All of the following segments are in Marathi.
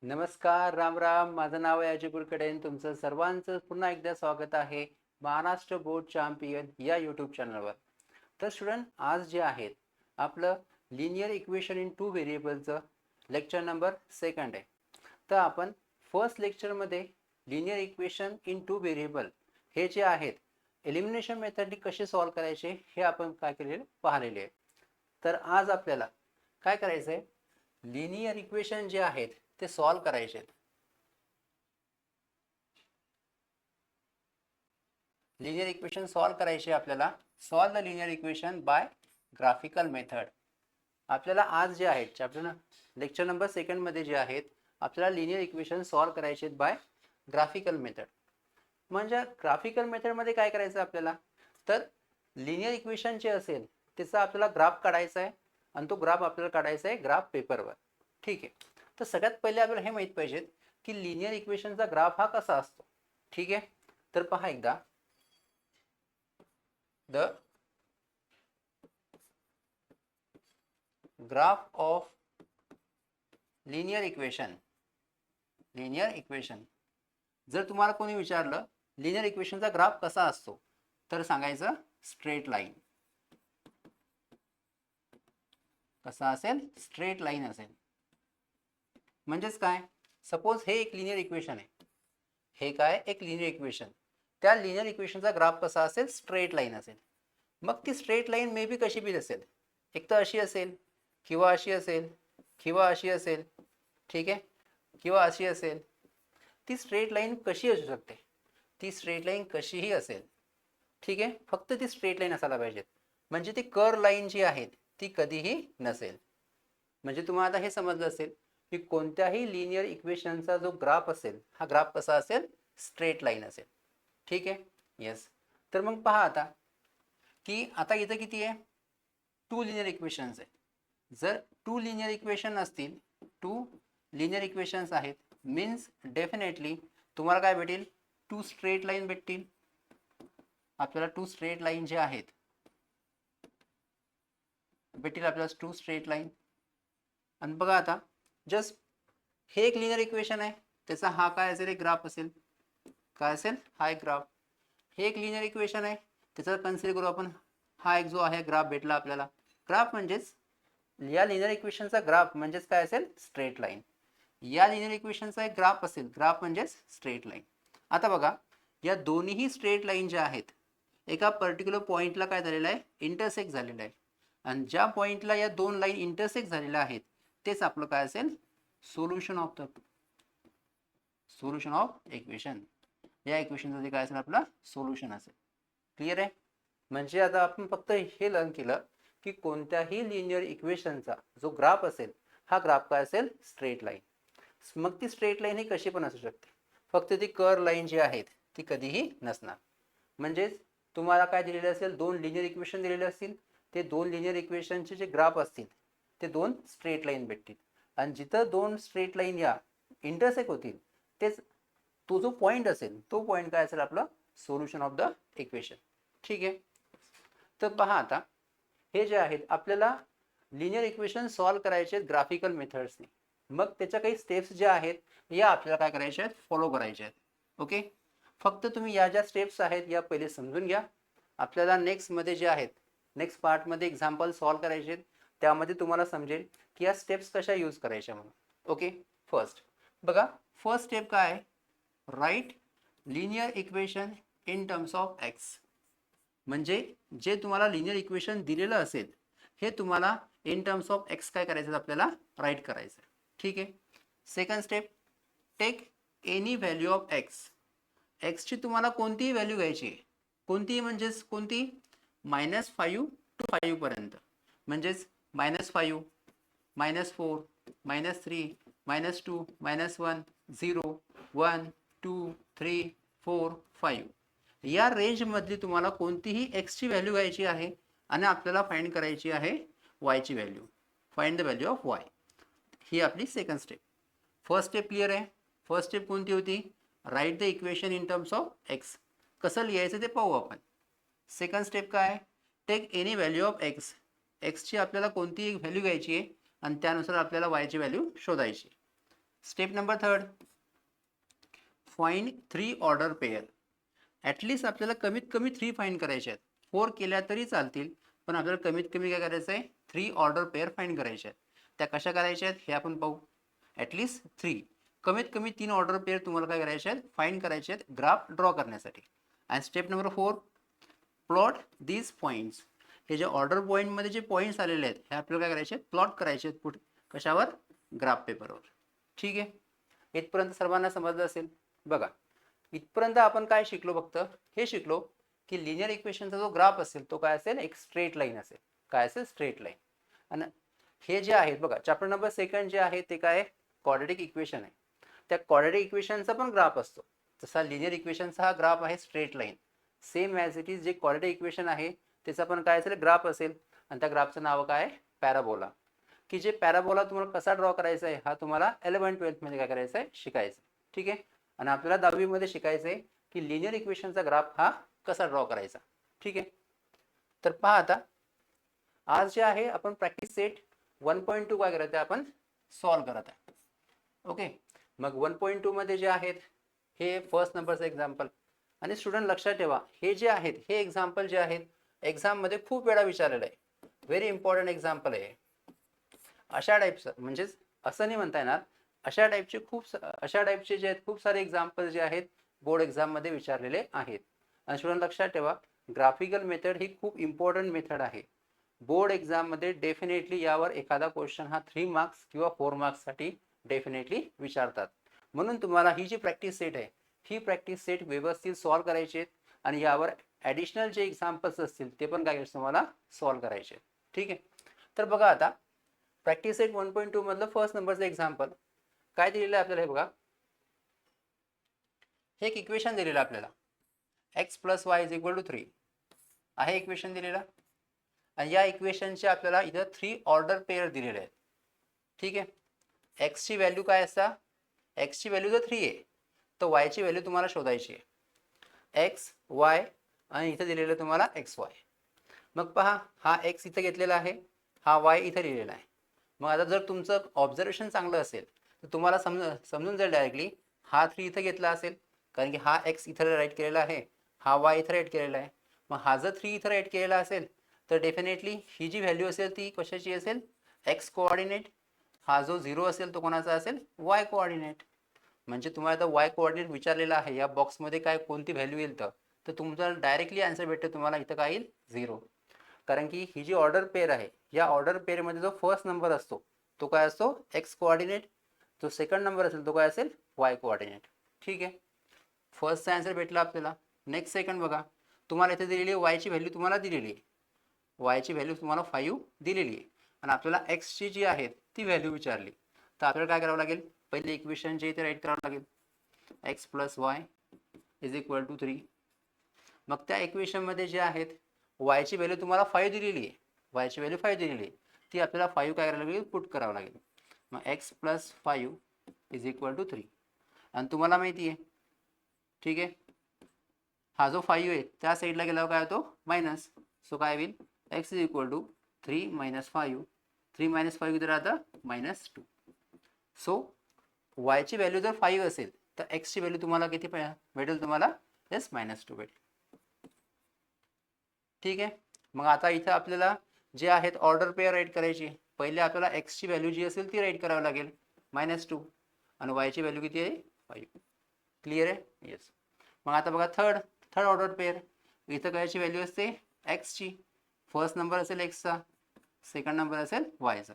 नमस्कार, राम राम. माझं नाव आहे अजय कुलकर्णी. तुमचं सर्वांचं पुन्हा एकदा स्वागत आहे महाराष्ट्र बोर्ड चॅम्पियन या यूट्यूब चॅनलवर. तर स्टुडंट, आज जे आहेत आपलं लिनियर इक्वेशन इन टू व्हेरिएबलचं लेक्चर नंबर 2 आहे. तर आपण फर्स्ट लेक्चरमध्ये linear equation in two variable हे जे आहेत एलिमिनेशन मेथडनी कसे सॉल्व करायचे हे आपण काय केलेले पाहिलेले आहे. तर आज आपल्याला काय करायचं आहे, लिनियर इक्वेशन जे आहेत ते सॉल्व करायचे आहेत. लिनियर इक्वेशन सॉल्व करायचे आपल्याला. Solve the linear equation by graphical method. आपल्याला आज जे आहेत चॅप्टर लेक्चर नंबर 2 मध्ये जे आहेत आपल्याला लिनियर इक्वेशन सॉल्व करायचे आहेत बाय ग्राफिकल मेथड. म्हणजे ग्राफिकल मेथडमध्ये काय करायचं आपल्याला, तर लिनियर इक्वेशन जे असेल त्याचा आपल्याला ग्राफ काढायचा आहे आणि तो ग्राफ आपल्याला काढायचा आहे ग्राफ पेपरवर. ठीक आहे. तर सगळ्यात पहिले आपल्याला हे माहीत पाहिजे की लिनियर इक्वेशनचा ग्राफ हा कसा असतो. ठीक आहे. तर पहा एकदा, the graph of linear equation. जर तुम्हाला कोणी विचारलं लिनियर इक्वेशनचा ग्राफ कसा असतो तर सांगायचं स्ट्रेट लाईन. कसा असेल? स्ट्रेट लाईन असेल. म्हणजेच काय, सपोज हे एक लिनियर इक्वेशन आहे. हे काय, एक लिनियर इक्वेशन. त्या लिनियर इक्वेशनचा ग्राफ कसा असेल? स्ट्रेट लाईन असेल. मग ती स्ट्रेट लाईन मे बी कशी बी असेल, एक तर अशी असेल किंवा अशी असेल किंवा अशी असेल. ठीक आहे, किंवा अशी असेल. ती स्ट्रेट लाईन कशी असू शकते? ती स्ट्रेट लाईन कशीही असेल. ठीक आहे, फक्त ती स्ट्रेट लाईन असायला पाहिजे. म्हणजे ती कर्व लाईन जी आहे ती कधीही नसेल. म्हणजे तुम्हाला आता हे समजलं असेल की कोणत्याही लिनियर इक्वेशनचा जो ग्राफ असेल हा ग्राफ कसा असेल? स्ट्रेट लाईन असेल. ठीक आहे. येस. तर मग पहा आता की आता इथं किती आहे? 2 लिनियर इक्वेशन्स आहे. जर 2 लिनियर इक्वेशन असतील, 2 लिनियर इक्वेशन्स आहेत, मीन्स डेफिनेटली तुम्हाला काय भेटेल? 2 स्ट्रेट लाईन भेटतील आपल्याला. 2 स्ट्रेट लाईन जे आहेत भेटेल आपल्याला 2 स्ट्रेट लाईन. आणि बघा आता, जस्ट हे एक लिनियर इक्वेशन आहे, त्याचा हा काय असेल? एक ग्राफ असेल. काय असेल? हा एक ग्राफ. हे एक लिनियर इक्वेशन आहे, त्याचा कन्सिडर करू आपण. हा एक जो आहे ग्राफ भेटला आपल्याला. ग्राफ म्हणजेच या लिनियर इक्वेशनचा ग्राफ म्हणजेच काय असेल? Straight line. या लिनियर इक्वेशनचा एक ग्राफ असेल, ग्राफ म्हणजेच स्ट्रेट लाईन. आता बघा, या दोन्ही स्ट्रेट लाईन ज्या आहेत एका पर्टिक्युलर पॉईंटला काय झालेलं आहे? इंटरसेक्ट झालेलं आहे. आणि ज्या पॉईंटला या दोन लाईन इंटरसेक्ट झालेल्या आहेत तेच आपलं काय असेल? Solution of equation. या इक्वेशनचं काय असेल? आपलं सोल्युशन असेल. क्लिअर आहे? म्हणजे आता आपण फक्त हे लर्न केलं की कोणत्याही लिनियर इक्वेशनचा जो ग्राफ असेल हा ग्राफ काय असेल? Straight line. मग ती स्ट्रेट लाईन ही कशी पण असू शकते, फक्त ती कर्व लाईन जी आहेत ती कधीही नसणार. म्हणजेच तुम्हाला काय दिलेले असेल? 2 लिनियर इक्वेशन दिलेले असतील. ते 2 लिनियर इक्वेशनचे जे ग्राफ असतील ते 2 स्ट्रेट लाईन भेटतील. आणि जिथं 2 स्ट्रेट लाईन या इंटरसेक्ट होतील तेच तो जो पॉईंट असेल तो पॉईंट काय असेल? आपलं सोल्युशन ऑफ द इक्वेशन. ठीक आहे. तर पहा आता, हे जे आहेत आपल्याला लिनियर इक्वेशन सॉल्व करायचे आहेत ग्राफिकल मेथड्सने. मग त्याच्या काही स्टेप्स ज्या आहेत या आपल्याला काय करायच्या आहेत? फॉलो करायच्या आहेत. ओके. फक्त तुम्ही या ज्या स्टेप्स आहेत या पहिले समजून घ्या. आपल्याला नेक्स्टमध्ये जे आहेत, नेक्स्ट पार्टमध्ये एक्झाम्पल सॉल्व करायचे आहेत, त्यामध्ये तुम्हाला समजेल की या स्टेप्स कशा यूज करायच्या म्हणून. ओके. फर्स्ट बघा, फर्स्ट स्टेप काय आहे? Write linear equation in terms of X. म्हणजे जे तुम्हाला लिनियर इक्वेशन दिलेलं असेल हे तुम्हाला इन टर्म्स ऑफ एक्स काय करायचं? आपल्याला राईट करायचं. ठीक आहे. Second step, take any value of x. एक्सची तुम्हाला कोणतीही व्हॅल्यू घ्यायची आहे. कोणतीही म्हणजेच कोणती? -5 to 5 पर्यंत. म्हणजेच -5, -4, -3, -2, -1, 0, 1, 2, 3, 4, 5 या रेंजमधली तुम्हाला कोणतीही एक्सची व्हॅल्यू घ्यायची आहे आणि आपल्याला फाइंड करायची आहे वायची value. Find the value of y. ही आपली second step. First step clear आहे? फर्स्ट स्टेप कोणती होती? Write the equation in terms of x. कसं लिहायचं ते पाहू आपण. सेकंड स्टेप काय? Take any value of x. एक्सची आपल्याला कोणतीही व्हॅल्यू घ्यायची आहे आणि त्यानुसार आपल्याला वायची व्हॅल्यू शोधायची. Step number 3, find 3 order pair. At least आपल्याला कमीत कमी 3 फाइंड करायचे आहेत. 4 केल्या तरी चालतील, पण आपल्याला कमीत कमी काय करायचं आहे, 3 ऑर्डर पेयर फाइंड करायचे आहेत. त्या कशा करायच्या आहेत हे आपण पाहू. ॲटलिस्ट 3, कमीत कमी 3 ऑर्डर पेयर तुम्हाला काय करायचे आहेत, फाइंड करायचे आहेत ग्राफ ड्रॉ करण्यासाठी. आणि step number 4, plot these points. हे जे ऑर्डर पॉईंटमध्ये जे पॉईंट्स आलेले आहेत हे आपल्याला काय करायचे आहेत, प्लॉट करायचे आहेत. कुठे, कशावर, ग्राफ पेपरवर. ठीक आहे, इथपर्यंत सर्वांना समजलं असेल. बघा, इथपर्यंत आपण काय शिकलो, फक्त हे शिकलो की लिनियर इक्वेशनचा जो ग्राफ असेल तो काय असेल, एक स्ट्रेट लाईन असेल. काय असेल, स्ट्रेट लाईन. आणि हे जे आहेत बघा, चॅप्टर नंबर 2 जे आहे ते काय, क्वाड्रॅटिक इक्वेशन आहे. त्या क्वाड्रॅटिक इक्वेशनचा पण ग्राफ असतो. जसा लिनियर इक्वेशनचा हा ग्राफ आहे straight line, same as it is जे क्वाड्रॅटिक इक्वेशन आहे त्याचा पण काय असेल, ग्राफ असेल. आणि त्या ग्राफचं नाव काय आहे, पॅराबोला. की जे पॅराबोला तुम्हाला कसा ड्रॉ करायचा आहे हा तुम्हाला 11th-12th मध्ये काय करायचं आहे, शिकायचं. ठीक आहे, आणि आपल्याला 10वी मध्ये शिकायचं आहे की लिनियर इक्वेशनचा ग्राफ हा कसा ड्रॉ करायचा. ठीक आहे, तर पहा आता आज जे आहे आपण प्रॅक्टिस सेट 1.2 काय करत आहे, आपण सॉल्व करत आहे. ओके, मग 1.2 मध्ये जे आहेत हे फर्स्ट नंबरचं एक्झाम्पल. आणि स्टुडंट लक्षात ठेवा, हे जे आहेत हे एक्झाम्पल जे आहेत एक्झाममध्ये खूप वेळा विचारलेलं आहे. व्हेरी इम्पॉर्टंट एक्झाम्पल आहे. अशा टाईपचं, म्हणजेच असं नाही म्हणता येणार, अशा टाईपचे जे आहेत खूप सारे एक्झाम्पल जे आहेत बोर्ड एक्झाममध्ये विचारलेले आहेत. आणि स्टुडंट लक्षात ठेवा, ग्राफिकल मेथड ही खूप इम्पॉर्टंट मेथड आहे. बोर्ड एक्झाममध्ये डेफिनेटली यावर एखादा क्वेश्चन हा 3 मार्क्स किंवा 4 मार्क्ससाठी डेफिनेटली विचारतात. म्हणून तुम्हाला ही जी प्रॅक्टिस सेट आहे ही प्रॅक्टिस सेट व्यवस्थित सॉल्व करायची आहेत. आणि यावर ॲडिशनल जे एक्झाम्पल्स असतील ते पण काय तुम्हाला सॉल्व करायचे. ठीक आहे, तर बघा आता प्रॅक्टिस सेट 1.2 मधलं फर्स्ट नंबरचं एक्झाम्पल काय दिलेलं आहे आपल्याला, हे बघा. हे एक इक्वेशन दिलेलं आपल्याला, x + y = 3 आहे इक्वेशन दिलेलं. आणि या इक्वेशनचे आपल्याला इथं 3 ऑर्डर पेयर दिलेले आहेत. ठीक आहे, x ची व्हॅल्यू काय असता, x ची व्हॅल्यू जर 3 आहे तर y ची व्हॅल्यू तुम्हाला शोधायची आहे. x, y आणि इथं दिलेलं तुम्हाला xy. मग पहा, हा x इथं घेतलेला आहे, हा y इथं लिहिलेला आहे. मग आता जर तुमचं ऑब्झर्वेशन चांगलं असेल तर तुम्हाला समजून जाईल डायरेक्टली, हा 3 इथं घेतला असेल कारण की हा x इथं राईट केलेला आहे, हा y इथं राईट केलेला आहे. मग हा जर 3 इथं राईट केलेला असेल तर डेफिनेटली ही जी व्हॅल्यू असेल ती कशाची असेल, x कोऑर्डिनेट. हा जो 0 असेल तो कोणाचा असेल, y कोऑर्डिनेट. म्हणजे तुम्हाला आता y कोऑर्डिनेट विचारलेला आहे, या बॉक्समध्ये काय कोणती व्हॅल्यू येईल तर तुमचा डायरेक्टली आन्सर भेटतो तुम्हाला, इथं काय येईल, 0. कारण की ही जी ऑर्डर पेअर आहे या ऑर्डर पेअरमध्ये जो फर्स्ट नंबर असतो तो काय असतो, x कोऑर्डिनेट. जो सेकंड नंबर असेल तो काय असेल, y कोऑर्डिनेट. ठीक आहे, फर्स्टचा आन्सर भेटला आपल्याला. नेक्स्ट सेकंड बघा, तुम्हाला इथे दिलेली आहे y ची व्हॅल्यू तुम्हाला दिलेली आहे, y ची व्हॅल्यू तुम्हाला 5 दिलेली आहे. आणि आपल्याला x ची जी आहे ती व्हॅल्यू विचारली, तर आपल्याला काय करावं लागेल, पहिले इक्वेशन जे इथे राईट करावं लागेल, x + y = 3. मग त्या इक्वेशनमध्ये जे आहेत y ची व्हॅल्यू तुम्हाला 5 दिलेली आहे, y ची व्हॅल्यू 5 दिलेली आहे, ती आपल्याला 5 काय करायला लागेल, पुट करावं लागेल. मग x + 5 = 3. आणि तुम्हाला माहिती आहे, ठीक आहे, हा जो 5 आहे त्या साईडला गेल्यावर काय होतो, मायनस. सो काय होईल, x = 3 - 5. 3 - 5 किती राहतं, -2. सो y ची व्हॅल्यू जर 5 असेल तर x ची व्हॅल्यू तुम्हाला किती भेटेल, तुम्हाला यस -2 भेटेल. ठीक आहे, मग आता इथं आपल्याला जे आहेत ऑर्डर पेअर राईट करायची. पहिले आपल्याला x ची व्हॅल्यू जी असेल ती राईट करावी लागेल, -2. आणि y ची व्हॅल्यू किती आहे, 5. क्लिअर आहे, येस. मग आता बघा थर्ड ऑर्डर पेअर. इथं कायची व्हॅल्यू असते, x ची. फर्स्ट नंबर असेल x चा, सेकंड नंबर असेल y चा.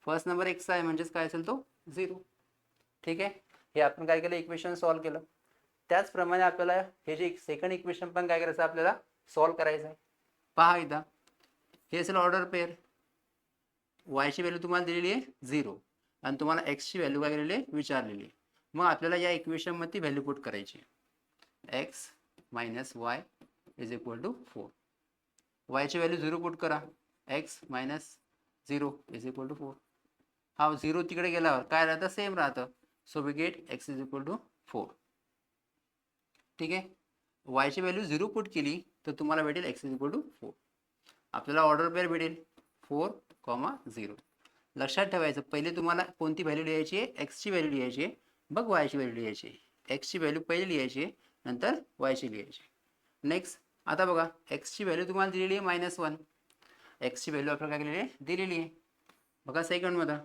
फर्स्ट नंबर x चा आहे म्हणजेच काय असेल तो 0. ठीक आहे, हे आपण काय केलं, इक्वेशन सॉल्व केलं. त्याचप्रमाणे आपल्याला हे जे सेकंड इक्वेशन पण काय करायचं, आपल्याला सॉल्व करायचं आहे. पहा इथं हे असेल ऑर्डर पेअर, y ची व्हॅल्यू तुम्हाला दिलेली आहे 0 आणि तुम्हाला x ची व्हॅल्यू काय केलेली आहे, विचारलेली आहे. मग आपल्याला या इक्वेशनमध्ये ती व्हॅल्यू पुट करायची, x - y = 4. y ची व्हॅल्यू 0 पुट करा, x - 0 = 4. हा 0 तिकडे गेल्यावर काय राहतं, सेम राहतं. So we get x = 4. ठीक आहे, y ची व्हॅल्यू 0 पुट केली तर तुम्हाला भेटेल x = 4. आपल्याला ऑर्डर पेअर भेटेल 4, 0. लक्षात ठेवायचं, पहिले तुम्हाला कोणती व्हॅल्यू लिहायची आहे, एक्सची व्हॅल्यू लिहायची आहे, मग वायची व्हॅल्यू लिहायची आहे. एक्सची व्हॅल्यू पहिले लिहायची आहे, नंतर वायची लिहायची. नेक्स्ट आता बघा, एक्सची व्हॅल्यू तुम्हाला दिलेली आहे -1. एक्सची व्हॅल्यू आपल्याला काय केलेली आहे, दिलेली आहे. बघा सेकंडमध्ये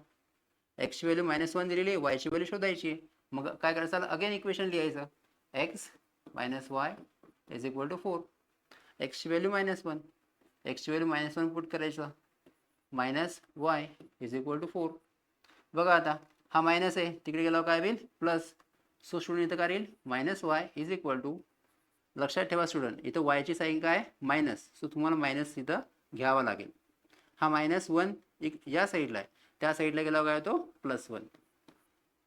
एक्सची व्हॅल्यू -1 दिलेली आहे, वायची व्हॅल्यू शोधायची आहे. मग काय करायचं, अगेन इक्वेशन लिहायचं, x minus Y is equal to 4. एक्सची व्हॅल्यू -1, एक्सची व्हॅल्यू -1 पुट करायचं, minus Y is equal to 4. बघा आता हा मायनस आहे, तिकडे गेल्यावर काय होईल, प्लस. सो स्टुडंट इथं काय येईल, minus Y is equal to, लक्षात ठेवा स्टुडंट, इथं वायची साईन काय मायनस, सो तुम्हाला मायनस इथं घ्यावा लागेल. हा -1 या साईडला आहे, त्या साईडला गेल्यावर काय होतो, +1.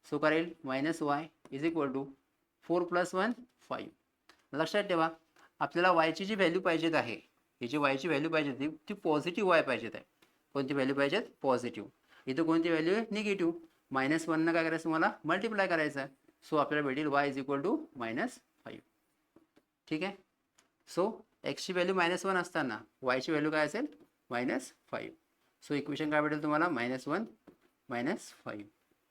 सो करेल minus Y is equal to 4 + 1 5. लक्षात ठेवा, आपल्याला वायची जी व्हॅल्यू पाहिजेत आहे, ही जी वायची व्हॅल्यू पाहिजे ती पॉझिटिव्ह वाय पाहिजेत आहे. कोणती व्हॅल्यू पाहिजेत, पॉझिटिव्ह. इथं कोणती व्हॅल्यू आहे, निगेटिव्ह. -1 काय करायचं, मला मल्टिप्लाय करायचं आहे. सो आपल्याला भेटेल वाय इज इक्वल टू -5. ठीक आहे. सो एक्सची व्हॅल्यू -1 असताना वायची व्हॅल्यू काय असेल, -5. सो इक्वेशन काय भेटेल तुम्हाला, -1 -5.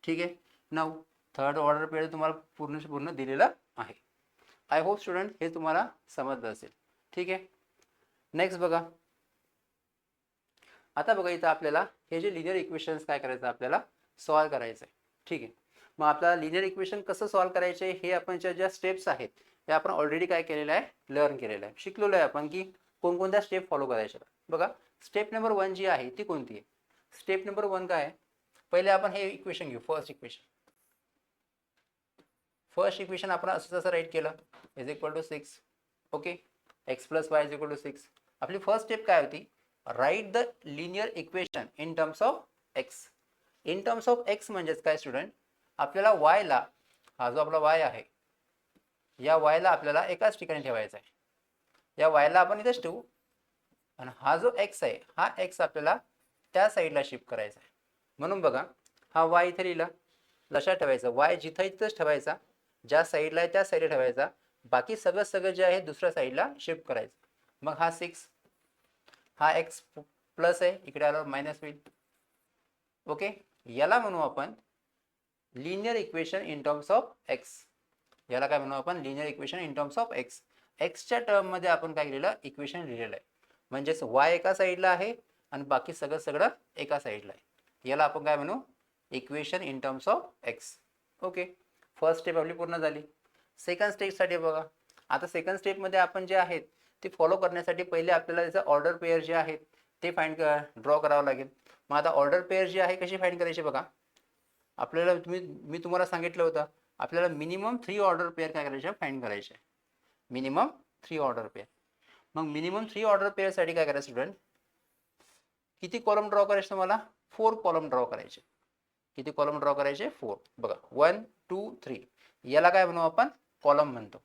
ठीक आहे. नाऊ थर्ड ऑर्डर पेयर तुम्हाला पूर्ण दिलेला आहे. आय होप स्टुडंट हे तुम्हाला समजलं असेल. ठीक आहे. नेक्स्ट बघा, आता बघा इथं आपल्याला हे जे लिनियर इक्वेशन्स काय करायचं, आपल्याला सॉल्व करायचं आहे. ठीक आहे. मग आपल्याला लिनियर इक्वेशन कसं सॉल्व करायचे हे आपण ज्या स्टेप्स आहेत ते आपण ऑलरेडी काय केलेलं आहे, लर्न केलेलं आहे, शिकलेलो आहे आपण की कोणकोणत्या स्टेप फॉलो करायच्या. बघा स्टेप नंबर 1 जी आहे ती कोणती आहे, स्टेप नंबर 1 काय आहे, पहिले आपण हे इक्वेशन घेऊ, फर्स्ट इक्वेशन आपण असं तसं राईट केलं, is equal to 6. Okay, X plus Y is equal to 6. आपली फर्स्ट स्टेप काय होती, write the linear equation in terms of X. In terms of X म्हणजेच काय स्टुडंट, आपल्याला वायला, हा जो आपला वाय आहे, या वायला आपल्याला एकाच ठिकाणी ठेवायचा आहे. या वायला आपण इथेच ठेवू, आणि हा जो एक्स आहे, हा एक्स आपल्याला त्या साईडला शिफ्ट करायचा आहे. म्हणून बघा, हा वाय इथे लिहिला, लक्षात ठेवायचं, वाय जिथं इथंच ठेवायचा, ज्या साईडला आहे त्या साईडला ठेवायचा, बाकी सगळं जे आहे दुसऱ्या साईडला शिफ्ट करायचं. मग हा 6, हा एक्स प्लस आहे, इकडे आल्यावर मायनस होईल. ओके, याला म्हणू आपण linear equation in terms of x. याला काय म्हणू आपण, linear equation in terms of x. एक्सच्या टर्ममध्ये आपण काय लिहिलं, इक्वेशन लिहिलेलं आहे. म्हणजेच वाय एका साईडला आहे आणि बाकी सगळं एका साईडला आहे. याला आपण काय म्हणू, equation in terms of x. Okay, first step आपली पूर्ण झाली. सेकंड स्टेपसाठी बघा, आता सेकंड स्टेपमध्ये आपण जे आहेत ते फॉलो करण्यासाठी पहिले आपल्याला त्याचं ऑर्डर पेअर जे आहेत ते ड्रॉ करावं लागेल. मग आता ऑर्डर पेअर जी आहे कशी फाइंड करायची बघा, आपल्याला मी तुम्हाला सांगितलं होतं, आपल्याला मिनिमम 3 ऑर्डर पेअर काय करायचे, फाइंड करायचे. Minimum 3 order pair. मग मिनिमम 3 ऑर्डर पेअरसाठी काय करायचं स्टुडंट, किती कॉलम ड्रॉ करायचे तुम्हाला, 4 कॉलम ड्रॉ करायचे. किती कॉलम ड्रॉ करायचे, 4. बघा 1 2 3, याला काय म्हणू आपण, कॉलम म्हणतो.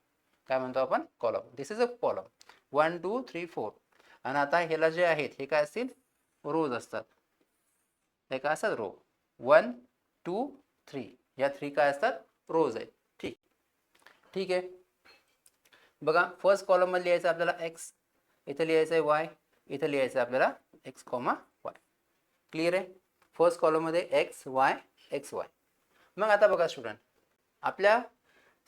काय म्हणतो आपण, column. This is a column, 1 2 3 4. आणि आता ह्याला जे आहेत हे काय असतील, रोज असतात. हे काय असतात, रो. 1 2 3, या 3 काय असतात, रोज आहेत. ठीक आहे. बघा फर्स्ट कॉलम मध्ये लिहायचं आपल्याला एक्स, इथे लिहायचं आहे वाय, इथे लिहायचं आहे आपल्याला एक्स कॉमा वाय. क्लिअर आहे. फर्स्ट कॉलम मध्ये एक्स वाय एक्स वाय. मग आता बघा स्टुडंट, आपल्या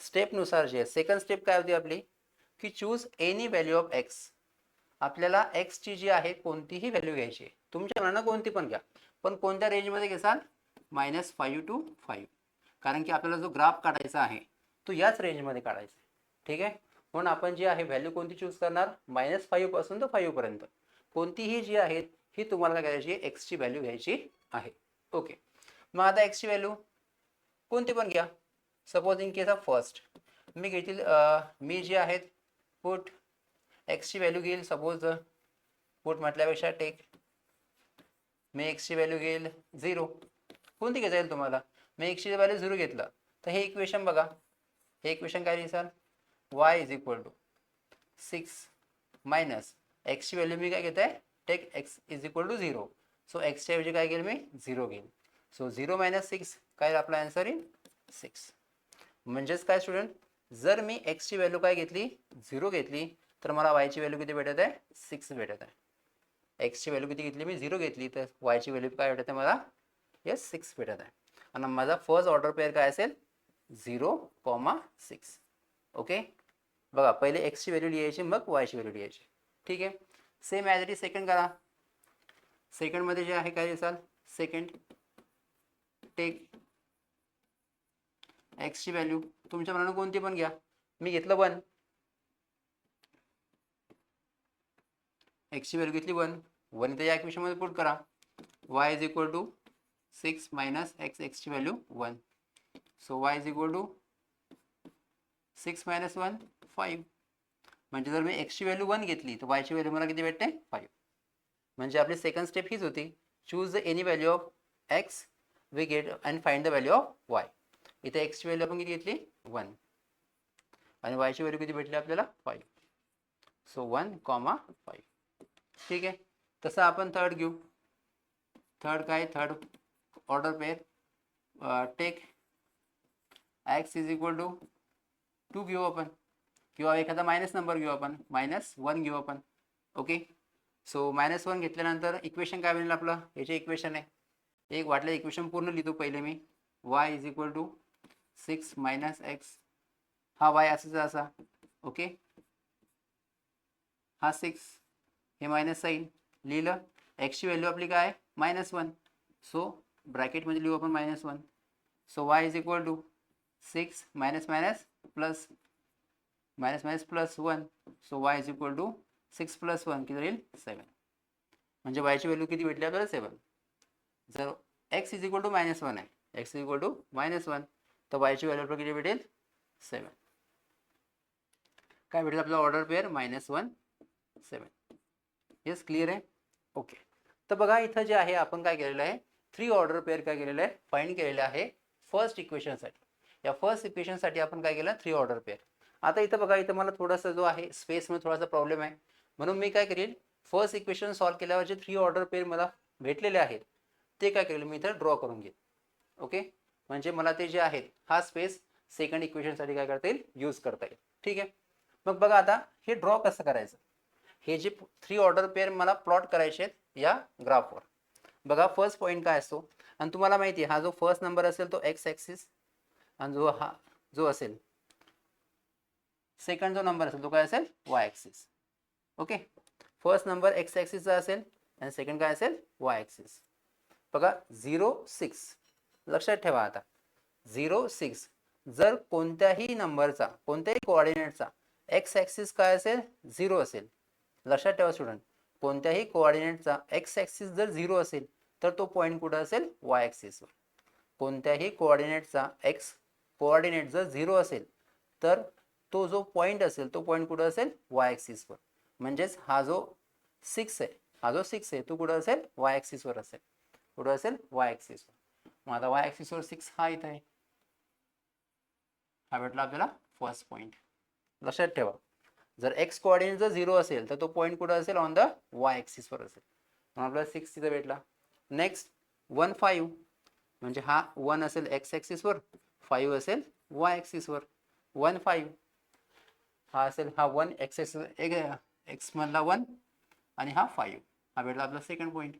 स्टेपनुसार जे सेकंड स्टेप काय होती आपली, की choose any value of x. आपल्याला एक्सची जी आहे कोणतीही व्हॅल्यू घ्यायची, तुमच्या मनानं कोणती पण घ्या, पण कोणत्या रेंजमध्ये घेसाल, -5 to 5. कारण की आपल्याला जो ग्राफ काढायचा आहे तो याच रेंजमध्ये काढायचा आहे. ठीक आहे. म्हणून आपण जी आहे व्हॅल्यू कोणती चूज करणार, -5 पासून तर 5 पर्यंत कोणतीही जी आहे ही तुम्हाला काय करायची, एक्सची व्हॅल्यू घ्यायची आहे. ओके, मग आता एक्सची व्हॅल्यू कोणती पण घ्या. Suppose in case of first मी घेतील, मी जे आहेत पुट एक्सची व्हॅल्यू घेईल, सपोज पुट म्हटल्यापेक्षा टेक, मी एक्सची व्हॅल्यू घेईल 0. कोणती घेता येईल तुम्हाला, मी एक्सची व्हॅल्यू 0 घेतलं तर हे इक्वेशन बघा, हे इक्वेशन काय लिहिसाल, y is equal to 6 minus एक्सची व्हॅल्यू मी काय घेत आहे, take x is equal to 0. So एक्सच्या ऐवजी काय घेईल मी, 0 घेईल. सो 0 - 6 काय आपला आन्सर येईल, 6. म्हणजेच काय स्टुडंट, जर मी एक्सची व्हॅल्यू काय घेतली, 0 घेतली, तर मला वायची व्हॅल्यू किती भेटत आहे, 6 भेटत आहे. एक्सची व्हॅल्यू किती घेतली मी, 0 घेतली, तर वायची व्हॅल्यू काय भेटत आहे मला, येस 6 भेटत आहे. आणि माझा फर्स्ट ऑर्डर पेअर काय असेल 0,6. ओके, बघा पहिले एक्सची व्हॅल्यू लिहायची मग वायची व्हॅल्यू लिहायची. ठीक आहे, same as it is second करा. सेकंडमध्ये जे आहे काय दिसाल, सेकंड टेक एक्सची व्हॅल्यू तुमच्या मनानं कोणती पण घ्या. मी घेतलं 1, एक्सची व्हॅल्यू घेतली 1. 1 इथे या इक्वेशनमध्ये पुट करा. y is equal to 6 minus x, एक्सची value 1. So y is equal to 6 minus 1 5. म्हणजे जर मी एक्सची व्हॅल्यू 1 घेतली तर वायची व्हॅल्यू मला किती भेटते 5. म्हणजे आपली सेकंड स्टेप हीच होती, choose the any value of X we get and find the value of Y. इथे एक्सची व्हॅल्यू आपण किती घेतली 1 आणि वायची व्हॅल्यू किती भेटली आपल्याला 5. सो 1,5. ठीक आहे, तसं आपण थर्ड घेऊ. थर्ड काय, third order pair take x is equal to 2 घेऊ आपण, किंवा एखादा मायनस नंबर घेऊ आपण, -1 घेऊ आपण. ओके, सो -1 घेतल्यानंतर इक्वेशन काय बनेल आपलं, हे जे इक्वेशन आहे एक वाटलं इक्वेशन पूर्ण लिहितो पहिले मी. y is equal to 6 minus X, हा y असाच असा. ओके, हा 6, हे मायनस साईन लिहिलं. एक्सची व्हॅल्यू आपली काय -1, सो ब्रॅकेटमध्ये लिहू आपण -1. So y is equal to 6 minus minus plus, minus minus plus 1. So y is equal to 6 plus 1 किती राहील 7. म्हणजे y ची व्हॅल्यू किती भेटली आपल्याला 7. जर x इज इक्वल टू -1 आहे, x इज इक्वल टू -1, तर y ची व्हॅल्यू आपल्याला किती भेटेल 7. काय भेटेल आपल्याला ऑर्डर पेअर -1 7. येस, क्लिअर आहे. ओके, तर बघा इथं जे आहे आपण काय केलेलं आहे, 3 ऑर्डर पेअर काय केलेलं आहे फाइंड केलेलं आहे फर्स्ट इक्वेशनसाठी. या फर्स्ट इक्वेशनसाठी आपण काय केलं 3 ऑर्डर पेअर. आता इथं बघा, इथं मला थोडासा जो आहे स्पेसमध्ये थोडासा प्रॉब्लेम आहे, म्हणून मी काय करेल फर्स्ट इक्वेशन सॉल्व्ह केल्यावर जे 3 ऑर्डर पेअर मला भेटलेले आहेत ते काय करेल मी इथं ड्रॉ करून घेईल. ओके, म्हणजे मला ते जे आहेत हा स्पेस सेकंड इक्वेशनसाठी काय करता येईल यूज करता येईल. ठीक आहे, मग बघा आता हे ड्रॉ कसं करायचं. हे जे 3 ऑर्डर पेअर मला प्लॉट करायचे आहेत या ग्राफवर. बघा फर्स्ट पॉईंट काय असतो, आणि तुम्हाला माहिती आहे हा जो फर्स्ट नंबर असेल तो एक्स ॲक्सिस, आणि जो असेल सेकंड जो नंबर असेल तो काय असेल y axis. Okay, first number x ॲक्सिसचा असेल आणि सेकंड काय असेल वाय ॲक्सिस. बघा 0,6 लक्षात ठेवा. आता 0,6 जर कोणत्याही नंबरचा, कोणत्याही कोऑर्डिनेटचा एक्स ॲक्सिस काय असेल 0 असेल, लक्षात ठेवा स्टुडंट, कोणत्याही कोऑर्डिनेटचा एक्स ॲक्सिस जर 0 असेल तर तो पॉईंट कुठं असेल वाय ॲक्सिसवर. कोणत्याही कोऑर्डिनेटचा एक्स कोऑर्डिनेट जर 0 असेल तर तो जो पॉईंट असेल तो पॉईंट कुठं असेल वाय ॲक्सिसवर. म्हणजेच हा जो 6 आहे तो कुठं असेल वाय ॲक्सिसवर असेल. कुठं असेल वाय ॲक्सिसवर. मग आता वाय ॲक्सिसवर 6 हा इथं आहे, हा भेटला आपल्याला फर्स्ट पॉईंट. लक्षात ठेवा, जर एक्स कोऑर्डिनेट जर 0 असेल तर तो पॉईंट कुठं असेल ऑन द वाय ॲक्सिसवर असेल. मग आपल्याला 6 तिथं भेटला. नेक्स्ट 1 5, म्हणजे हा 1 असेल एक्स ॲक्सिसवर, 5 असेल वाय ॲक्सिसवर. 1 5 हा असेल, हा 1 एक्स एक्स मधला 1 आणि हा 5, हा भेटला आपला सेकंड पॉईंट.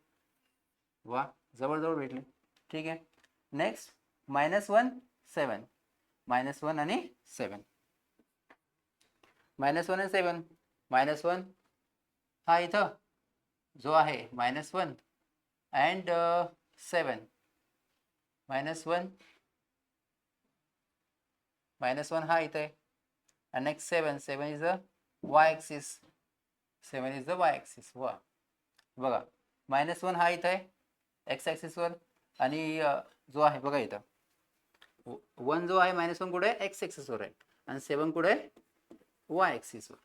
वा, जवळजवळ भेटले. ठीक आहे, नेक्स्ट -1 7, -1 आणि 7, -1 आणि 7, -1 हा इथं जो आहे -1 अँड 7, -1 हा इथं आहे, and next 7 is the y-axis. 7 is the y-axis. वा, बघा -1 हा इथं आहे एक्स ॲक्सिसवर, आणि जो आहे बघा इथं 1 जो आहे -1 कुठे आहे एक्स ॲक्सिसवर आहे, आणि 7 कुठे आहे वाय ॲक्सिसवर.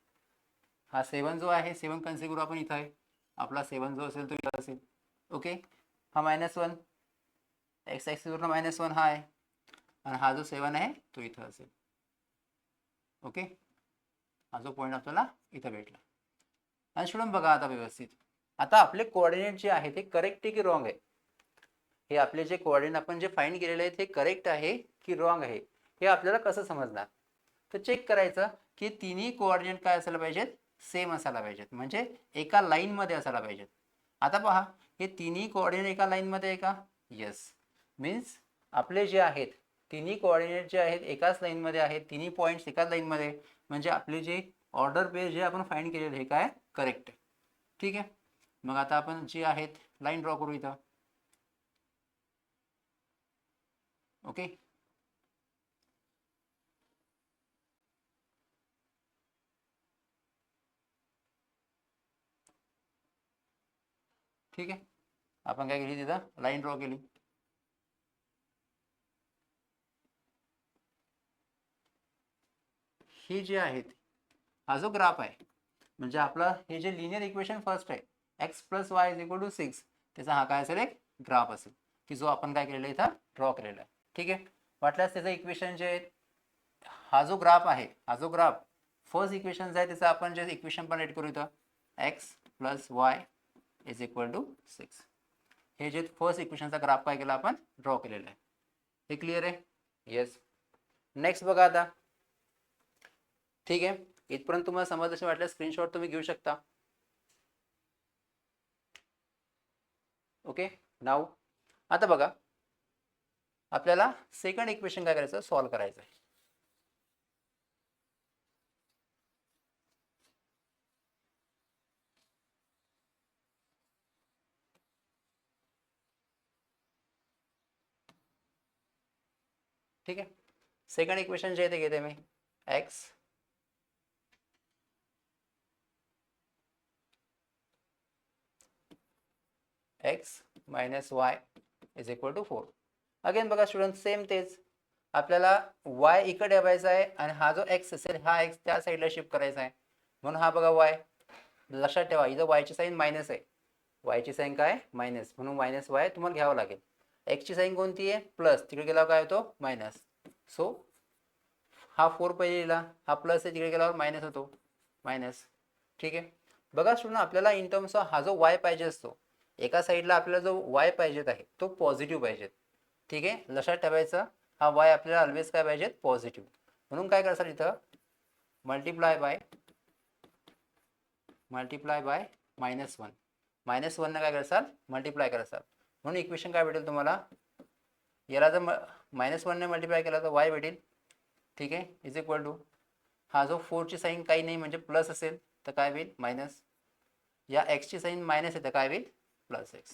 हा 7 जो आहे 7 कन्सिडर करू आपण, इथं आहे आपला 7 जो असेल तो इथं असेल. ओके, हा -1 एक्स ॲक्सिसवर -1 हा आहे, आणि हा जो 7 आहे तो इथं असेल. ओके, हा जो पॉईंट आपल्याला इथं भेटला. आणि स्टुडंट बघा आता व्यवस्थित, आता आपले कोऑर्डिनेट जे आहे ते करेक्ट आहे की रॉंग आहे, हे आपले जे कोऑर्डिनेट आपण जे फाइंड केलेले आहेत हे करेक्ट आहे की रॉंग आहे हे आपल्याला कसं समजणार. तर चेक करायचं की तिन्ही कोऑर्डिनेट काय असायला पाहिजेत सेम असायला पाहिजेत, म्हणजे एका लाईन मध्ये असायला पाहिजेत. आता पहा हे तिन्ही कोऑर्डिनेट एका लाईन मध्ये आहे का, येस. मीन्स आपले जे आहेत तिन्ही कोऑर्डिनेट जे आहेत एकाच लाईनमध्ये आहेत, तिन्ही पॉईंट्स एकाच लाईनमध्ये, म्हणजे आपले जे ऑर्डर पेअर जे आपण फाइंड केलेले हे काय करेक्ट आहे. ठीक आहे, मग आता आपण जे आहेत लाईन ड्रॉ करू इथं. ओके, ठीक आहे, आपण काय केली तिथं लाईन ड्रॉ केली. ही जे आहेत हा जो ग्राफ आहे म्हणजे आपला हे जे लिनियर इक्वेशन फर्स्ट आहे X plus Y is equal to 6, त्याचा हा काय असेल एक ग्राफ असेल की जो आपण काय केलेला इथं ड्रॉ केलेला आहे. ठीक आहे, वाटल्यास त्याचं इक्वेशन जे आहे हा जो ग्राफ आहे हा जो ग्राफ फर्स्ट इक्वेशन आहे त्याचं आपण जे इक्वेशन पण रेट करू इथं X plus Y is equal to 6, हे जे फर्स्ट इक्वेशनचा ग्राफ काय केला आपण ड्रॉ केलेला आहे. हे क्लिअर आहे? येस. नेक्स्ट बघा आता. ठीक आहे, इथपर्यंत तुम्हाला समज असे वाटलं स्क्रीनशॉट तुम्ही घेऊ शकता. ओके, नाव आता बघा आपल्याला सेकंड इक्वेशन काय करायचं सॉल्व्ह करायचं आहे. ठीक आहे, सेकंड इक्वेशन जे आहे ते घेते मी x x minus Y is equal to 4. Again बघा स्टुडंट सेम तेच आपल्याला y इकडे ठेवायचा आहे आणि हा जो x असेल हा x त्या साईडला शिफ्ट करायचा आहे, म्हणून हा बघा y. लक्षात ठेवा इथं y ची साईन मायनस आहे, y ची साईन काय मायनस, म्हणून मायनस y तुम्हाला घ्यावं लागेल. x ची साईन कोणती आहे प्लस, तिकडे गेल्यावर काय होतो मायनस. सो हा 4 पहिले लिहिला, हा प्लस आहे तिकडे गेल्यावर मायनस होतो मायनस. ठीक आहे, बघा स्टुडंट आपल्याला इन टर्म्स ऑफ हा जो y पाहिजे असतो एका साईडला आपल्याला जो y पाहिजेत आहे तो पॉझिटिव्ह पाहिजेत. ठीक आहे, लक्षात ठेवायचं हा y आपल्याला ऑलवेज काय पाहिजेत पॉझिटिव्ह, म्हणून काय करायचं इथं मल्टिप्लाय बाय -1 -1 ने काय करायचं मल्टिप्लाय करायचं, म्हणून इक्वेशन काय भेटेल तुम्हाला, याला जर -1 ने मल्टिप्लाय केला तर y भेटेल. ठीक आहे, इज इक्वल टू हा जो 4 ची साईन काही नाही म्हणजे प्लस असेल तर काय होईल मायनस, या x ची साईन मायनस आहे तर काय होईल प्लस x.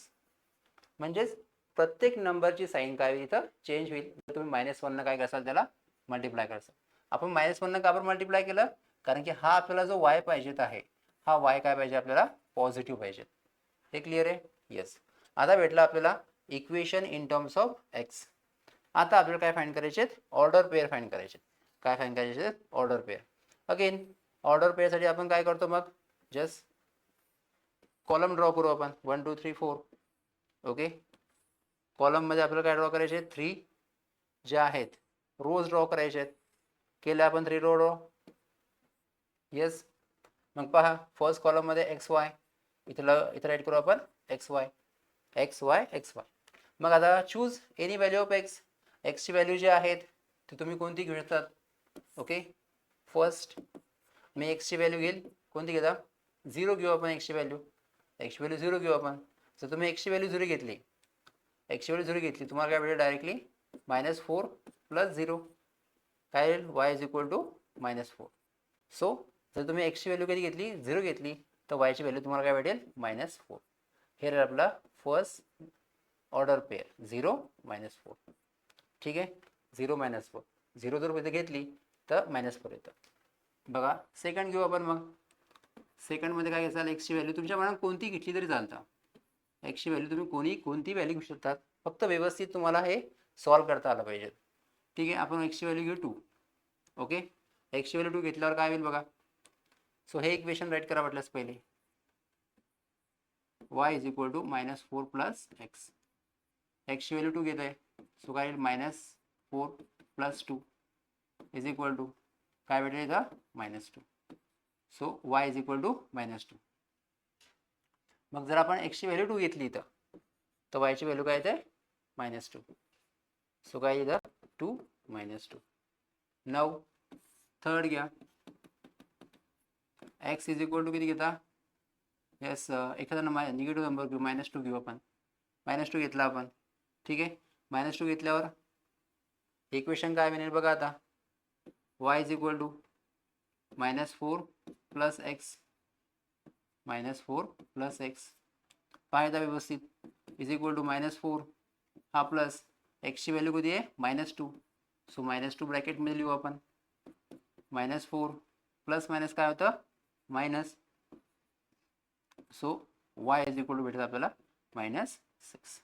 म्हणजेच प्रत्येक नंबरची साईन काय होईल इथं चेंज होईल. तुम्ही -1 ने काय कराल त्याला मल्टिप्लाय कराल. आपण -1 ने का बरं मल्टिप्लाय केलं, कारण की हा आपल्याला जो y पाहिजेत आहे हा y काय पाहिजे आपल्याला पॉझिटिव्ह पाहिजे. हे क्लिअर आहे? येस. आता भेटला आपल्याला equation in terms of x. आता आपल्याला काय फाइंड करायचे ऑर्डर पेअर फाइंड करायचे. काय फाइंड करायचे ऑर्डर पेअर. अगेन ऑर्डर पेअरसाठी आपण काय करतो मग जस्ट कॉलम ड्रॉ करू आपण 1 2 3 4. ओके, कॉलम मध्ये आपल्याला काय ड्रॉ करायचे 3 जे आहेत रोज ड्रॉ करायचे आहेत. केले आपण 3 रो ड्रॉ. येस, मग पहा फर्स्ट कॉलम मध्ये एक्स वाय, इथं राईट करू आपण x y x y x y. मग आता choose any value of x. एक्सची व्हॅल्यू जे आहेत ते तुम्ही कोणती घेऊ शकतात. ओके, फर्स्ट मी एक्सची व्हॅल्यू घेईल, कोणती घेता 0 घेऊ आपण एक्सची व्हॅल्यू 0 घेऊ आपण. जर तुम्ही एक्सची व्हॅल्यू 0 घेतली, एक्सची व्हॅल्यू 0 घेतली तुम्हाला काय भेटेल डायरेक्टली -4 + 0 काय येईल y is equal to -4. So जर तुम्ही एक्सची व्हॅल्यू कधी घेतली 0 घेतली तर y ची व्हॅल्यू तुम्हाला काय भेटेल -4. हे आपला फर्स्ट ऑर्डर पेअर 0 -4. ठीक आहे, 0 -4 0 जर इथे घेतली तर -4 येतं. बघा सेकंड घेऊ आपण. मग सेकंडमध्ये काय घ्यायचं एक्सची व्हॅल्यू तुमच्या मनात कोणती घेतली तरी चालतं. एक्सची व्हॅल्यू तुम्ही कोणती व्हॅल्यू घेऊ शकतात, फक्त व्यवस्थित तुम्हाला हे सॉल्व्ह करता आलं पाहिजे. ठीक आहे, आपण एक्सची व्हॅल्यू घेऊ 2. ओके, एक्सची व्हॅल्यू 2 घेतल्यावर काय होईल बघा. सो हे इक्वेशन राईट करा वाटल्यास पहिले y is equal to -4 + x. एक्सची व्हॅल्यू 2 घेत आहे सो काय येईल -4 + 2 इज इक्वल टू काय भेटेल इथं -2. So y is equal to -2. मग जर आपण एक्सची व्हॅल्यू 2 घेतली तर y ची व्हॅल्यू काय येते -2. सो काय इथं 2 -2. नाव थर्ड घ्या. x इज इक्वल टू किती घेता, येस एखादा निगेटिव्ह नंबर घेऊ -2 घेऊ आपण. -2 घेतला आपण. ठीक आहे, -2 घेतल्यावर इक्वेशन काय बनेल बघा आता, y is equal to -4 plus X, -4 plus X, पाहिजे व्यवस्थित, इज इक्वल टू -4 हा प्लस एक्सची व्हॅल्यू किती आहे -2, सो -2 ब्रॅकेटमध्ये लिहू आपण, -4 प्लस मायनस काय होतं minus, so y is equal to भेटेल आपल्याला -6,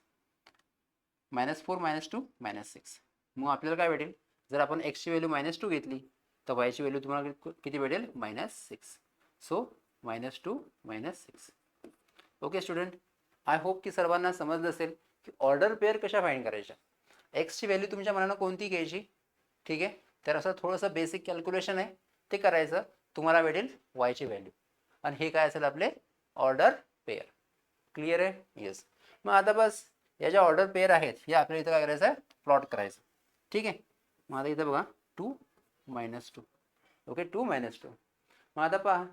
-4 -2 -6. मग आपल्याला काय भेटेल, जर आपण एक्सची व्हॅल्यू -2 घेतली तर वायची व्हॅल्यू तुम्हाला किती भेटेल -6, so -2 -6. Okay student, I hope की सर्वांना समजलं असेल की ऑर्डर पेअर कशा फाइंड करायच्या. एक्सची व्हॅल्यू तुमच्या मनानं कोणती घ्यायची, ठीक आहे, तर असं थोडंसं बेसिक कॅल्क्युलेशन आहे ते करायचं, तुम्हाला भेटेल वायची व्हॅल्यू, आणि हे काय असेल आपले ऑर्डर पेअर. क्लिअर आहे, येस. मग आता बस या ज्या ऑर्डर पेअर आहेत हे आपल्याला इथं काय करायचं आहे, प्लॉट करायचं, ठीक आहे. मग आता इथं बघा 2 -2, ओके, 2 -2. मग आता पहा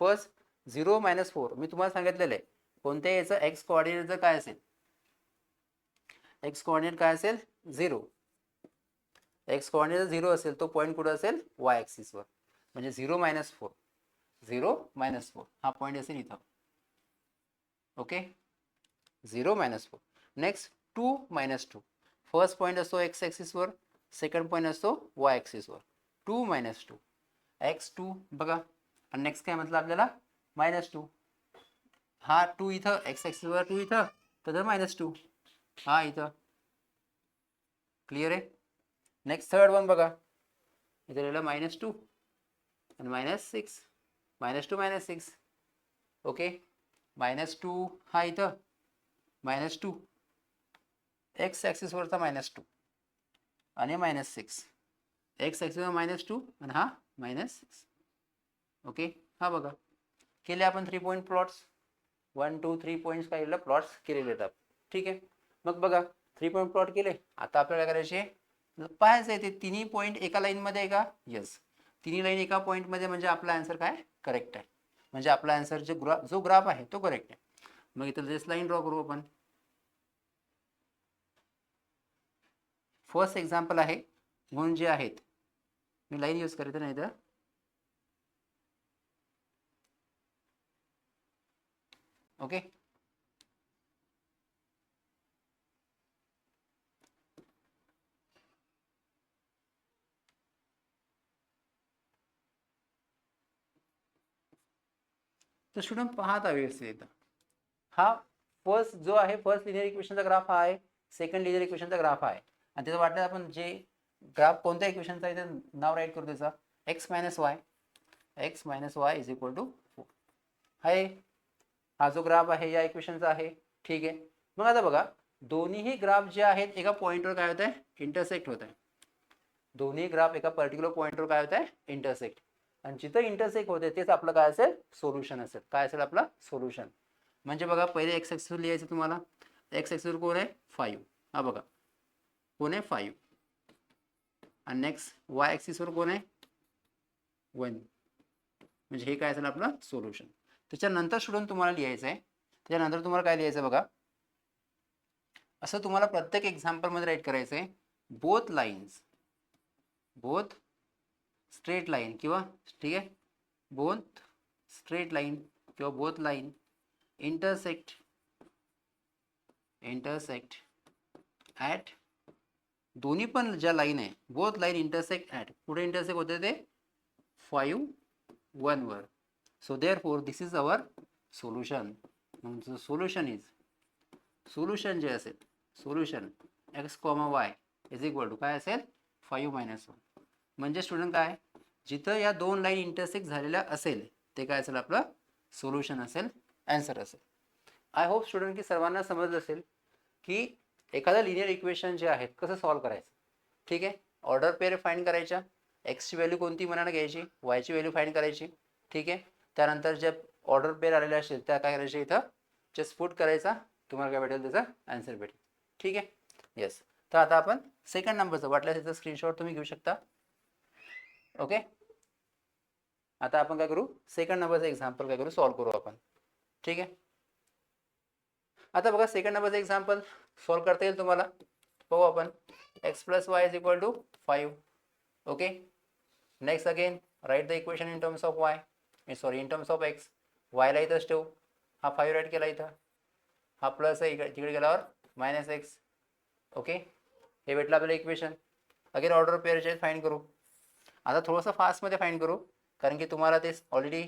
फर्स्ट 0 -4 मी तुम्हाला सांगितलेलं आहे कोणत्या याचं एक्स कोऑर्डिनेटचं काय असेल, एक्स कोऑर्डिनेट काय असेल 0, एक्स कोऑर्डिनेट 0 असेल तो पॉईंट कुठं असेल वाय ॲक्सिसवर, म्हणजे 0 -4, 0 -4 हा पॉईंट असेल इथं, ओके, 0 -4. नेक्स्ट 2 -2, फर्स्ट पॉईंट असतो एक्स ॲक्सिसवर, सेकंड पॉईंट असतो वाय ॲक्सिसवर, 2 -2 x2 बघा, आणि नेक्स्ट काय म्हटलं आपल्याला -2, हा 2 इथं एक्स ॲक्सिसवर 2 इथं, तर -2 हा इथं. क्लिअर आहे. नेक्स्ट थर्ड वन बघा, इथं लिहिलं -2 आणि -6, -2 -6, ओके, -2 हा इथं, -2 एक्स ॲक्सिसवरचा -2 आणि -6, एक्स ॲक्सिसवर -2 आणि हा -6, ओके. हा बघा केले आपण 3 पॉईंट प्लॉट्स, 1 2 3 पॉईंट्स काय केलं प्लॉट्स केलेले आहेत, ठीक आहे. मग बघा 3 पॉईंट प्लॉट केले, आता आपल्याला काय करायचे पाहायचं आहे ते तिन्ही पॉईंट एका लाईनमध्ये आहे का, येस, तिन्ही लाईन एका पॉईंटमध्ये, म्हणजे आपला आन्सर काय करेक्ट आहे, म्हणजे आपला आन्सर जो ग्राफ आहे तो करेक्ट आहे. मग इथं जस्ट लाईन ड्रॉ करू आपण. फर्स्ट एक्झाम्पल आहे म्हणून जे आहेत मी लाईन यूज करते नाही तर, ओके. तर स्टुडंट पाहता व्यवस्थित इथं, हा फर्स्ट जो आहे फर्स्ट लिनियर इक्वेशनचा ग्राफ हा आहे, सेकंड लिनियर इक्वेशनचा ग्राफ आहे, आणि त्याचं वाटलं आपण जे ग्राफ कोणत्या इक्वेशनचा आहे ते नाव राईट करू त्याचा x - y is equal to 4 आहे, हा जो ग्राफ आहे या इक्वेशनचा आहे, ठीक आहे. मग आता बघा दोन्हीही ग्राफ जे आहेत एका पॉईंटवर काय होत आहे इंटरसेक्ट होत आहे, दोन्ही ग्राफ एका पर्टिक्युलर पॉईंटवर काय होत आहे इंटरसेक्ट, आणि जिथं इंटरसेक्ट होते तेच आपलं काय असेल सोल्युशन असेल, काय असेल आपलं सोल्युशन. म्हणजे बघा पहिले एक्स ॲक्सिसवर लिहायचं तुम्हाला, एक्स ॲक्सिसवर कोण आहे 5, हा बघा कोण आहे 5, आणि नेक्स्ट वाय ॲक्सिसवर कोण आहे 1, म्हणजे हे काय असेल आपलं सोल्युशन. त्याच्यानंतर स्टुडंट तुम्हाला लिहायचं आहे, त्याच्यानंतर तुम्हाला काय लिहायचं बघा, असं तुम्हाला प्रत्येक एक्झाम्पलमध्ये राईट करायचं आहे, both lines, both straight line किंवा ठीक आहे बोथ स्ट्रेट लाईन किंवा बोथ लाईन इंटरसेक्ट ॲट, दोन्ही पण ज्या लाईन आहे बोथ लाईन इंटरसेक्ट ॲट, कुठे इंटरसेक्ट होते ते 5 1 वर, so therefore this is our solution. मग सोल्युशन इज, सोल्युशन जे असेल solution x, y is equal to काय असेल 5 - 1, म्हणजे स्टुडंट काय जिथं या दोन लाईन इंटरसेक्ट झालेल्या असेल ते काय असेल आपलं सोल्युशन असेल, आन्सर असेल. आय होप स्टुडंट की सर्वांना समजलं असेल की एखादं लिनियर इक्वेशन जे आहेत कसं सॉल्व्ह करायचं, ठीक आहे. ऑर्डर पेअर फाइंड करायच्या, एक्सची व्हॅल्यू कोणती मनानं घ्यायची, वायची व्हॅल्यू फाइंड करायची, ठीक आहे. त्यानंतर ज्या ऑर्डर पेअर आलेल्या असेल त्या काय करायच्या इथं जस्ट पुट करायचा, तुम्हाला काय भेटेल त्याचा आन्सर भेटेल, ठीक आहे. येस, तर आता आपण सेकंड नंबरचं वाटल्यास त्याचा स्क्रीनशॉट तुम्ही घेऊ शकता, ओके. आता आपण काय करू सेकंड नंबरचं एक्झाम्पल काय करू सॉल्व्ह करू आपण, ठीक आहे. आता बघा सेकंड नंबरचं एक्झाम्पल सॉल्व्ह करता येईल तुम्हाला, पाहू आपण. X plus Y is equal to 5. Okay. Next again write the equation in terms of y, in terms of x. वायला इथंच ठेवू, हा 5 राईट केला इथं, हा प्लस आहे तिकडे गेल्यावर मायनस एक्स. ओके, हे भेटलं आपल्याला इक्वेशन. अगेन ऑर्डर पेअरचे फाइंड करू. आता थोडंसं फास्टमध्ये फाइंड करू, कारण की तुम्हाला ते ऑलरेडी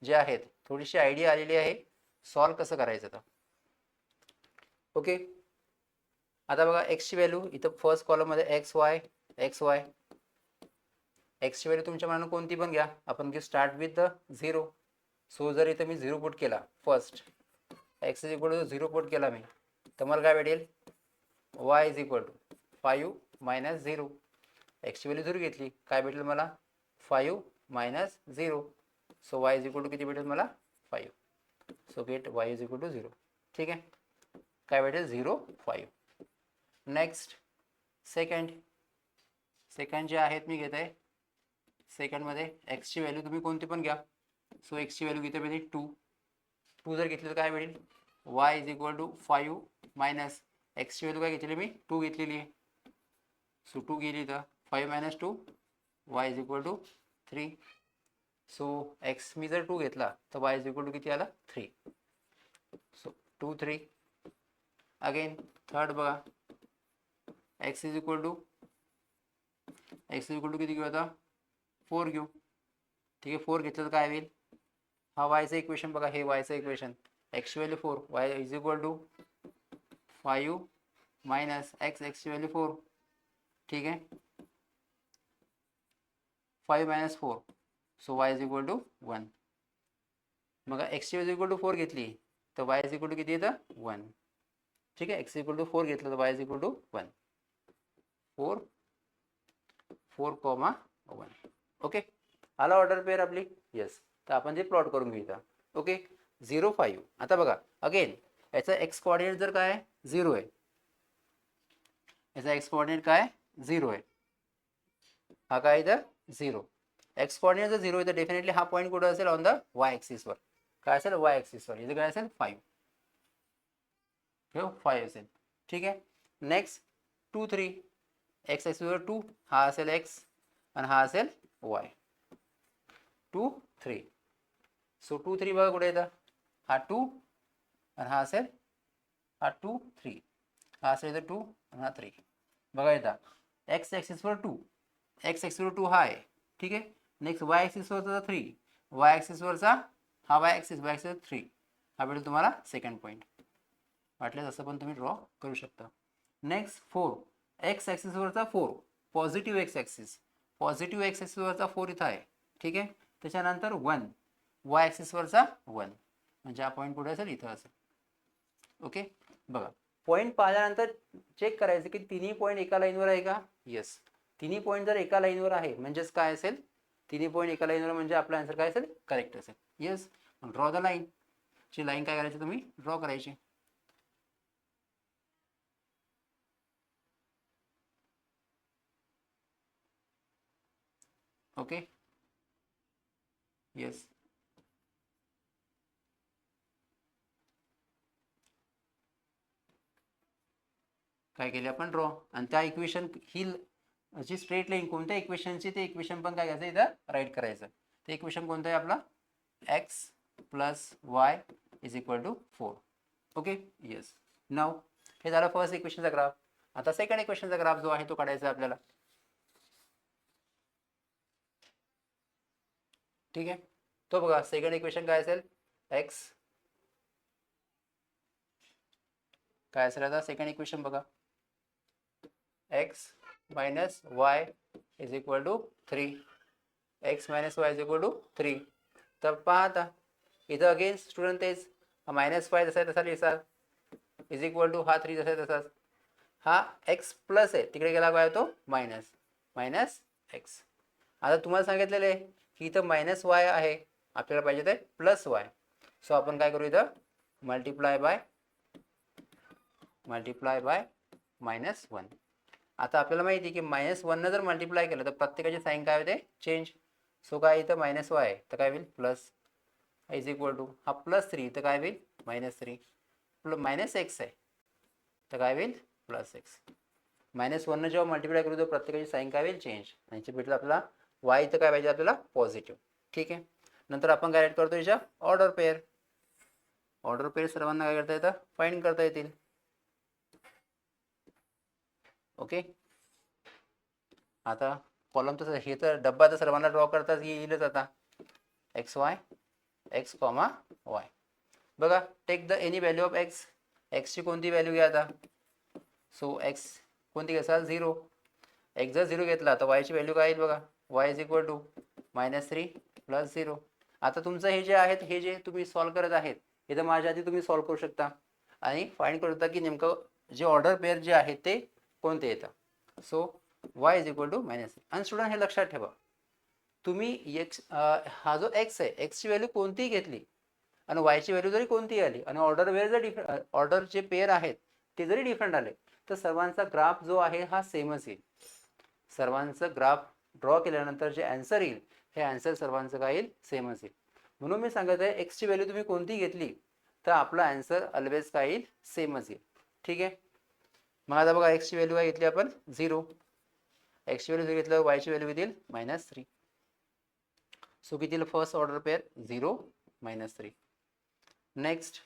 जे आहेत थोडीशी आयडिया आलेली आहे सॉल्व कसं करायचं तर. ओके, आता बघा एक्सची व्हॅल्यू इथं फर्स्ट कॉलममध्ये एक्स वाय, एक्सची व्हॅल्यू तुमच्या मनानं कोणती पण घ्या. आपण की स्टार्ट विथ द 0. सो जर इथं मी 0 पुट केला, first x is equal to 0 put केला मी, तर मला काय भेटेल, y is equal to 5 minus 0. एक्सची व्हॅल्यू 0 घेतली, काय भेटेल मला, 5 minus 0. So y is equal to किती भेटेल मला, 5. So get y is equal to 0. ठीक आहे, काय भेटेल 0 5. नेक्स्ट सेकंड जे आहेत मी घेत आहे, सेकंडमध्ये एक्सची व्हॅल्यू तुम्ही कोणती पण घ्या. सो एक्सची व्हॅल्यू किती भेटेल, 2 जर घेतली तर काय भेटेल, y is equal to 5 minus एक्सची व्हॅल्यू काय घेतलेली मी, 2 घेतलेली आहे. सो 2 गेली तर 5 minus 2, y is equal to 3. So x मी जर 2 घेतला तर वाय इज इक्वल टू किती आला, 3. सो 2 3. अगेन थर्ड बघा, एक्स इज इक्वल टू किती घेऊ आता, 4 घेऊ. ठीक आहे, 4 घेतलं तर काय होईल, हा वायचं इक्वेशन बघा, हे वायचं इक्वेशन, एक्सची value 4, y is equal to 5 minus एक्सची व्हॅल्यू 4. ठीक आहे, 5 minus 4, so y is equal to 1. मग एक्सची व्हॅल्यू इक्वल टू 4 घेतली तर वाय इज इक्वल टू किती येतं, 1. ठीक आहे, एक्स इक्वल टू 4 घेतलं तर y is equal to 1. 4 comma 1. Okay, आला ऑर्डर पेअर आपली. येस, तर आपण जे प्लॉट करून घेऊ इथं. ओके, 0 5. आता बघा अगेन याचा एक्स कोऑर्डिनेट जर काय 0 आहे, याचा एक्स कोऑर्डिनेट काय 0 आहे, हा काय इथं 0. एक्स कोऑर्डिनेट जर 0 आहे तर डेफिनेटली हा पॉईंट कुठं असेल, ऑन द वाय ॲक्सिसवर. काय असेल, वाय ॲक्सिसवर. इथे काय असेल, 5. 5 असेल. ठीक आहे, नेक्स्ट 2 3. एक्स ॲक्सिसवर 2, हा असेल एक्स आणि हा असेल वाय. 2 3. सो 2 3 बघा कुठे येतं, हा 2 आणि हा असेल, हा 2 3, हा असेल इथं 2 आणि हा 3. बघा येतं एक्स ॲक्सिसवर 2, एक्स ॲक्सिसवर 2 हा आहे. ठीक आहे, नेक्स्ट वाय ॲक्सिसवरचा 3, वाय ॲक्सिसवरचा हा वाय ॲक्सिस 3. हा भेटेल तुम्हाला सेकंड पॉईंट. वाटल्यास असं पण तुम्ही ड्रॉ करू शकता. नेक्स्ट 4, एक्स ॲक्सिसवरचा 4, positive x axis, positive x ॲक्सिसवरचा 4 इथं आहे. ठीक आहे, त्याच्यानंतर 1, वाय ॲक्सिसवरचा 1, म्हणजे हा पॉईंट कुठे असेल, इथं असेल. ओके, बघा पॉईंट पाहिल्यानंतर चेक करायचं की तिन्ही पॉईंट एका लाईनवर आहे का. येस, तिन्ही पॉईंट जर एका लाईनवर आहे म्हणजेच काय असेल, तिन्ही पॉईंट एका लाईनवर म्हणजे आपला आन्सर काय असेल, करेक्ट असेल. Yes, draw the line. ची लाईन काय करायची, तुम्ही ड्रॉ करायची. ओके, येस, काय केले आपण, ड्रॉ. आणि त्या इक्वेशन ही जी स्ट्रेट लाईन कोणत्या इक्वेशनची, ते इक्वेशन पण काय करायचं, इथं राईट करायचं. ते इक्वेशन कोणतं आहे आपला, x plus Y is equal to 4. Okay, yes. Now हे झालं फर्स्ट इक्वेशनचा ग्राफ. आता सेकंड इक्वेशनचा ग्राफ जो आहे तो काढायचा आपल्याला. ठीक आहे, तो बघा सेकंड इक्वेशन काय असेल, एक्स काय असेल आता सेकंड इक्वेशन बघा, x minus Y is equal to 3. X minus Y is equal to 3. तर पहा आता इथं अगेन स्टुडंट तेच, हा -5 जसा आहे तसा लिहिसा, इज इक्वल टू हा 3 जसा आहे तसाच. हा एक्स प्लस आहे, तिकडे गेला काय तो मायनस एक्स. आता तुम्हाला सांगितलेलं आहे की इथं मायनस वाय आहे, आपल्याला पाहिजे ते प्लस वाय. सो आपण काय करू, इथं मल्टिप्लाय बाय -1. आता आपल्याला माहिती आहे की -1 जर मल्टिप्लाय केलं तर प्रत्येकाचे साईन काय होते, चेंज. सो काय इथं -y आहे तर काय होईल, प्लस इज इक्वल टू हा +3 तर काय होईल, -3. -x आहे तर काय होईल, +x. -1 जेव्हा मल्टिप्लाय करू तर प्रत्येकाची साईन काय होईल चेंज, आणि भेटलं आपल्याला y इथं काय पाहिजे आपल्याला पॉझिटिव्ह. ठीक आहे, नंतर आपण काय ॲड करतो याच्या ऑर्डर पेअर. ऑर्डर पेअर सर्वांना काय करता येतं फाइंड करता येतील. ओके, आता कॉलम तर हे तर डब्बा तर सर्वांना ड्रॉ करताच येईलच. आता x y x comma y. बघा, take the any value of x. एक्सची कोणती व्हॅल्यू घ्या आता. सो एक्स कोणती घ्याल 0. एक्स जर 0 घेतला तर वायची व्हॅल्यू काय येईल बघा. Y is equal to -3 + 0. आता तुमचं हे जे आहेत हे जे तुम्ही सॉल्व्ह करत आहेत हे तर माझ्या आधी तुम्ही सॉल्व्ह करू शकता आणि फाइंड करू शकता की नेमकं जे ऑर्डर पेअर जे आहेत ते कोणते येतं. So y is equal to -3. आणि स्टुडंट हे लक्षात ठेवा, तुम्ही एक्स हा जो एक्स आहे एक्सची व्हॅल्यू कोणतीही घेतली आणि वायची व्हॅल्यू जरी कोणतीही आली आणि ऑर्डर वेअर जर डिफरंट ऑर्डर जे पेअर आहेत ते जरी डिफरंट आले तर सर्वांचा ग्राफ जो आहे हा सेमच येईल. सर्वांचं ग्राफ ड्रॉ केल्यानंतर जे ॲन्सर येईल हे ॲन्सर सर्वांचं काय येईल सेमच येईल. म्हणून मी सांगत आहे एक्सची व्हॅल्यू तुम्ही कोणती घेतली तर आपला ॲन्सर ऑलवेज काय येईल सेमच येईल. ठीक आहे, मग आता बघा एक्सची व्हॅल्यू काय घेतली आपण 0. एक्सची व्हॅल्यू घेतल्यावर वायची व्हॅल्यू येईल -3. सो किती येईल फर्स्ट ऑर्डर पेअर 0 -3. नेक्स्ट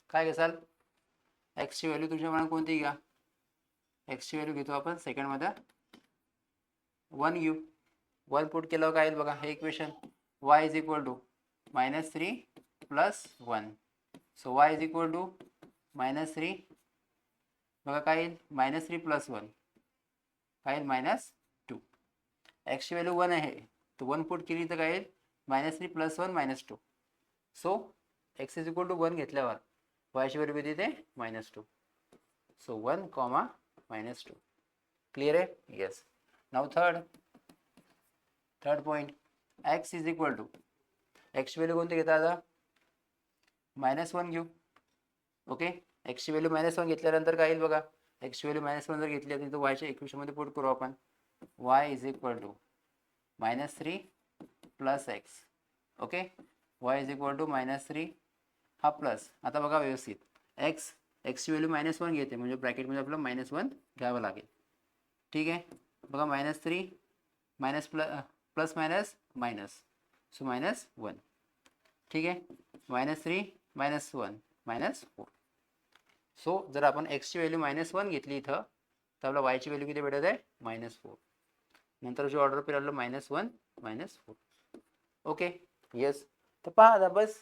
काय घ्याल, एक्सची व्हॅल्यू तुमच्या मनात कोणती घ्या. एक्सची व्हॅल्यू घेतो आपण सेकंडमध्ये 1 घेऊ. 1 पुट केल्यावर काय येईल बघा हे equation. y is equal to -3 + 1. So y is equal to -3 बघा काय येईल -3 + 1 काय येईल -2. एक्सची व्हॅल्यू 1 आहे तर 1 पुट केली तर काय येईल -3 + 1 -2. So x is equal to 1 घेतल्यावर वायची व्हॅल्यू किती येते -2. सो 1, -2. क्लिअर आहे. Yes. Now third point x is equal to एक्सची व्हॅल्यू कोणती घेता आता -1 घेऊ. ओके, एक्सची व्हॅल्यू -1 घेतल्यानंतर काय येईल बघा. एक्सची व्हॅल्यू -1 जर घेतली तर वायच्या इक्वेशनमध्ये पुट करू आपण. y is equal to -3 + x. Okay, y is equal to -3 हा प्लस. आता बघा व्यवस्थित एक्सची व्हॅल्यू -1 घेते म्हणजे ब्रॅकेटमध्ये आपलं -1 घ्यावं लागेल. ठीक आहे, बघा -3 प्लस मायनस सो -1. ठीक आहे, -3 -1 -4. सो जर आपण एक्सची व्हॅल्यू -1 घेतली इथं तर आपल्या वायची व्हॅल्यू किती भेटत आहे -4. नंतर जे ऑर्डर पेअर आलं -1 -4. Okay, yes. तर पहा आता बस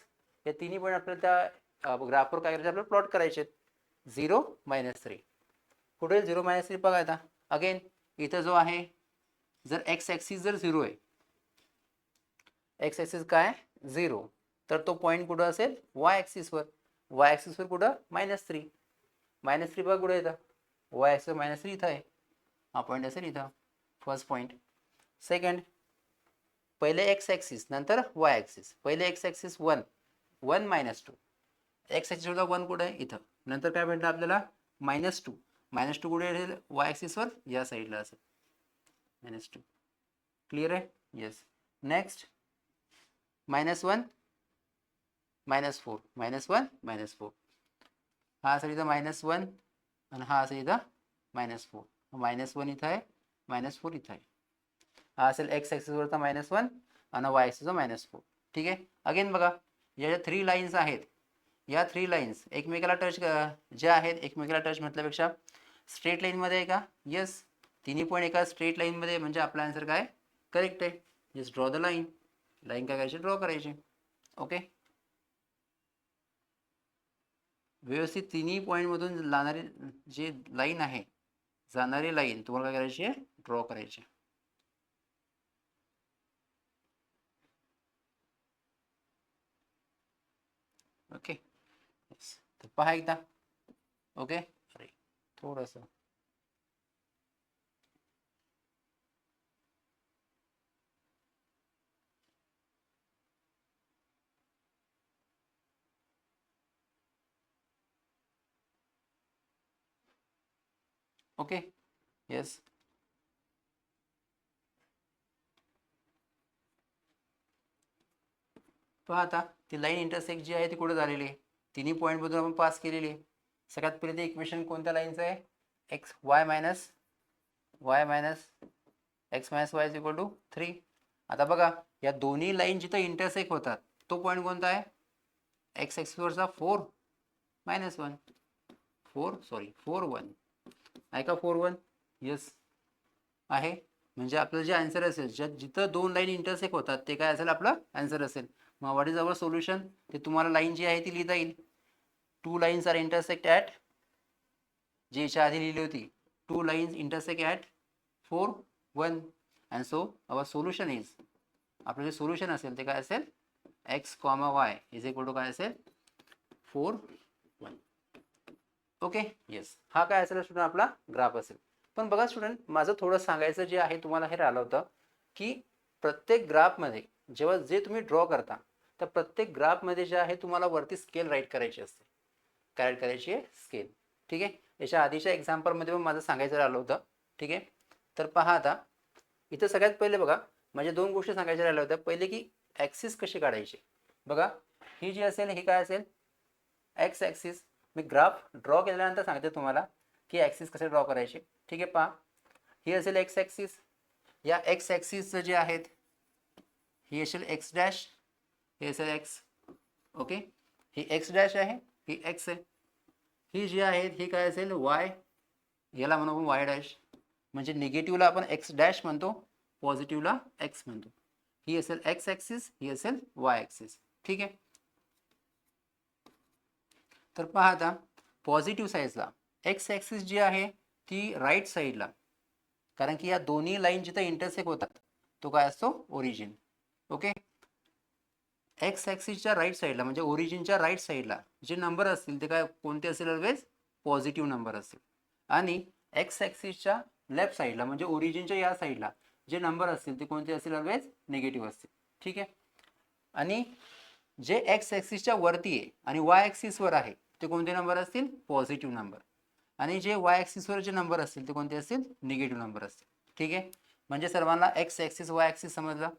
या तिन्ही पण आपल्याला त्या ग्राफवर काय करायचं आपल्याला प्लॉट करायचे आहेत. 0 -3 कुठे 0 -3 बघा. आता अगेन इथं जो आहे जर एक्स ॲक्सिस जर 0 आहे, एक्स ॲक्सिस काय 0 तर तो पॉईंट कुठं असेल वाय ॲक्सिसवर. वाय ॲक्सिसवर कुठं -3. -3 बघा कुठे येतं वाय ॲक्सिस -3 इथं आहे. हा पॉईंट असेल इथं फर्स्ट पॉईंट. सेकंड पहिले एक्स ॲक्सिस नंतर वाय ॲक्सिस. पहिले एक्स ॲक्सिस 1 -2. एक्स ॲक्सिस होता 1 कुठे आहे इथं. नंतर काय भेटलं आपल्याला -2. -2 कुठे असेल वाय ॲक्सिसवर या साईडला असेल -2. क्लिअर आहे. येस. नेक्स्ट -1 -4 -1 -4. हा असेल इथं -1 आणि हा असेल इथं -4. -1 इथं आहे -4 इथं आहे. हा असेल एक्स ॲक्सिसवरचा -1 आणि वाय ॲक्सिसचा -4. ठीक आहे, अगेन बघा या ज्या 3 लाईन्स आहेत या 3 लाईन्स एकमेकाला टच ज्या आहेत एकमेकाला टच म्हटल्यापेक्षा स्ट्रेट लाईनमध्ये आहे का. येस, तिन्ही पॉईंट एका स्ट्रेट लाईनमध्ये म्हणजे आपला आन्सर काय करेक्ट आहे. Just draw the line. Line काय करायची ड्रॉ करायची. ओके, व्यवस्थित तिन्ही पॉईंटमधून जाणारी जी लाईन आहे जाणारी लाईन तुम्हाला काय करायची आहे ड्रॉ करायची. ओके, तर पहा एकदा. ओके, अरे थोडंसं ओके. येस, पहा आता ती लाईन इंटरसेक्ट जी आहे ती कुठे झालेली आहे तिन्ही पॉईंटमधून आपण पास केलेली आहे. सगळ्यात पहिले ते इक्वेशन कोणत्या लाईनचं आहे x y minus y minus x minus Y is equal to 3. आता बघा या दोन्ही लाईन जिथं इंटरसेक्ट होतात तो पॉईंट कोणता आहे? एक्स ॲक्सिसवरचा 4 मायनस 1 4 1 आहे का 4 1? येस आहे. म्हणजे आपलं जे आन्सर असेल जिथं दोन लाईन इंटरसेक्ट होतात ते काय असेल आपलं आन्सर असेल. मग व्हॉट इज अवर सोल्युशन? ते तुम्हाला लाईन जी आहे ती लिहिता येईल. Two lines are intersect at, जी याच्या आधी लिहिली होती, two lines intersect at 4 1 and so our solution is, आपलं जे सोल्युशन असेल ते काय असेल? X comma y is equal to काय असेल? 4 1. ओके येस, हा काय असेल स्टुडंट? आपला ग्राफ असेल. पण बघा स्टुडंट, माझं थोडं सांगायचं जे आहे तुम्हाला हे राहिलं होतं की प्रत्येक ग्राफमध्ये जेव्हा जे तुम्ही ड्रॉ करता तर प्रत्येक ग्राफमध्ये जे आहे तुम्हाला वरती स्केल राईट करायची असते. काय राईट करायची आहे? स्केल. ठीक आहे. याच्या आधीच्या एक्झाम्पलमध्ये पण माझं सांगायचं राहिलं होतं. ठीक आहे. तर पहा आता इथं सगळ्यात पहिले बघा म्हणजे दोन गोष्टी सांगायच्या राहिल्या होत्या. पहिले की ॲक्सिस कशी काढायची. बघा ही जी असेल ही काय असेल? X axis. मी ग्राफ ड्रॉ केल्यानंतर सांगते तुम्हाला की ॲक्सिस कसे ड्रॉ करायचे. ठीक आहे. पहा ही असेल एक्स ॲक्सिस. या एक्स ॲक्सिसचं जे आहेत ही असेल एक्स डॅश, हे असेल एक्स. ओके. ही एक्स डॅश आहे, ही एक्स आहे. ही जी आहे ही काय असेल? वाय. याला म्हणू आपण वाय डॅश. म्हणजे निगेटिव्हला आपण एक्स डॅश म्हणतो, पॉझिटिव्हला एक्स म्हणतो. ही असेल एक्स ॲक्सिस, ही असेल वाय ॲक्सिस. ठीक आहे. तर पहा आता पॉझिटिव्ह साईडला एक्स ॲक्सिस जी आहे ती राईट साईडला, कारण की या दोन्ही लाईन जिथं इंटरसेक्ट होतात तो काय असतो? ओरिजिन. ओके. एक्स ॲक्सिसच्या राईट साईडला म्हणजे ओरिजिनच्या राईट साईडला जे नंबर असतील ते काय कोणते असेल? ऑलवेज पॉझिटिव्ह नंबर असतील. आणि एक्स ॲक्सिसच्या लेफ्ट साईडला म्हणजे ओरिजिनच्या या साईडला जे नंबर असतील ते कोणते असतील? ऑलवेज निगेटिव्ह असतील. ठीक आहे. आणि जे एक्स ॲक्सिसच्या वरती आहे आणि वाय ॲक्सिसवर आहे ते कोणते नंबर असतील? Positive number. आणि जे वाय ॲक्सिसवर जे नंबर असतील ते कोणते असतील? निगेटिव्ह नंबर असतील. ठीक आहे. म्हणजे सर्वांना एक्स ॲक्सिस वाय ॲक्सिस समजला.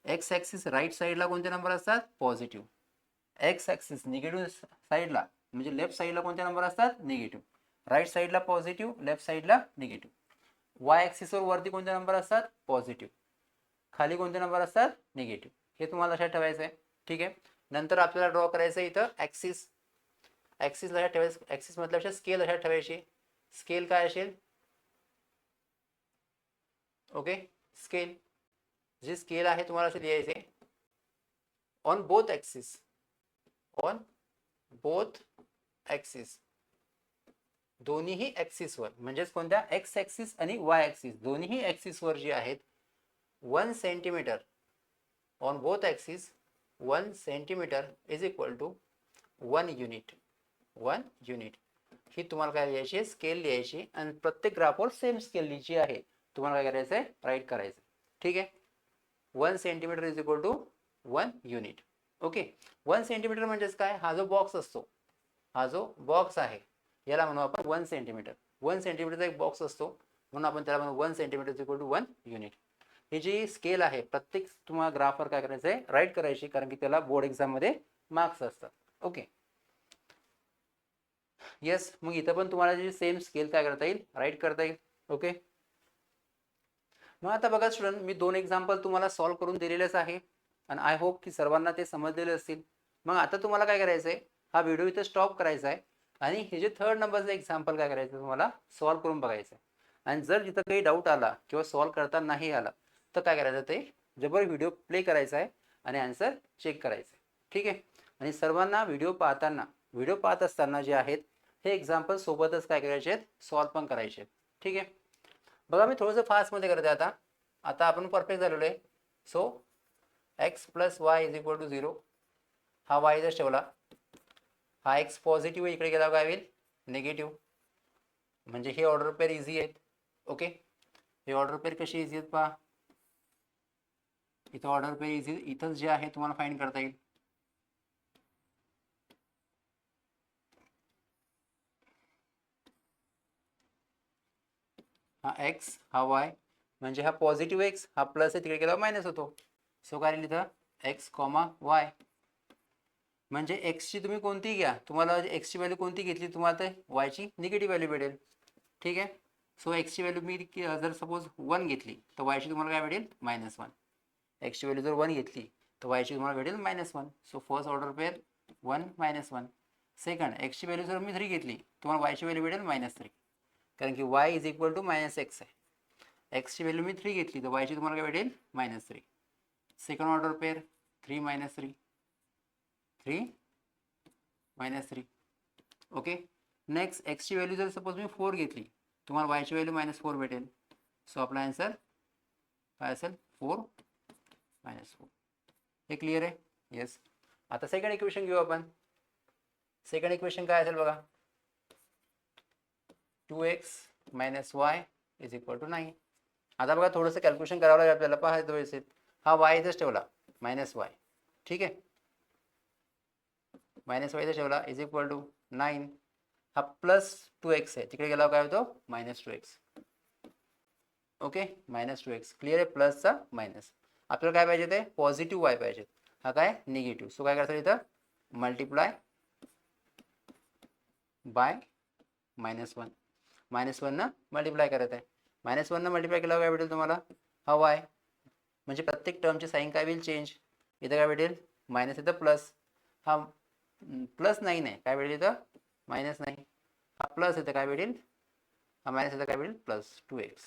एक्स ॲक्सिस राईट साईडला कोणते नंबर असतात? पॉझिटिव्ह. एक्स ॲक्सिस निगेटिव्ह साईडला म्हणजे लेफ्ट साईडला कोणते नंबर असतात? निगेटिव्ह. राईट साईडला पॉझिटिव्ह, लेफ्ट साईडला निगेटिव्ह. वाय ॲक्सिसवर वरती कोणते नंबर असतात? पॉझिटिव्ह. खाली कोणते नंबर असतात? निगेटिव्ह. हे तुम्हाला लक्षात ठेवायचं आहे. ठीक आहे. नंतर आपल्याला ड्रॉ करायचं इथं ॲक्सिस. ॲक्सिस लक्षात ठेवायचं. ॲक्सिस मतलब स्केल लक्षात ठेवायची. स्केल काय असेल? ओके. स्केल जे स्केल आहे तुम्हाला असे लिहायचे on both axis. On both axis. दोन्हीही ॲक्सिसवर म्हणजेच कोणत्या? एक्स ॲक्सिस आणि वाय ॲक्सिस दोन्हीही ॲक्सिसवर जी आहेत 1 centimetre on both axis 1 centimetre is equal to 1 unit. 1 unit ही तुम्हाला काय लिहायची आहे? स्केल लिहायची. आणि प्रत्येक ग्राफवर सेम स्केल लिहायची आहे. तुम्हाला काय करायचं आहे? राईट करायचं. ठीक आहे. 1 centimetre is equal to 1 unit. Okay. 1 centimetre म्हणजेच काय? हा जो बॉक्स असतो, हा जो बॉक्स आहे याला म्हणू आपण 1 सेंटीमीटर. 1 सेंटीमीटरचा एक बॉक्स असतो म्हणून आपण त्याला म्हणू 1 centimetre is equal to 1 unit. ही जी स्केल आहे प्रत्येक तुम्हाला ग्राफवर काय करायचं आहे? राईट करायची, कारण की त्याला बोर्ड एक्झाममध्ये मार्क्स असतात. ओके. येस. मग इथं पण तुम्हाला जी सेम स्केल काय करता येईल? राईट करता येईल. ओके. मग आता बघा स्टुडंट, मी 2 एक्झाम्पल तुम्हाला सॉल्व्ह करून दिलेलेच आहे आणि आय होप की सर्वांना ते समजलेले असतील. मग आता तुम्हाला काय करायचं आहे? हा व्हिडिओ इथं स्टॉप करायचा आहे आणि हे जे 3rd नंबरचं एक्झाम्पल काय करायचं तुम्हाला? सॉल्व्ह करून बघायचं आहे. आणि जर जिथं काही डाऊट आला किंवा सॉल्व्ह करता नाही आला तर काय करायचं? ते जबर व्हिडिओ प्ले करायचा आहे आणि आन्सर चेक करायचं आहे. ठीक आहे. आणि सर्वांना व्हिडिओ पाहत असताना जे आहेत हे एक्झाम्पल सोबतच काय करायचे आहेत? सॉल्व्ह पण करायचे आहेत. ठीक आहे. बघा मी थोडंसं फास्टमध्ये करते आता. आता आपण परफेक्ट झालेलो आहे. So x plus Y is equal to 0. हा वाय इथंच ठेवला. हा एक्स पॉझिटिव्ह इकडे गेला काय होईल? निगेटिव्ह. म्हणजे हे ऑर्डर पेअर इझी आहेत. ओके. हे ऑर्डर पेअर कशी इझी आहेत पहा. इथं ऑर्डर पेअर इझी इथंच जे आहे तुम्हाला फाइंड करता येईल. हा एक्स हा वाय म्हणजे हा पॉझिटिव्ह एक्स हा प्लस आहे तिकडे गेल्यावर मायनस होतो. सो काय लिहिलं? X comma Y. म्हणजे एक्सची तुम्ही कोणतीही घ्या, तुम्हाला एक्सची व्हॅल्यू कोणती घेतली तुम्हाला ते वायची निगेटिव्ह व्हॅल्यू भेटेल. ठीक आहे. सो एक्सची व्हॅल्यू मी जर सपोज 1 घेतली तर वायची तुम्हाला काय भेटेल -1. एक्सची व्हॅल्यू जर 1 घेतली तर वायची तुम्हाला भेटेल -1. So first order pair 1 -1. Second एक्सची व्हॅल्यू जर मी 3 घेतली तुम्हाला वायची व्हॅल्यू भेटेल -3, कारण की y is equal to -x आहे. एक्सची व्हॅल्यू मी 3 घेतली तर वायची तुम्हाला काय भेटेल -3. Second order pair 3 -3, 3 -3. Okay. Next एक्सची व्हॅल्यू जर सपोज मी 4 घेतली तुम्हाला वायची व्हॅल्यू -4 भेटेल. सो आपला आन्सर काय असेल 4 -4. हे क्लिअर आहे? येस. आता सेकंड इक्वेशन घेऊ आपण. सेकंड इक्वेशन काय असेल बघा, 2x - y is equal to 9. आता बघा थोडंसं कॅल्क्युलेशन करावं लागेल आपल्याला. पाहायचं वेळेस हा y इथंच ठेवला -y, ठीक आहे. -y इथं ठेवला इज इक्वल टू 9. हा +2x आहे, तिकडे गेल्यावर काय होतो -2x. Okay, -2x. क्लिअर आहे? प्लसचा मायनस. आपल्याला काय पाहिजे ते पॉझिटिव्ह y पाहिजे, हा काय निगेटिव्ह. सो काय करतात इथं मल्टिप्लाय बाय -1. -1 न मल्टिप्लाय करत आहे. -1 न मल्टिप्लाय केल्यावर काय भेटेल तुम्हाला हा y, म्हणजे प्रत्येक टर्मची साईन काय होईल चेंज. इथं काय भेटेल मायनस, इथं प्लस. हा +9 आहे, काय भेटेल इथं -9. हा प्लस इथं काय भेटेल, हा मायनस इथं काय भेटेल +2x.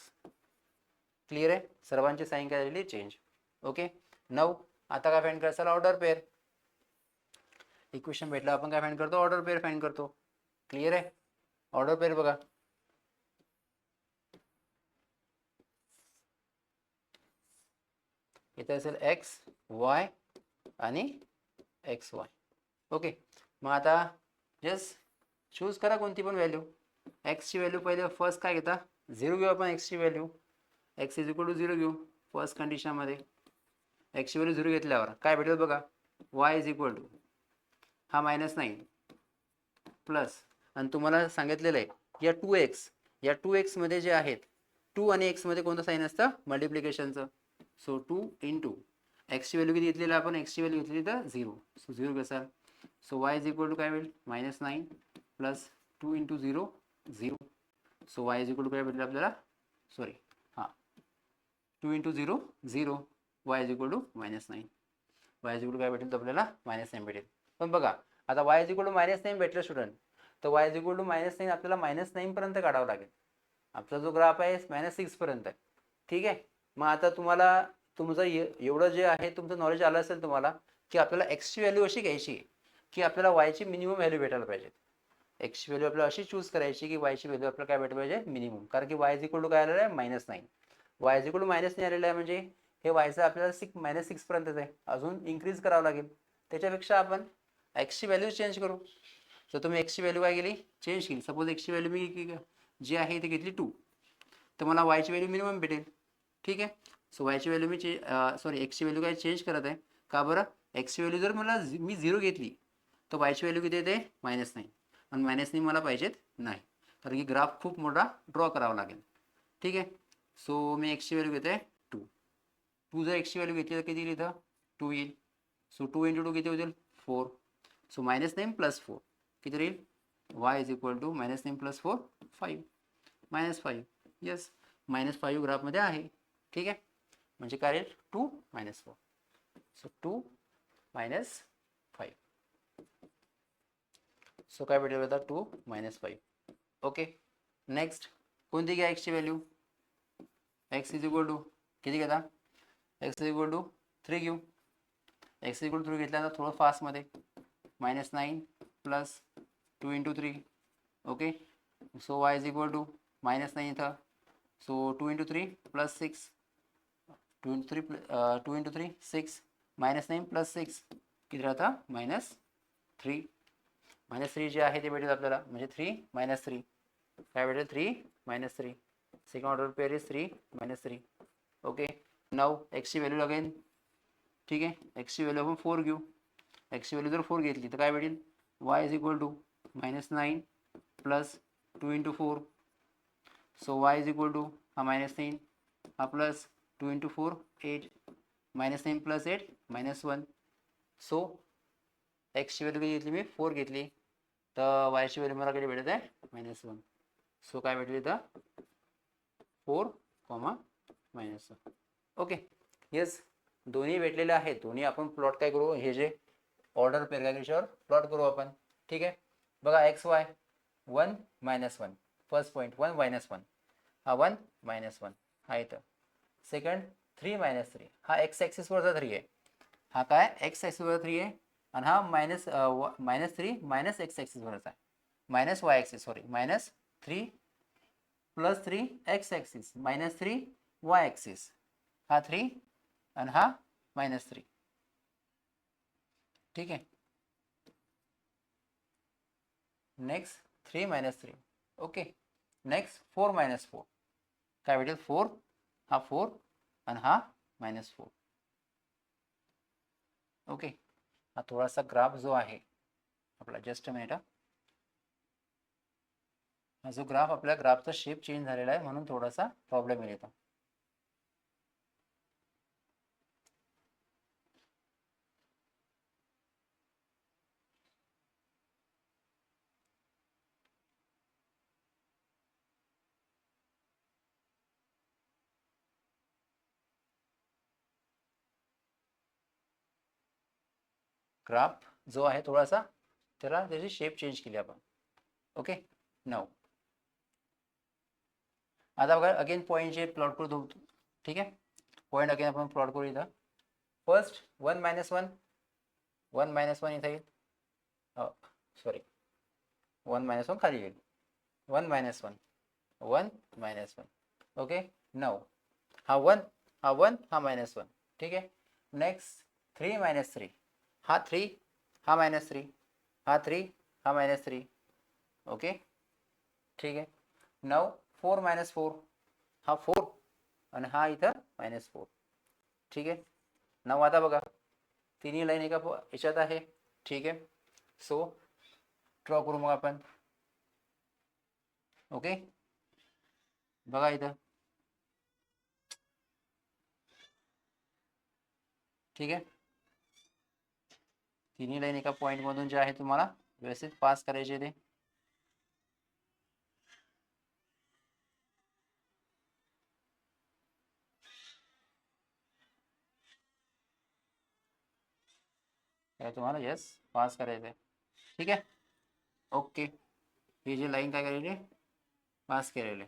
क्लिअर आहे? सर्वांची साईन काय झालेली चेंज. ओके. 9. आता काय फाइंड करायचं ऑर्डर पेअर. इक्वेशन भेटलं आपण काय फाइंड करतो ऑर्डर पेअर फाइंड करतो. क्लिअर आहे? ऑर्डर पेअर बघा, इथे असेल x y आणि xy. ओके. मग आता जस्ट चूज करा कोणती पण व्हॅल्यू. एक्सची व्हॅल्यू पहिले फर्स्ट काय घेता 0 घेऊ आपण. एक्सची value x is equal to 0 घेऊ फर्स्ट कंडिशनमध्ये. एक्सची व्हॅल्यू 0 घेतल्यावर काय भेटेल बघा y इज इक्वल टू हा -9 प्लस, आणि तुम्हाला सांगितलेलं आहे या 2x, या 2x मध्ये जे आहेत 2 आणि x मध्ये कोणतं साईन असतं मल्टिप्लिकेशनचं. सो 2 इंटू एक्सची व्हॅल्यू किती घेतलेली आपण, एक्सची व्हॅल्यू घेतली तर 0. सो 0 कसा. So y is equal to काय होईल -9 plus 2 into 0 0. So y is equal to काय भेटेल आपल्याला, सॉरी हां 2 into 0 0. y is equal to -9. y is equal to काय भेटेल तर आपल्याला -9 भेटेल. पण बघा आता y इज इक्वल टू -9 भेटलं स्टुडंट, तर y इज इक्वल टू -9 आपल्याला -9 पर्यंत काढावं लागेल. आपला जो ग्राफ आहे -6 पर्यंत आहे, ठीक आहे. मग आता तुम्हाला तुमचं एवढं जे आहे तुमचं नॉलेज आलं असेल तुम्हाला की आपल्याला एक्सची व्हॅल्यू अशी घ्यायची की आपल्याला वायची मिनिमम व्हॅल्यू भेटायला पाहिजे. एक्सची व्हॅल्यू आपल्याला अशी चूज करायची की वायची व्हॅल्यू आपल्याला काय भेटायला पाहिजे मिनिमम, कारण की y इज इक्वल टू काय आलेलं आहे -9. y इज इक्वल टू -9 आलेलं आहे, म्हणजे हे वायचं आपल्याला -6 पर्यंतच आहे, अजून इन्क्रीज करावं लागेल. त्याच्यापेक्षा आपण एक्सची व्हॅल्यू चेंज करू. तर तुम्ही एक्सची व्हॅल्यू काय केली चेंज केली. सपोज एक्सची व्हॅल्यू मी जी आहे ती घेतली 2, तर मला वायची व्हॅल्यू मिनिमम भेटेल, ठीक आहे. सो वायची व्हॅल्यू मी एक्सची व्हॅल्यू काय चेंज करत आहे का बरं. एक्सची व्हॅल्यू जर मला मी 0 घेतली तर वायची व्हॅल्यू किती येते -9, आणि -9 मला पाहिजेत नाही, कारण की ग्राफ खूप मोठा ड्रॉ करावा लागेल, ठीक आहे. सो मी एक्सची व्हॅल्यू घेते 2 जर एक्सची व्हॅल्यू घेतली तर किती येईल इथं 2 येईल. सो 2 इंटू 2 किती होतील 4. सो -9 प्लस 4 किती येईल y is equal to -9 plus 4 5, -5. Yes, -5 ग्राफमध्ये आहे, ठीक आहे. म्हणजे काय येईल 2 - 4. सो 2 - 5. सो काय भेटेल आता 2 - 5. ओके. नेक्स्ट कोणती घ्या एक्सची value. X is equal to किती घेता, एक्स इज इक्वल टू 3 घेऊ. एक्स इज इक्वल टू 3 घेतल्यानंतर थोडं फास्टमध्ये -9 plus 2 into 3. Okay. So y is equal to -9 इथं. So 2 into 3 plus 6, 2 into 3 6, -9 plus 6 किती राहतं -3. -3 जे आहे ते भेटेल आपल्याला, म्हणजे 3 - 3 काय भेटेल 3 - 3. Second order pair is 3 - 3. Okay. Now एक्सची व्हॅल्यू लागेल, ठीक आहे. एक्सची व्हॅल्यू आपण 4 घेऊ. एक्सची व्हॅल्यू जर 4 घेतली तर काय भेटेल y is equal to -9 plus 2 into 4. So y is equal to हा -9 हा प्लस 2 इंटू 4 8, -9 प्लस 8 -1. सो एक्सची व्हॅल्यू किती घेतली मी 4 घेतली, तर वायची व्हॅल्यू मला किती भेटत आहे -1. सो काय भेटेल इथं 4, -1. ओके, येस, दोन्ही भेटलेले आहेत. दोन्ही आपण प्लॉट काय करू, हे जे ऑर्डर पेर काय त्याच्यावर प्लॉट करू आपण. ठीक आहे, बघा XY 1 -1, फर्स्ट पॉईंट 1 -1, हा 1 -1 हा इथं. सेकंड 3 -3, हा एक्स ॲक्सिसवरचा 3 आहे. हा काय एक्स ॲक्सिसवर 3 आहे आणि हा -3 मायनस एक्स ॲक्सिसवरचा आहे, minus Y axis, sorry, -3 +3 x axis -3 Y axis, हा 3 आणि हा -3. ठीक आहे, नेक्स्ट 3 -3. ओके, नेक्स्ट 4 -4, काय भेटेल 4, हा 4 आणि हा -4. ओके, हा थोडासा ग्राफ जो आहे आपला, जस्ट मिनिट, हा जो ग्राफ आपल्या ग्राफचा शेप चेंज झालेला आहे म्हणून थोडासा प्रॉब्लेम येतो. ग्राफ जो आहे थोडासा त्याला त्याची शेप चेंज केली आपण. ओके, नाव आता बघा अगेन पॉईंटचे प्लॉट करू. ठीक आहे, पॉईंट अगेन आपण प्लॉट करू. इथं फर्स्ट 1 -1, 1 -1 इथं येईल, सॉरी 1 -1 खाली येईल, 1 -1, 1 -1. ओके, नाव हा 1, हा 1, हा -1. ठीक आहे, नेक्स्ट 3 -3, हा 3, हा -3, हा 3, हा -3. ओके, ठीक आहे, नाव 4 -4, हा 4 आणि हा इथं -4. ठीक आहे, नाव आता बघा तिन्ही लाईन एका याच्यात आहे. ठीक आहे, सो ड्रॉ करू मग आपण. ओके, बघा इथं. ठीक आहे, तिन्ही लाईन एका पॉईंटमधून जे आहे तुम्हाला व्यवस्थित पास करायचे ते. तुम्हाला यस पास करायचं आहे. ठीक आहे, ओके, ही जी लाईन काय करायची, पास केलेले.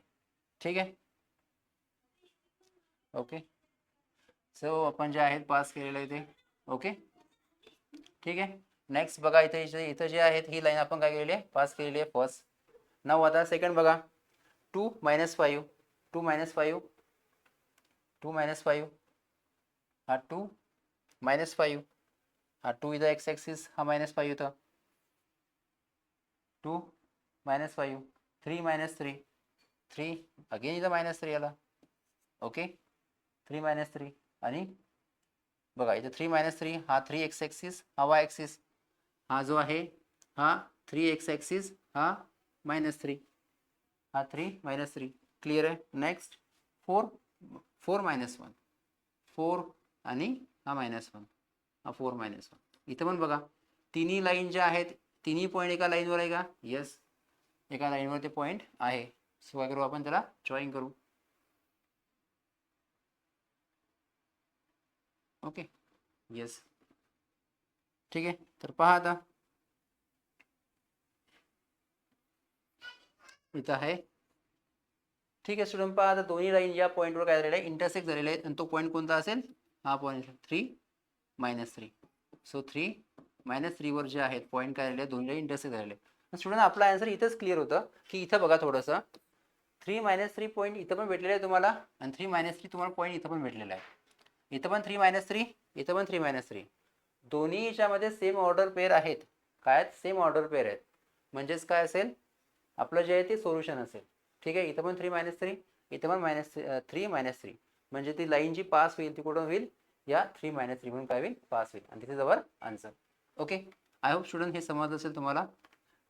ठीक आहे, ओके, सो आपण जे आहेत पास केलेलं आहे ते. ओके, ठीक आहे, नेक्स्ट बघा इथे इथं जे आहेत ही लाईन आपण काय केलेली आहे, पास केलेली आहे फर्स्ट. नाव आता सेकंड बघा 2 -5, 2 -5, 2 -5, हा 2 -5, हा 2 इथं एक्स ॲक्सिस, हा -5 इथं, 2 -5, 3 -3, 3 अगेन इथं -3 आला. ओके, 3 -3 आणि बघा इथं 3 -3, हा 3 एक्स ॲक्सिस, हा वाय ॲक्सिस, हा जो आहे हा 3 एक्स ॲक्सिस, हा -3, हा 3 -3. क्लिअर आहे. नेक्स्ट 4 -1, 4 आणि हा -1, हा 4 -1. इथं पण बघा तिन्ही लाईन ज्या आहेत तिन्ही पॉईंट एका लाईनवर आहे का, यस, एका लाईनवर ते पॉईंट आहे. सो काय करू आपण त्याला जॉईन करू. ओके, येस, ठीक आहे, तर पहा आता इथं आहे. ठीक आहे स्टुडंट, पहा आता दोन्ही लाईन या पॉईंटवर काय झालेलं आहे, इंटरसेक्ट झालेले आहेत. आणि तो पॉईंट कोणता असेल, हा पॉईंट 3 -3. सो 3 -3 वर जे आहेत पॉईंट काय झालेले, दोन्ही लाईन इंटरसेक्ट झालेले. स्टुडंट आपला आन्सर इथंच क्लिअर होतं की इथं बघा थोडंसं 3 -3 पॉईंट इथं पण भेटलेलं आहे तुम्हाला आणि 3 -3 तुम्हाला पॉईंट इथं पण भेटलेला आहे. इथं पण 3 -3, इथं पण 3 -3. दोन्ही याच्यामध्ये सेम ऑर्डर पेअर आहेत. काय आहेत, सेम ऑर्डर पेअर आहेत. म्हणजेच काय असेल, आपलं जे आहे ते सोल्युशन असेल. ठीक आहे, इथं पण 3 -3, इथं पण -3 -3. म्हणजे ती लाईन जी पास होईल ती कुठून होईल, या 3 -3 म्हणून काय होईल, पास होईल आणि तिथे जवळ answer. Okay, I hope student हे समजलं असेल तुम्हाला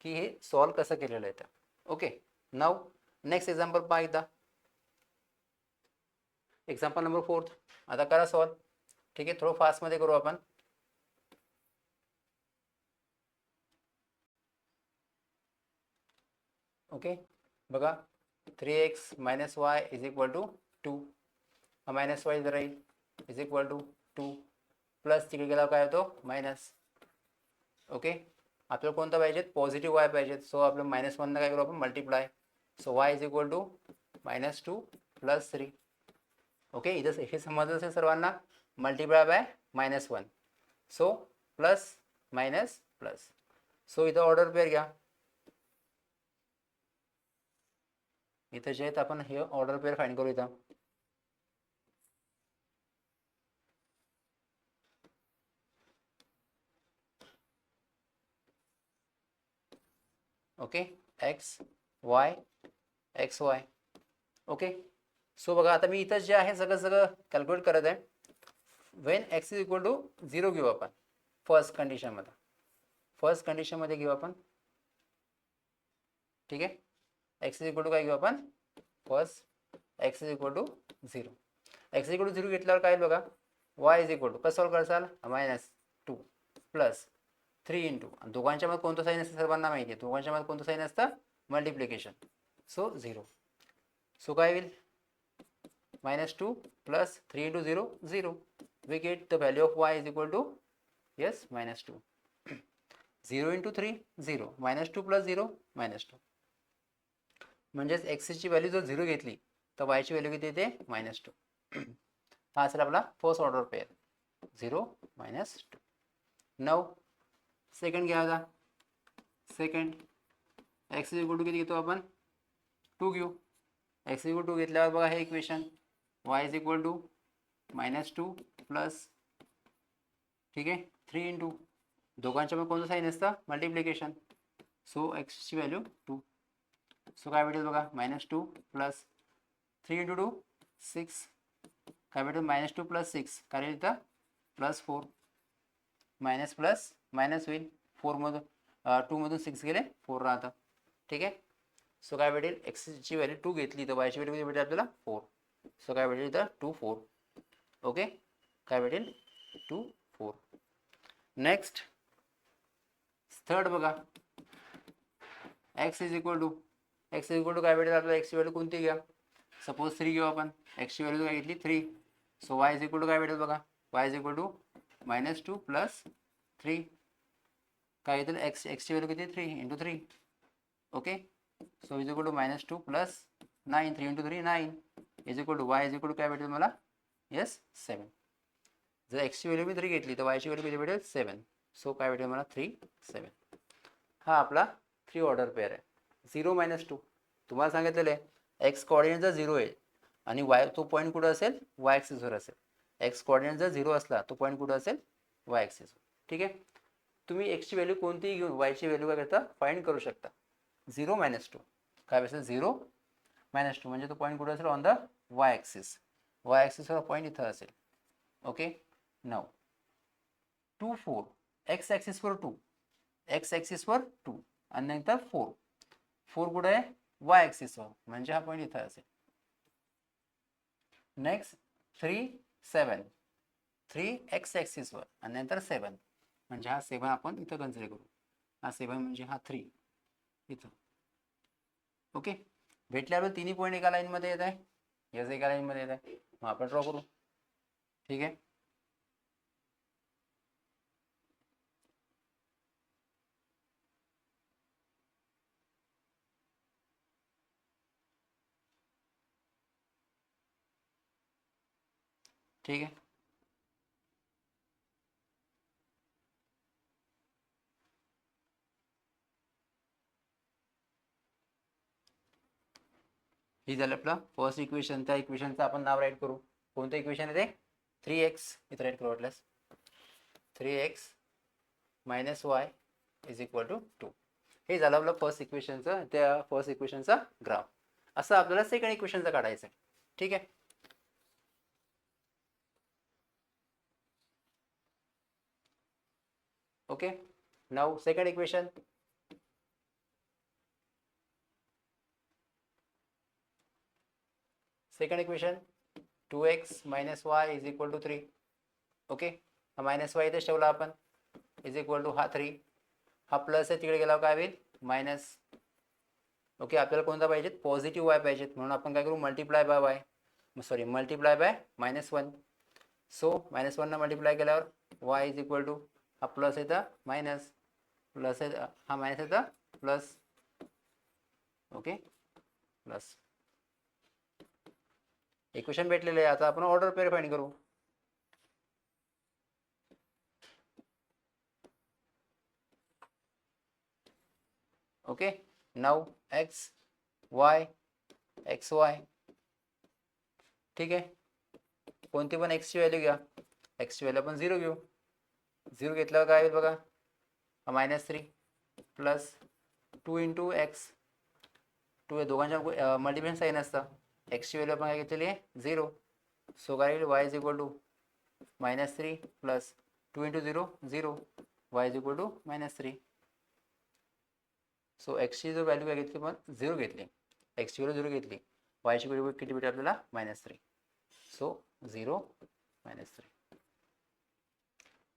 की हे सॉल्व कसं केलेलं आहे तर. ओके, नाव नेक्स्ट एक्झाम्पल पहा. एकदा एक्झाम्पल नंबर 4. आता करा सॉल्व. ठीक आहे, थोडं फास्टमध्ये करू आपण. ओके, बघा 3x minus Y is equal to 2. हा मायनस वाय इथं राहील इज इक्वल टू 2 प्लस तिकडे गेला काय होतो मायनस. ओके, आपल्याला कोणता पाहिजेत पॉझिटिव्ह वाय पाहिजेत. सो आपलं मायनस वननं काय करू आपण multiply. So y is equal to -2 plus 3. Okay, इथं हे समजलं असेल सर्वांना, multiply by -1. So plus minus plus. So इथं ऑर्डर पेअर घ्या. इथं जे आहेत आपण हे ऑर्डर पेअर फाइंड करू इथं. Okay, x y x Y. Okay, so बघा आता मी इथं जे आहे सगळं कॅल्क्युलेट करत आहे. When x is equal to 0 घेऊ आपण फर्स्ट कंडिशनमध्ये. फर्स्ट कंडिशनमध्ये घेऊ आपण. ठीक आहे, एक्स इज इक्वल टू काय घेऊ आपण first x is equal to 0. X equal to 0 घेतल्यावर काय बघा वाय इज इक्वल टू कसं सॉल्व करसाल -2 प्लस 3 इंटू दोघांच्या मध्ये कोणतं साईन असतं सर्वांना माहिती आहे. दोघांच्या मध्ये कोणतं साईन असतं मल्टिप्लिकेशन. सो 0. सो काय होईल -2 plus 3 into 0 0. We get the value of y is equal to yes -2. 0 into 3 0 -2 plus 0 -2. म्हणजेच एक्सची व्हॅल्यू जर 0 घेतली तर वायची व्हॅल्यू किती येते -2. हा असेल आपला first order pair 0 -2. Now second घ्या आता. Second x is equal to किती घेतो आपण 2 घेऊ. एक्स इक्वल टू घेतल्यावर बघा हे equation y is equal to -2 plus ठीक आहे 3 इंटू दोघांच्या मध्ये कोणतं साईन असतं मल्टिप्लिकेशन. सो एक्सची व्हॅल्यू 2. सो काय भेटेल बघा -2 प्लस 3 इंटू 2 6. काय भेटेल -2 प्लस 6 कारण इथं प्लस 4 मायनस प्लस मायनस होईल 4 मधून 2 मधून 6 गेले 4 राहतं. ठीक आहे, सो काय भेटेल एक्सची व्हॅल्यू 2 घेतली तर वायची व्हॅल्यू किती भेटेल आपल्याला 4. सो काय भेटेल इथं 2 4. ओके, काय भेटेल 2 4. नेक्स्ट थर्ड बघा एक्स इज इक्वल टू काय भेटेल आपल्याला एक्सची व्हॅल्यू कोणती घ्या. सपोज 3 घेऊ आपण. एक्सची व्हॅल्यू काय घेतली 3. So y is equal to काय भेटेल बघा y is equal to -2 plus 3. काय येतील एक्सची व्हॅल्यू किती 3 into 3. Okay, so is equal to -2 plus 9 3 into 3 9 is equal to y is equal to काय भेटेल मला येस 7. जर एक्सची व्हॅल्यू मी 3 घेतली तर वायची व्हॅल्यू किती भेटेल 7. सो काय भेटेल मला 3 7. हा आपला 3 ऑर्डर पेअर आहे. 0 -2 तुम्हाला सांगितलेलं आहे एक्स कोऑर्डिनेट जर 0 आहे आणि वाय तो पॉईंट कुठं असेल वाय ॲक्सिसवर असेल. एक्स कोऑर्डिनेट जर 0 असला तो पॉईंट कुठं असेल वाय ॲक्सिसवर. ठीक आहे, तुम्ही एक्सची व्हॅल्यू कोणतीही घेऊन वायची व्हॅल्यू काय करता फाइंड करू शकता. 0 -2 काय असेल 0 -2 म्हणजे तो पॉईंट कुठं असेल on the y axis. Y ॲक्सिसवर पॉईंट इथं असेल. ओके, नाउ 2 4 एक्स ॲक्सिसवर 2 एक्स ॲक्सिसवर 2 आणि नंतर 4 कुठे आहे वाय ॲक्सिसवर म्हणजे हा पॉईंट इथं असेल. नेक्स्ट 3 7 एक्स ॲक्सिसवर आणि नंतर 7 म्हणजे हा 7 आपण इथं कन्सिडर करू. हा 7 म्हणजे हा 3 इथं. ओके, भेटल्यावर तिन्ही पॉईंट एका लाईनमध्ये येत आहे. याच एका लाईनमध्ये येत आहे. मग आपण ड्रॉ करू. ठीक आहे, ठीक आहे. ही झालं आपलं फर्स्ट इक्वेशन. त्या इक्वेशनचं आपण नाव राईट करू. कोणतं इक्वेशन आहे ते 3x इथं राईट करू वाटल्यास 3x -y is equal to 2. हे झालं आपलं फर्स्ट इक्वेशनचं. त्या फर्स्ट इक्वेशनचा ग्राफ. असं आपल्याला सेकंड इक्वेशनचा काढायचं आहे. ठीक आहे, okay. Now second equation second equation 2x -y is equal to 3. Okay, हा -y इथेच ठेवला आपण इज इक्वल टू हा 3. हा प्लस आहे तिकडे गेला काय होईल मायनस. ओके, आपल्याला कोणता पाहिजेत? पॉझिटिव्ह वाय पाहिजेत, म्हणून आपण काय करू? Multiply by Y, sorry multiply by -1. So -1 multiply केल्यावर वाय इज इक्वल टू, हा प्लस येतं मायनस, प्लस आहे हा मायनस येतं प्लस. Okay, plus. इक्वेशन भेटलेले आहे. आता आपण ऑर्डर पेअर फाइंड करू. Okay, now x y x Y, ठीक आहे. कोणती पण एक्सची व्हॅल्यू घ्या, एक्सची व्हॅल्यू आपण 0 घेऊ. 0 घेतल्यावर काय होईल बघा, -3 प्लस 2 इंटू एक्स. 2 हे दोघांच्या मल्टिप्लिकेशन साईन असतं. एक्सची व्हॅल्यू आपण काय घेतलेली आहे? 0. सो काय येईल? Y is equal to -3 plus 2 into 0 0, y is equal to -3. So एक्सची जो व्हॅल्यू काय घेतली पण 0 घेतली, एक्सची व्हॅल्यू 0 घेतली, वायची व्हॅल्यू किती भेटली आपल्याला? -3. सो 0 -3.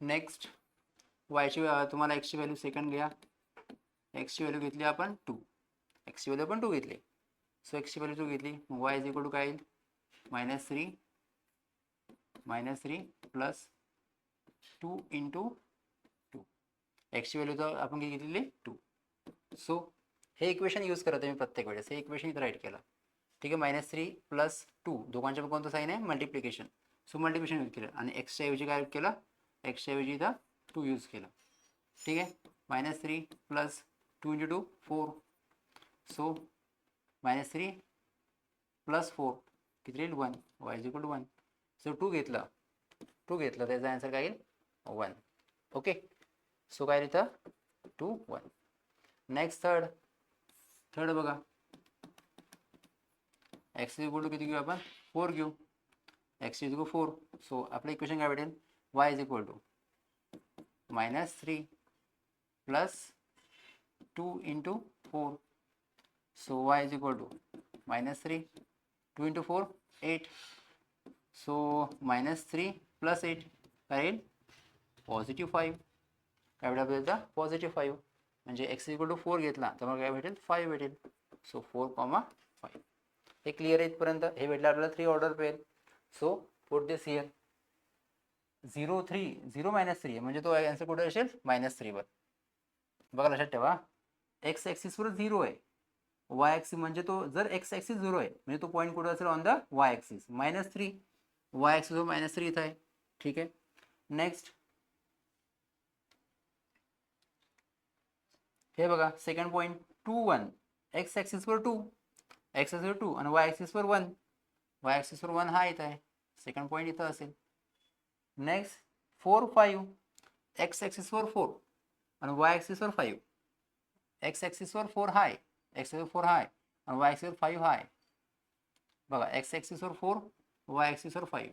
नेक्स्ट वायची तुम्हाला एक्सची व्हॅल्यू सेकंड घ्या. एक्सची व्हॅल्यू घेतली आपण 2, एक्सची व्हॅल्यू आपण 2 घेतली. सो एक्सची व्हॅल्यू 2 घेतली, मग वाय इज इक्वल टू काय येईल? -3 प्लस 2 इंटू 2. एक्सची व्हॅल्यू तर आपण किती घेतलेली? 2. सो हे इक्वेशन यूज करत आहे मी प्रत्येक वेळेस. हे इक्वेशन इथं राईट केलं, ठीक आहे. -3 प्लस 2 दोघांच्या पण कोणतं साईन आहे? मल्टिप्लिकेशन. सो मल्टिप्लिकेशन यूज केलं आणि एक्सच्या ऐवजी काय केलं? एक्सच्या ऐवजी इथं 2 यूज केलं, ठीक आहे. -3 प्लस 2 इंटू 2 4. सो -3 प्लस 4 किती येईल? 1. Y is equal to 1. सो 2 घेतलं त्याचा आन्सर काय येईल? 1. ओके, सो काय इथं 2 1. नेक्स्ट थर्ड बघा, एक्स इज इक्वल टू किती घेऊ आपण? 4 घेऊ. X is equal 4. सो आपलं इक्वेशन काय भेटेल? Y is equal to -3 plus 2 into 4. So y is equal to -3, 2 into 4 8. So -3 plus 8 काय येईल? पॉझिटिव्ह 5. काय भेटेल आपल्याला? पॉझिटिव्ह 5. म्हणजे एक्स इक्वल टू 4 घेतला तर मग काय भेटेल? 5 भेटेल. सो 4,5. हे क्लिअर आहे इथपर्यंत. हे भेटलं आपल्याला 3 order pair. So put this here. 0 3 0 -3 आहे म्हणजे तो आन्सर कुठे असेल? -3 वर. बघा लक्षात ठेवा, एक्स ॲक्सिसवर 0 आहे, वाय ॲक्सिस म्हणजे तो जर एक्स ॲक्सिस 0 आहे म्हणजे तो पॉईंट कुठे असेल? On the y axis. -3 y ॲक्सिसवर -3 इथं आहे, ठीक आहे. नेक्स्ट हे बघा सेकंड पॉईंट 2 1, एक्स ॲक्सिसवर 2, एक्स ॲक्सिसवर 2 आणि वाय ॲक्सिसवर 1, वाय ॲक्सिसवर 1 हा इथं आहे. सेकंड पॉईंट इथं असेल. नेक्स्ट 4 5, एक्स ॲक्सिसवर 4 आणि वाय ॲक्सिसवर 5. एक्स ॲक्सिसवर 4 हाय, एक्स ॲक्सिसवर 4 हाय आणि वाय ॲक्सिसवर 5 हाय. बघा एक्स ॲक्सिसवर 4, वाय ॲक्सिसवर 5,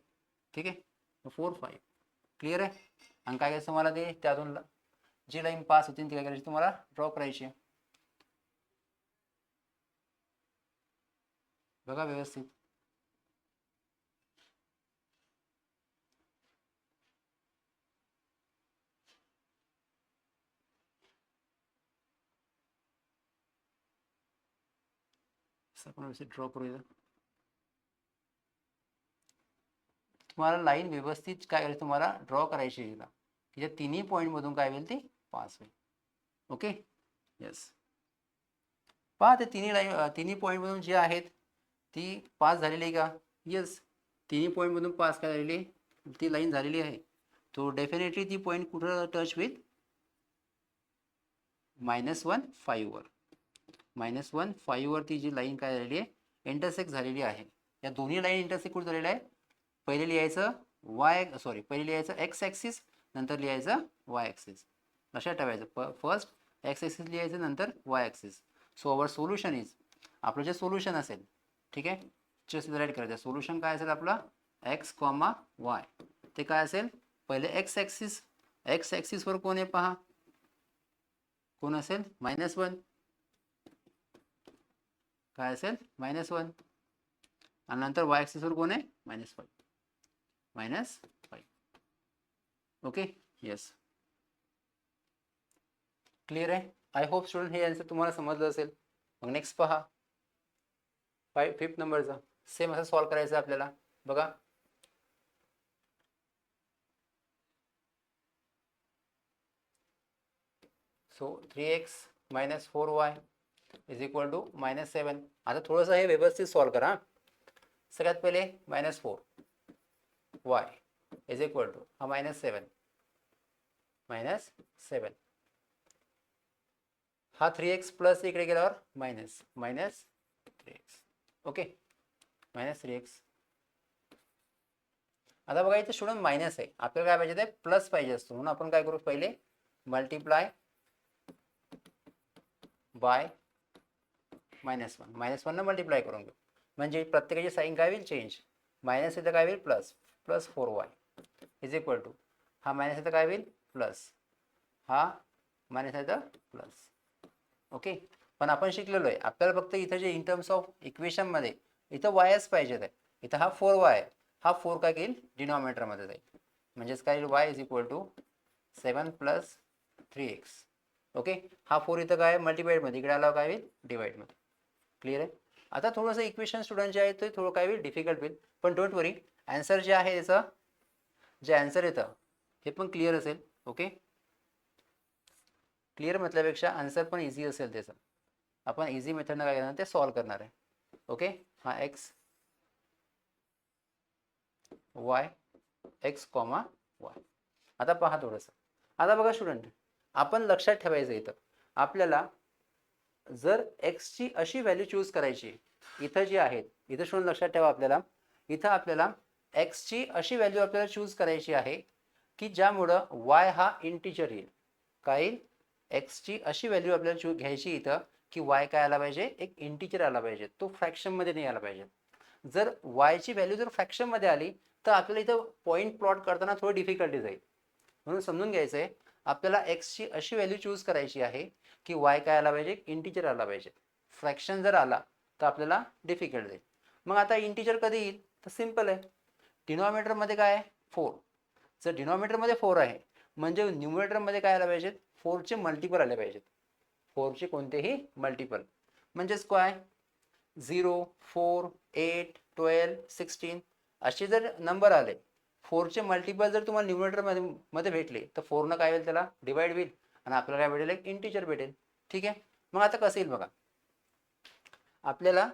ठीक आहे. 4 5 क्लिअर आहे. आणि काय करायचं तुम्हाला? ते त्यातून जी लाईन पास होती ती काय करायची? तुम्हाला ड्रॉ करायची. बघा व्यवस्थित. आपण व्यवस्थित ड्रॉ करूया. तुम्हाला लाईन व्यवस्थित काय करायची? तुम्हाला ड्रॉ करायची आहे की ज्या तिन्ही पॉईंटमधून काय होईल? ती पास होईल. Okay, yes. पहा ते तिन्ही पॉईंटमधून जी आहेत ती पास झालेली आहे का? येस, तिन्ही पॉईंटमधून पास काय झालेली? ती लाईन झालेली आहे. तो डेफिनेटली ती पॉईंट कुठं टच विथ? -1 5 वर. -1 5 वरती जी लाईन काय झालेली आहे? इंटरसेक्ट झालेली आहे. या दोन्ही लाईन इंटरसेक्ट कुठे झालेल्या आहे? पहिले लिहायचं पहिले लिहायचं एक्स ॲक्सिस, नंतर लिहायचं वाय ॲक्सिस. लक्षात ठेवायचं, फर्स्ट एक्स ॲक्सिस लिहायचं, नंतर Y axis. So our solution is, आपलं जे सोल्युशन असेल, ठीक आहे, जस्ट राईट करायचं. सोल्युशन काय असेल आपलं? X comma Y. ते काय असेल? पहिले एक्स ॲक्सिसवर कोण आहे पहा? कोण असेल? -1. काय असेल? -1. आणि नंतर वाय ॲक्सिसवर कोण आहे? -5. Okay, yes. क्लिअर आहे. आय होप स्टुडंट हे आन्सर तुम्हाला समजलं असेल. मग नेक्स्ट पहा 5th नंबरचा सेम असं सॉल्व करायचं आपल्याला. बघा सो 3x - 4y = -7. आता थोडंसं हे व्यवस्थित सॉल्व करा. सगळ्यात पहिले -4y = हा -7 हा 3x प्लस इकडे गेल्यावर -3x. Okay -3x. आता बघा इथे स्टुडंट मायनस आहे, आपल्याला काय पाहिजे ते प्लस पाहिजे असतो, म्हणून आपण काय करू पहिले मल्टिप्लाय बाय -1 न मल्टिप्लाय करून घेऊ, म्हणजे प्रत्येकाची साईन काय होईल चेंज. मायनस इथं काय होईल प्लस 4y = हा मायनस इथं काय होईल प्लस, हा मायनस इथं प्लस. ओके पण आपण शिकलेलो आहे, आपल्याला फक्त इथं जे इन टर्म्स ऑफ इक्वेशन मध्ये इथं वायच पाहिजे आहे. इथं हा 4y आहे, हा 4 काय घेईल डिनॉमिनेटरमध्ये जाईल, म्हणजेच काय येईल y = 7 + 3x. ओके हा 4 इथं काय मल्टिप्लाइडमध्ये, इकडे आला काय होईल डिवाइडमध्ये. क्लिअर आहे. आता थोडंसं इक्वेशन स्टुडंट जे आहे ते थोडं काय होईल डिफिकल्ट होईल, पण डोंट वरी, आन्सर जे आहे याचं जे आन्सर येतं हे पण क्लिअर असेल. ओके क्लिअर म्हटल्यापेक्षा आन्सर पण इझी असेल त्याचं, आपण इझी मेथडनं काय करणार ते सॉल्व करणार आहे. ओके हा x y y. आता पहा थोडंसं, आता बघा स्टुडंट आपण लक्षात ठेवायचं इथं आपल्याला जर x ची अशी व्हॅल्यू चूज करायची, इथं जी आहेत इथं स्टुडंट लक्षात ठेवा इथं आपल्याला x ची अशी व्हॅल्यू आपल्याला चूज करायची आहे की ज्यामुळं y हा इंटिजर येईल. काय येईल x ची अशी व्हॅल्यू आपल्याला घ्यायची इथं की y काय आला पाहिजे एक इंटिजर आला पाहिजे, तो फ्रॅक्शनमध्ये नाही आला पाहिजे. जर y ची व्हॅल्यू जर फ्रॅक्शनमध्ये आली तर आपल्याला इथं पॉईंट प्लॉट करताना थोडी डिफिकल्टी जाईल, म्हणून समजून घ्यायचं आहे आपल्याला x ची अशी व्हॅल्यू चूज करायची आहे की y काय आला पाहिजे इंटिजर आला पाहिजे. फ्रॅक्शन जर आला तर आपल्याला डिफिकल्ट जाईल. मग आता इंटिजर कधी येईल तर सिम्पल आहे, डिनॉमिनेटरमध्ये काय आहे 4, जर डिनॉमिनेटरमध्ये 4 आहे म्हणजे न्यूमरेटरमध्ये काय आलं पाहिजे 4चे मल्टिपल आले पाहिजेत. 4चे कोणतेही मल्टिपल, म्हणजेच काय 0 4 8 12 16 असे जर नंबर आले 4चे मल्टिपल जर तुम्हाला न्यूमरेटर मध्ये भेटले तर 4 काय होईल त्याला डिवाइड होईल आणि आपल्याला काय भेटेल एक इंटिजर भेटेल. ठीक आहे मग आता कसं येईल बघा, आपल्याला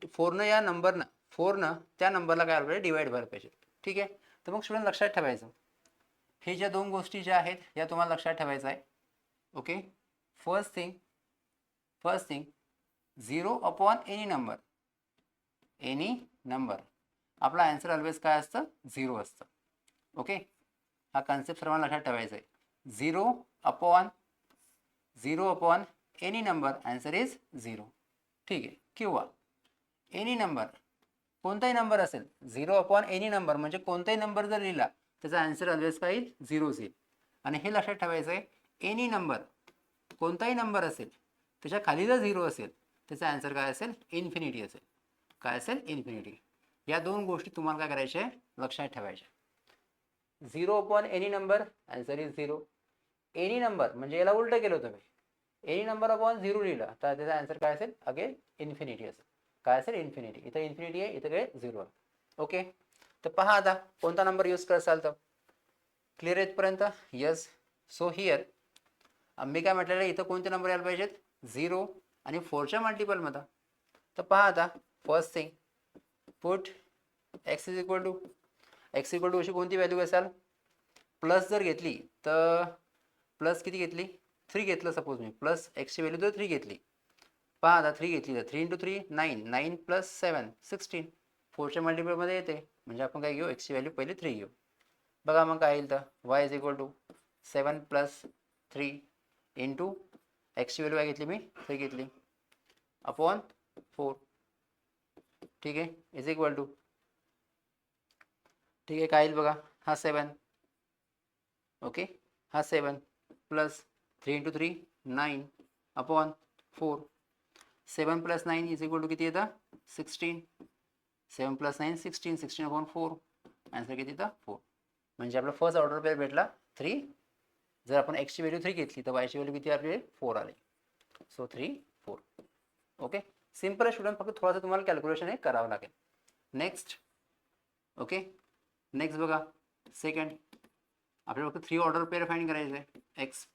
4 या नंबरनं 4 त्या नंबरला काय आलं पाहिजे डिवाइड व्हायला पाहिजे. ठीक आहे तर मग स्टुडंट लक्षात ठेवायचं हे ज्या दोन गोष्टी ज्या आहेत या तुम्हाला लक्षात ठेवायचं आहे. Okay first thing 0/any number आपला आन्सर ऑलवेज काय असतं 0 असतं. ओके हा कन्सेप्ट सर्वांना लक्षात ठेवायचा आहे. 0/any number answer is 0. ठीक आहे किंवा एनी नंबर कोणताही नंबर असेल 0/any नंबर म्हणजे कोणताही नंबर जर लिहिला त्याचा आन्सर ऑलवेज काय येईल 0 येईल. आणि हे लक्षात ठेवायचं आहे एनी नंबर कोणताही नंबर असेल त्याच्या खाली जर 0 असेल त्याचा आन्सर काय असेल इन्फिनिटी असेल. काय असेल इन्फिनिटी. या दोन गोष्टी तुम्हाला काय करायच्या लक्षात ठेवायच्या. 0/any number answer is 0. Any number म्हणजे याला उलट केलं तुम्ही एनी नंबर अपॉन 0 लिहिला तर त्याचा आन्सर काय असेल अगेन इन्फिनिटी असेल. काय असेल इन्फिनिटी. इथं इन्फिनिटी आहे इथं काय 0 आहे. ओके तर पहा आता कोणता नंबर यूज कराल तर क्लिअर आहे इथपर्यंत. यस सो हिअर आम्ही काय म्हटलेलं इथं कोणते नंबर यायला पाहिजेत 0 आणि 4च्या मल्टिपलमध्ये. तर पहा आता फर्स्ट थिंग पुट x = अशी कोणती व्हॅल्यू असाल प्लस जर घेतली तर प्लस किती घेतली 3 घेतलं सपोज मी प्लस एक्सची व्हॅल्यू जर 3 घेतली. पहा आता 3 घेतली तर 3 × 3 9 9 + 7 16 4च्या मल्टिपलमध्ये येते म्हणजे आपण काय घेऊ एक्सची व्हॅल्यू पहिले 3 घेऊ. बघा मग काय येईल तर y = 7 + 3 इंटू एक्सची व्हॅल्यू काय घेतली मी 3 घेतली अपॉन 4. ठीक आहे इज इक्वल टू ठीक आहे काय येईल बघा हा 7. ओके हा 7 plus 3 × 3 9 upon 4. 7 + 9 is equal to किती येतं 16. 7 + 9 16 16/4 आन्सर किती येतं 4. म्हणजे आपला फर्स्ट ऑर्डर पेअर भेटला 3. जर आपण एक्सची व्हॅल्यू 3 घेतली तर वायची व्हॅल्यू किती आपली 4 आली. सो 3 4. ओके, सिम्पल आहे स्टुडंट, फक्त थोडासा तुम्हाला कॅल्क्युलेशन हे करावं लागेल. नेक्स्ट, ओके, नेक्स्ट बघा सेकंड, आपल्याला फक्त 3 ऑर्डर पेअर फाइंड करायचं आहे एक्स.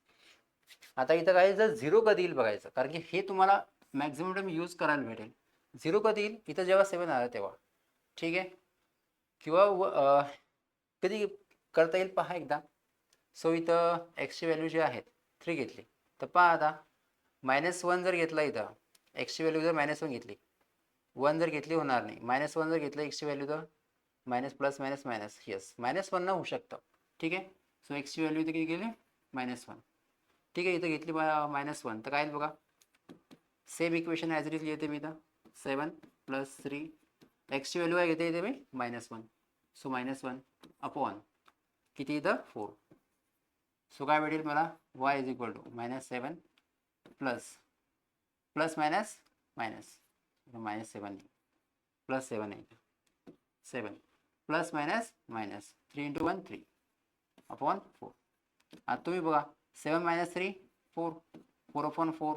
आता इथं काय, जर झिरो कधी येईल बघायचं, कारण की हे तुम्हाला मॅक्झिमम टाइम यूज करायला भेटेल. झिरो कधी येईल, इथं जेव्हा 7 आलं तेव्हा, ठीक आहे, किंवा कधी करता येईल पहा एकदा. सो इथं एक्सची व्हॅल्यू जी आहेत 3 घेतली, तर पहा आता -1 जर घेतला, इथं एक्सची व्हॅल्यू जर -1 घेतली, 1 जर घेतली होणार नाही, -1 जर घेतलं एक्सची व्हॅल्यू, तर minus plus minus minus, yes -1 न होऊ शकतं. ठीक आहे, सो एक्सची व्हॅल्यू इथे किती गेली, -1. ठीक आहे, इथं घेतली -1, तर काय बघा, same equation as it is लिहिते मी इथं, 7 + 3, एक्सची व्हॅल्यू काय घेते इथे मी -1, सो -1 अपॉन किती इथं 4. सो काय भेटेल मला, y = -7 प्लस मायनस मायनस, -7 +7 आहे, 7 प्लस मायनस मायनस 3 × 1 3 अपॉन 4. आता तुम्ही बघा, 7 - 3 4, 4/4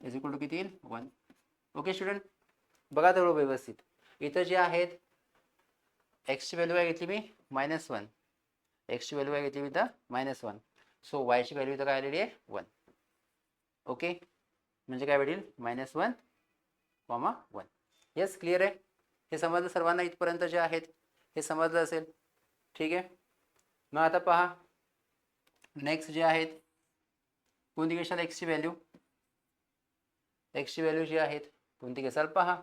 = किती येईल, 1. ओके स्टुडंट, बघा तेवढं व्यवस्थित. इथं जे आहेत एक्सची व्हॅल्यू काय घेतली मी -1, एक्सची व्हॅल्यू काय घेतली मी इथं -1, सो वायची व्हॅल्यू इथं काय आलेली आहे 1. ओके, म्हणजे काय भेटेल -1, 1. येस, क्लिअर आहे, हे समजलं सर्वांना इथपर्यंत जे आहेत हे समजलं असेल. ठीक आहे, मग आता पहा नेक्स्ट जे आहेत, कोणती घेशाल एक्सची व्हॅल्यू, एक्सची व्हॅल्यू जी आहेत कोणती घेसाल पहा.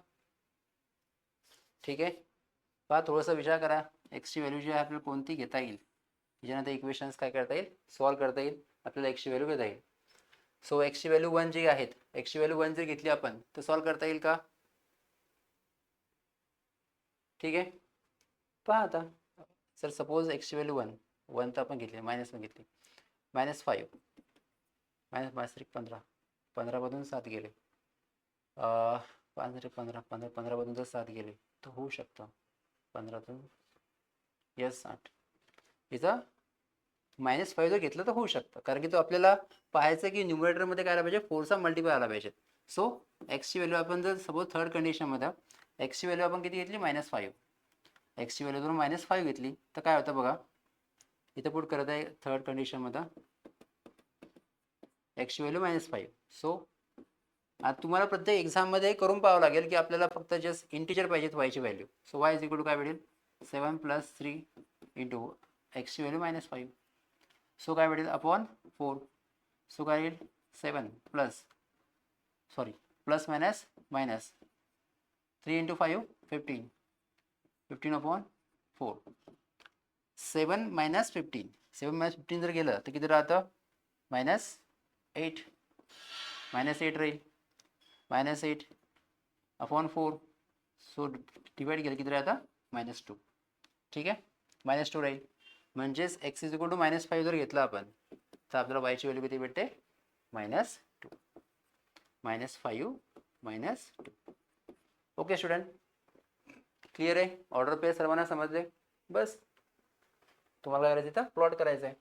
ठीक आहे, पहा थोडंसं विचार करा, एक्सची व्हॅल्यू जी आहे आपल्याला कोणती घेता येईल, ज्यानंतर इक्वेशन्स काय करता येईल, सॉल्व करता येईल, आपल्याला एक्सची व्हॅल्यू घेता येईल. सो एक्सची व्हॅल्यू 1 जी आहेत, एक्सची व्हॅल्यू 1 जर घेतली आपण, तर सॉल्व करता येईल का. ठीक आहे, पहा आता, सर सपोज एक्सची व्हॅल्यू 1 तर आपण घेतली, -1 घेतली, -5 -5 15 7 गेले, 5 15 15 जर 7 गेले तर होऊ शकतं 15 यस 8. इथं -5 जर घेतलं तर होऊ शकतं, कारण की तो आपल्याला पाहायचं की न्यूमरेटरमध्ये काय आला पाहिजे, 4चा मल्टिपल आला पाहिजे. सो एक्सची व्हॅल्यू आपण जर सपोज थर्ड कंडिशनमध्ये एक्सची व्हॅल्यू आपण किती घेतली, -5, एक्सची व्हॅल्यू जर -5 घेतली तर काय होतं बघा, इथं पुट करत आहे थर्ड कंडिशनमध्ये एक्सची व्हॅल्यू -5. सो आता तुम्हाला प्रत्येक एक्झाममध्ये करून पाहावं लागेल की आपल्याला फक्त जस्ट इंटिजर पाहिजेत वायची व्हॅल्यू. सो वाय = काय भेटेल, 7 + 3 × एक्सची व्हॅल्यू -5, सो काय भेटेल अपॉन 4. सो काय येईल 7 प्लस मायनस मायनस 3 × 5 15, 15 अपॉन 4. 7 - 15, 7 - 15 जर गेलं तर किती राहतं, -8, -8 राहील, -8 अपॉन 4. सो डिवाइड केलं किती राहतं, -2. ठीक आहे, -2 राहील, म्हणजेच x = -5 जर घेतलं आपण, तर आपल्याला वायची व्हॅल्यू किती भेटते, -2, -5 -2. ओके स्टुडंट, क्लिअर आहे, ऑर्डर पे सर्वांना समजले. बस तुम्हाला काय करायचं, इथं प्लॉट करायचं आहे.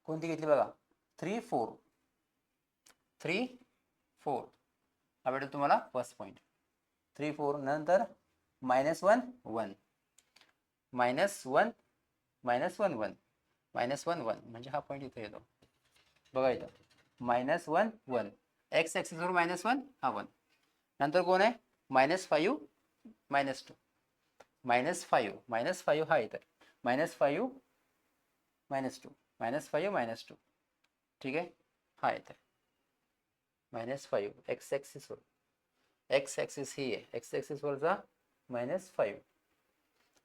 कोणती घेतली बघा, 3 4 3 4, हा भेटेल तुम्हाला फर्स्ट पॉईंट. 3 4 नंतर -1 1 -1 -1 -1 1 -1 1, म्हणजे हा पॉईंट इथे येतो बघा, इथं -1 1, एक्स ॲक्सिसवर -1 हा 1, नंतर कोण आहे -5 -2, -5 हा इथं -5 -2, -5 -2. ठीक आहे, हा येतं -5 एक्स ॲक्सिसवर, एक्स ॲक्सिस ही आहे, एक्स ॲक्सिसवरचा -5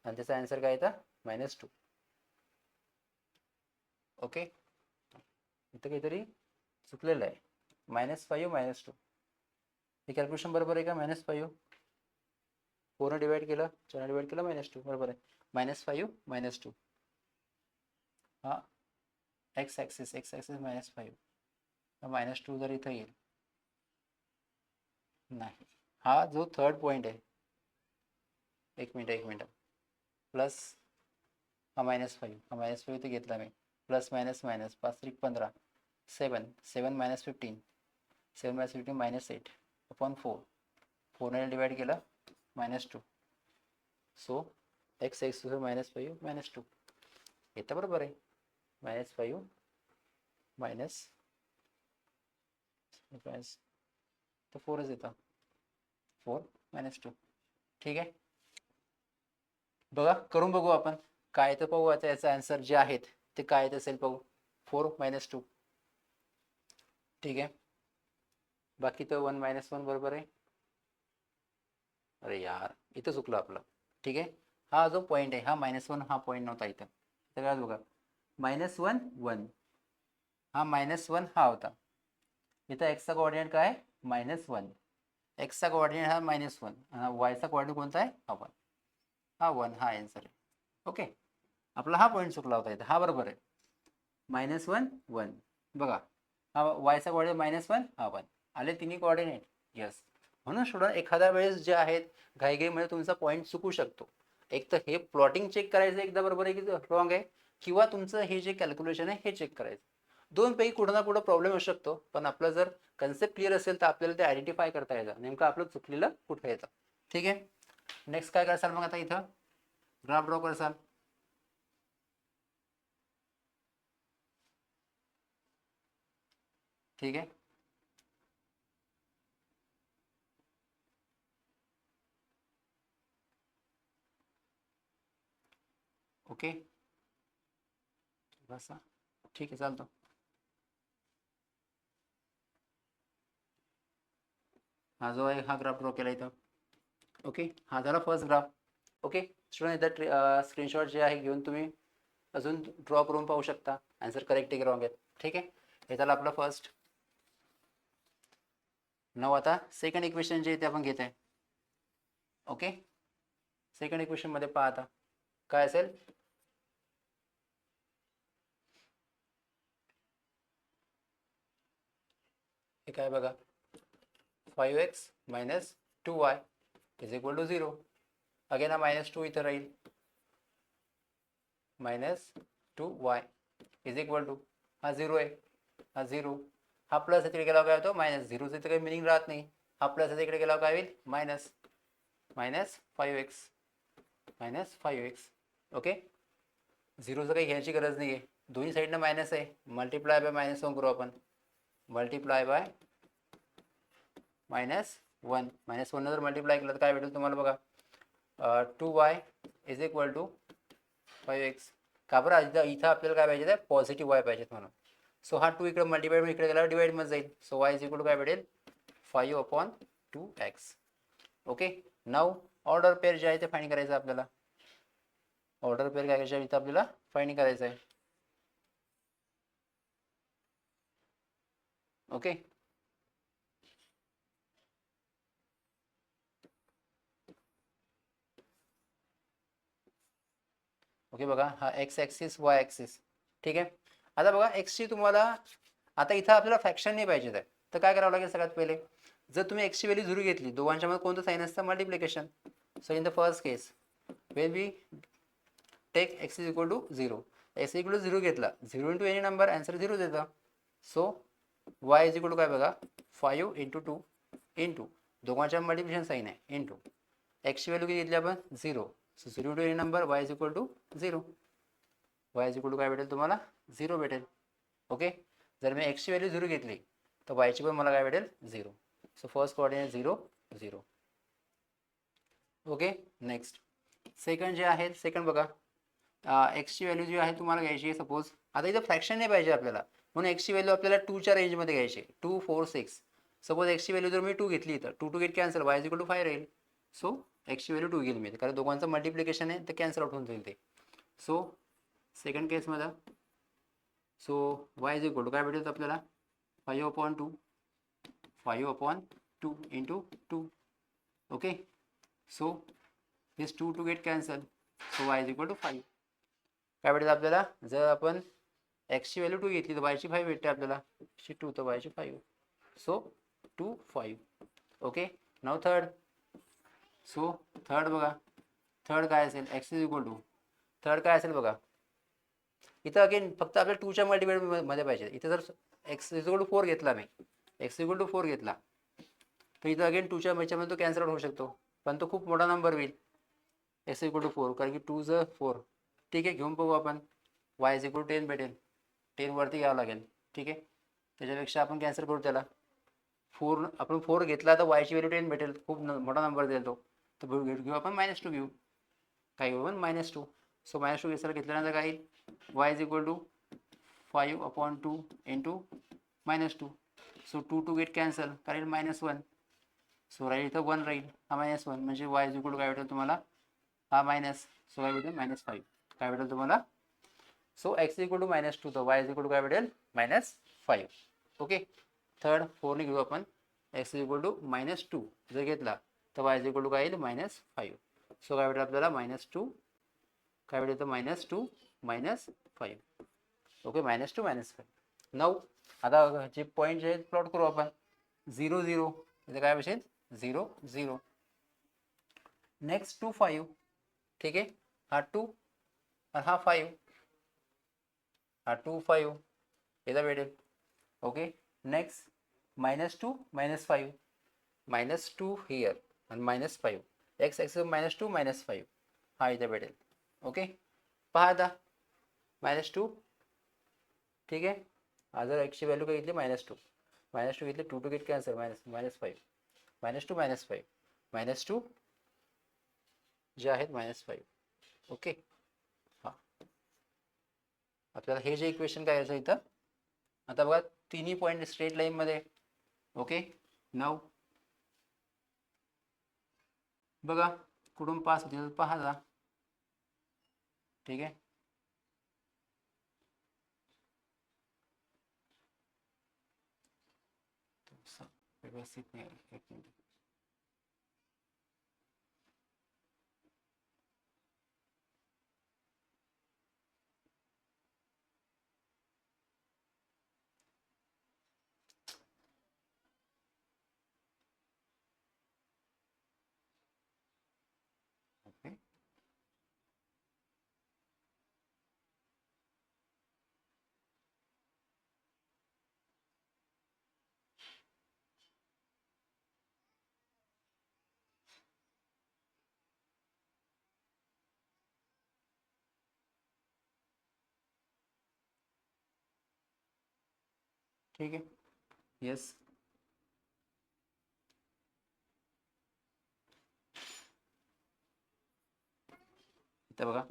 आणि त्याचा आन्सर काय येतं -2. ओके, इथं काहीतरी चुकलेलं आहे, -5 -2, हे कॅल्क्युलेशन बरोबर आहे का, -5 4 डिवाइड केलं, 4 डिवाइड केलं -2, बरोबर आहे, -5 -2, हा एक्स ॲक्सिस -5, -2 जर इथं येईल, नाही, हा जो थर्ड पॉईंट आहे, एक मिनिट, प्लस हा -5, हा -5 इथे घेतला मी, plus minus minus 5 3 15, 7 7 - 15, 7 - 15 -8, upon 4, 4ने divide केलं -2, सो x -5 -2 येतं बरोबर आहे. -5 मायनस तर 4च येतं, 4 -2. ठीक आहे, बघा करून बघू आपण काय तर पाहू. आता याचा आन्सर जे आहेत ते काय येत असेल पाहू. 4 -2. ठीक आहे, बाकी तर 1 -1 बरोबर आहे. अरे यार इथं चुकलं आपलं. ठीक आहे, हा जो पॉईंट आहे हा -1 हा पॉईंट नव्हता इथं. तर काय बघा -1 1 हा -1 हा होता. इथं एक्सचा कोऑर्डिनेट काय -1, एक्सचा कोऑर्डिनेट हा -1, वायचा कोऑर्डिनेट कोणता आहे हा 1, हा 1 हा आन्सर आहे. ओके, आपला हा पॉईंट चुकला होता इथं, हा बरोबर आहे. -1 1 बघा, हा वायचा कोऑर्डिनेट -1 हा 1 आले तिन्ही कोऑर्डिनेट. यस, म्हणून स्टुडंट एखाद्या वेळेस जे आहेत घाईघाईमध्ये तुमचा पॉईंट चुकू शकतो. एक तर हे प्लॉटिंग चेक करायचं एकदा बरोबर आहे की रॉंग आहे, किंवा तुमचं हे जे कॅल्क्युलेशन आहे हे चेक करायचं. दोन पैकी कुठं ना कुठं प्रॉब्लेम येऊ शकतो, पण आपलं जर कन्सेप्ट क्लिअर असेल तर आपल्याला ते आयडेंटिफाय करता येतं नेमकं आपलं चुकलेलं कुठं येतं. ठीक आहे, नेक्स्ट काय करसाल मग आता इथं ग्राफ ड्रॉ करसाल. ठीक आहे, ओके बसा, ठीक आहे चालतं. हा जो आहे हा ग्राफ ड्रॉ केला इथं. ओके, हा झाला फर्स्ट ग्राफ. ओके स्टुडंट, इथं स्क्रीनशॉट जे आहे घेऊन तुम्ही अजून ड्रॉ करून पाहू शकता आन्सर करेक्ट आहे की रॉंग आहे. ठीक आहे, हे झालं आपलं फर्स्ट. नाव आता सेकंड इक्वेशन जे ते आपण घेत आहे. ओके, सेकंड इक्वेशन मध्ये पहा आता काय असेल. हे काय बघा, 5x - 2y = 0. अगेन हा -2 इथं राहील, -2y = हा 0 आहे, हा 0, हा प्लस इकडे गेला काय होतो -0चं इथं काही मिनिंग राहत नाही. हा प्लस इकडे गेला काय होईल -5x. ओके, 0चं काही घ्यायची गरज नाही आहे, दोन्ही साईडनं मायनस आहे, मल्टिप्लाय बाय -1 करू आपण, मल्टिप्लाय बाय -1. -1 जर मल्टिप्लाय केलं तर काय भेटेल तुम्हाला बघा, 2y = 5x. का बरं, इथं आपल्याला काय पाहिजे पॉझिटिव्ह y पाहिजेत म्हणून. सो हा 2 इकडे मल्टिप्लाय इकडे गेला डिवाइड मध्ये जाईल, सो y = काय भेटेल 5/2x. ओके, नाव ऑर्डर पेअर जे आहे ते फाइंड करायचं आपल्याला. ऑर्डर पेअर काय करायचं इथं आपल्याला फाइंड करायचं आहे. ओके, ओके बघा, हा x ॲक्सिस y ॲक्सिस. ठीक आहे, आता बघा एक्सची तुम्हाला आता इथं आपल्याला फ्रॅक्शन नाही पाहिजे आहे, तर काय करावं लागेल सगळ्यात पहिले. जर तुम्ही एक्सची व्हॅल्यू 0 घेतली, दोघांच्या मध्ये कोणतं साइन असतं multiplication. So in the first case when we take x = 0, x = 0 घेतला, 0 इंटू एनी नंबर आन्सर 0 देतं. सो y = काय बघा 5 × 2 इंटू दोघांच्या मल्टिप्लिकेशन साइन आहे इंटू एक्सची व्हॅल्यू किती घेतली आपण 0, so 0 into any number y = 0, y = काय भेटेल तुम्हाला 0 भेटेल. ओके, जर मी एक्सची व्हॅल्यू 0 घेतली तर वायची पण मला काय भेटेल 0. So first coordinate 0 0. Okay, next second जे आहे, सेकंड बघा, एक्सची व्हॅल्यू जी आहे तुम्हाला घ्यायची आहे सपोज. आता इथं फ्रॅक्शन नाही पाहिजे आपल्याला, म्हणून एक्सची व्हॅल्यू आपल्याला 2च्या रेंजमध्ये घ्यायची, 2 4 6. सपोज एक्सची व्हॅल्यू जर मी 2 घेतली तर 2 गेट कॅन्सल, y = 5 राहील. सो एक्सची व्हॅल्यू 2 घेईल मी, कारण दोघांचं मल्टिप्लिकेशन आहे तर कॅन्सल आउट होऊन जाईल ते. सो सेकंड केसमध्ये सो y = काय भेटेल आपल्याला 5/2, 5/2 into 2. Okay, so this 2 to get cancel, so y = 5. काय भेटेल आपल्याला, जर आपण एक्सची व्हॅल्यू 2 घेतली तर वायची 5 भेटते आपल्याला, 2 तर वायची 5. So 2 5. Okay, now third. So third बघा, थर्ड काय असेल x थर्ड काय असेल बघा. इथं अगेन फक्त आपल्याला 2च्या मल्टिप्लाय मध्ये पाहिजे. इथं जर x = 4 घेतला मी, x = 4 घेतला तर इथं अगेन 2च्या ह्याच्यामध्ये तो कॅन्सल होऊ शकतो, पण तो खूप मोठा नंबर होईल x इक्वल टू 4, कारण की 2 ज 4. ठीक आहे, घेऊन बघू आपण. y इज इक्वल टू 10 भेटेल, 10 वरती घ्यावं लागेल. ठीक आहे, त्याच्यापेक्षा आपण कॅन्सल करू त्याला. 4 आपण 4 घेतला तर y ची व्हॅल्यू 10 भेटेल, खूप मोठा नंबर देईल तो. तर घेऊ आपण -2 घेऊ, काय घेऊ आपण -2. सो -2 घेतल्यानंतर काय येईल, y is equal to 5/2 into -2. So 2 get cancel, कारण -1. सो राहील इथं 1 राहील, हा -1 म्हणजे y इज इक्वल टू काय भेटेल तुम्हाला, हा मायनस. सो काय भेटेल -5 काय भेटेल तुम्हाला. सो x इक्वल टू -2 तर y इज इक्वल टू काय भेटेल -5. ओके, थर्ड 4 ने घेऊ आपण, x इक्वल टू -2 जर घेतला तर y इज इक्वल टू काय येईल -5. सो काय भेटेल आपल्याला -2 काय भेटेल तर -2 -5. ओके, -2 -5. 9 आता जे पॉईंट जे प्लॉट करू आपण, 0 0 इथे काय बसेल 0 0. नेक्स्ट 2 5. ठीक आहे, हा 2 आणि हा 5, हा 2 5 इथं भेटेल. ओके, नेक्स्ट -2 -5, -2 हिअर आणि -5, x -2 -5 हा इथे भेटेल. ओके, पहा आता -2. ठीक आहे, हा जर x ची व्हॅल्यू काय घेतली -2 घेतली, 2 गेट कॅन्सल, -5 -2 -5 -2 जे आहेत -5. ओके, हां आपल्याला हे जे इक्वेशन काय यायचं इथं, आता बघा तिन्ही पॉईंट स्ट्रेट लाईनमध्ये. ओके, नाव बघा कुठून पास होतील पहा जा. ठीक आहे, व्यवस्थित नाही, एक मिनिट. ओके, ठीक आहे, येस. इथं बघा,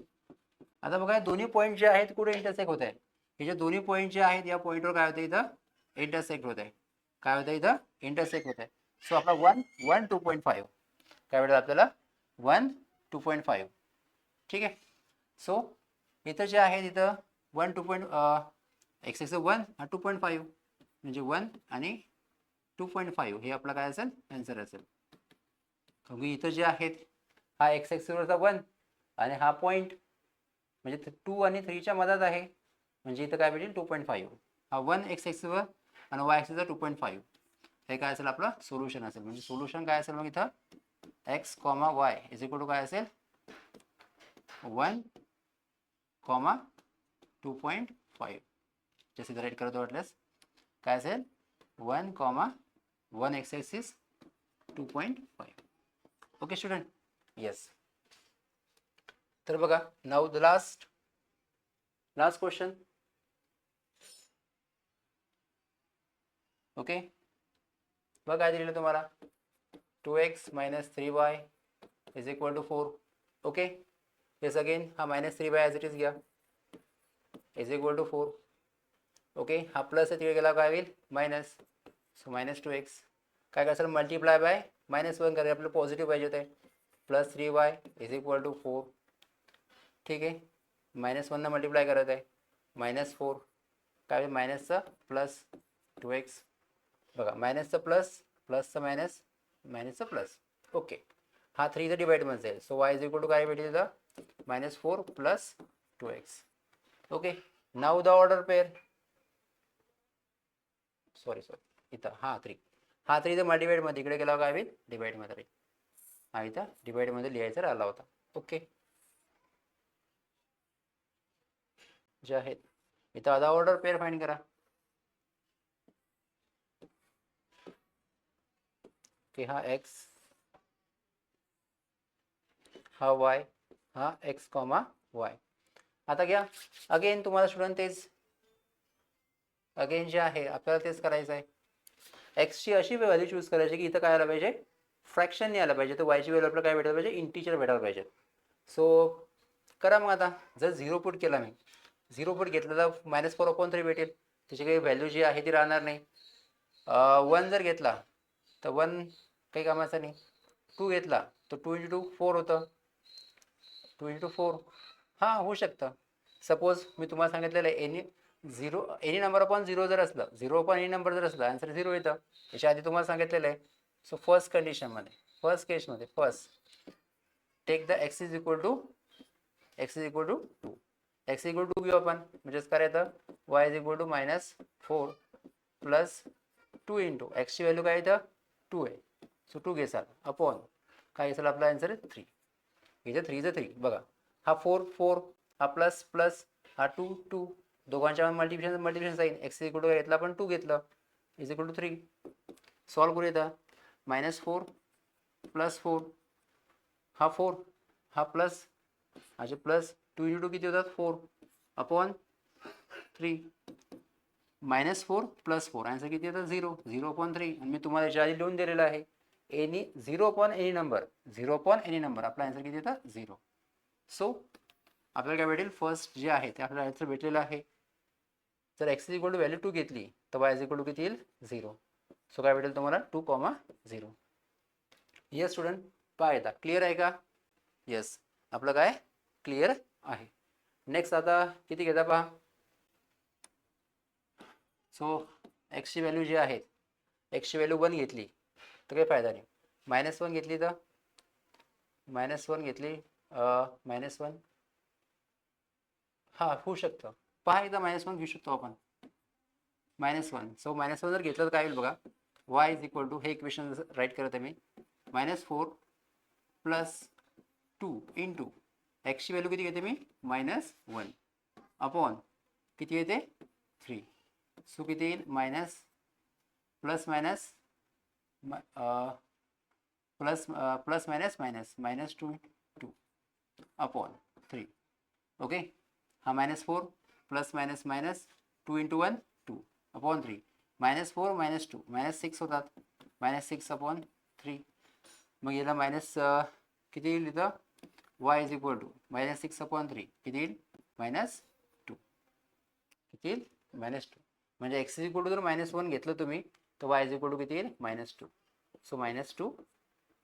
आता बघा दोन्ही पॉईंट जे आहेत कुठे इंटरसेक्ट होत आहे. हे जे दोन्ही पॉईंट जे आहेत या पॉईंटवर काय होतं इथं इंटरसेक्ट होत आहे. काय होतं इथं इंटरसेक्ट होत आहे. सो आपला 1 1 2.5 काय भेटेल आपल्याला 1 2.5. ठीक आहे, सो इथं जे आहे तिथं 1 x 1 हा 2.5 म्हणजे 1 आणि 2.5 हे आपला काय असेल आन्सर असेल. इथं जे आहेत हा x वरचा 1 आणि हा पॉईंट म्हणजे 2 आणि 3च्या मधात आहे, म्हणजे इथं काय भेटेल 2.5. हा 1 x वर आणि y चा 2.5 हे काय असेल आपलं सोल्युशन असेल. म्हणजे सोल्युशन काय असेल मग इथं x, y is equal to काय असेल 1, 2.5. जसे इथं राईट करतो वाटल्यास काय असेल 1, 1 x axis 2.5. Okay student, yes. तर बघा now the last question. Okay, बघा काय दिलेलं तुम्हाला 2x - 3y is equal to 4. Okay, yes again हा -3y ॲज इट इज घ्या इज इक्वल टू 4. ओके, हा प्लस आहे तिकडे गेला काय होईल मायनस. सो -2x काय करायचं मल्टिप्लाय बाय -1 करायचं, आपलं पॉझिटिव्ह पाहिजे होते. +3y is equal to 4. ठीक आहे, -1 न मल्टिप्लाय करत आहे -4 काय होईल मायनसचं प्लस 2x. बघा मायनसचं प्लस, प्लसचं मायनस, मायनसचं प्लस. ओके, हा 3 डिवाइडमध्ये जाईल. So y is equal to काय भेटेल इथं -4 plus 2x. Okay, now the order pair. Sorry इथं हा 3 इथं मल्टिवाइडमध्ये इकडे गेला काय होईल डिवाइडमध्ये राहील. हा इथं डिवाइडमध्ये लिहायचा राहिला होता. ओके, जे आहेत इथं अदा ऑर्डर पेअर फाइंड करा. की हा एक्स, हा वाय, हा एक्स कॉमा वाय. आता घ्या अगेन तुम्हाला स्टुडंट तेच अगेन जे आहे आपल्याला तेच करायचं आहे. एक्सची अशी व्हॅल्यू चूज करायची की इथं काय आलं पाहिजे, फ्रॅक्शन नाही आलं पाहिजे, तर वायची व्हॅल्यू आपल्याला काय भेटायला पाहिजे, इंटीजर भेटायला पाहिजे. सो करा मग आता, जर झिरो पुट केला मी, झिरो पुट घेतलं तर -4/3 भेटेल, त्याची काही व्हॅल्यू जी आहे ती राहणार नाही. 1 जर घेतला तर 1 काही कामाचा नाही. 2 घेतला तर 2 × 2 4 होतं, 2 × 4 हां होऊ शकतं. सपोज मी तुम्हाला सांगितलेलं आहे एनी नंबर अपॉन 0 जर असलं, 0 अपॉन एनी नंबर जर असलं, आन्सर 0 येतं. याच्या आधी तुम्हाला सांगितलेलं आहे. सो फर्स्ट कंडिशनमध्ये, फर्स्ट केसमध्ये, first take the x is equal to 2, x equal to घेऊ आपण, म्हणजेच काय येतं, y is equal to -4 plus 2 × x ची व्हॅल्यू काय येतं 2 आहे. सो 2 घेसाल अपॉन काय असेल आपला आन्सर 3. इथे 3 3 बघा, हा 4 4, हा प्लस प्लस, हा 2 2, दोघांच्या multiplication sign, x equal to घेतला आपण 2 घेतलं, इज इक्वल टू 3. सॉल्व करू येतं, -4 प्लस 4, हा 4, हा प्लस, हा प्लस 2 × 2 किती होतात 4 अपॉन 3, -4 प्लस 4, आन्सर किती येतं 0, 0/3. आणि मी तुम्हाला याच्या आधी लिहून दिलेलं आहे, any 0 upon any number, 0 upon any number, आपला आन्सर किती येतं 0. सो आपल्याला काय भेटेल, फर्स्ट जे आहे ते आपल्याला आन्सर भेटलेलं आहे. जर एक्स इक्वल टू व्हॅल्यू 2 घेतली तर वाय इक्वल टू किती येईल 0. सो काय भेटेल तुम्हाला 2,0. येस स्टुडंट, पहा येतात क्लिअर आहे का, येस आपलं काय क्लिअर आहे. नेक्स्ट आता किती घेता पहा. सो एक्सची व्हॅल्यू जी आहे, एक्सची व्हॅल्यू 1 घेतली तर काही फायदा नाही, -1 घेतली तर -1 घेतली, -1 हां होऊ शकतं, पहा एकदा -1 घेऊ शकतो आपण, -1. सो -1 जर घेतलं तर काय होईल बघा, y इज इक्वल टू, हे इक्वेशन राईट करत आहे मी, -4 प्लस 2 × एक्सची व्हॅल्यू किती घेते मी -1 अपॉन किती येते 3. सो किती येईल plus minus plus minus -2 upon 3. Okay, हा -4 प्लस मायनस 2 × 1 2 अपॉन 3, -4 -2 -6 होतात, -6 अपॉन 3. मग याला मायनस किती येईल इथं, y इज इक्वल टू -6/3 किती येईल -2, किती येईल -2. म्हणजे x इज इक्वल टू जर -1 घेतलं तुम्ही तर y इज इक्वल टू किती येईल -2. सो -2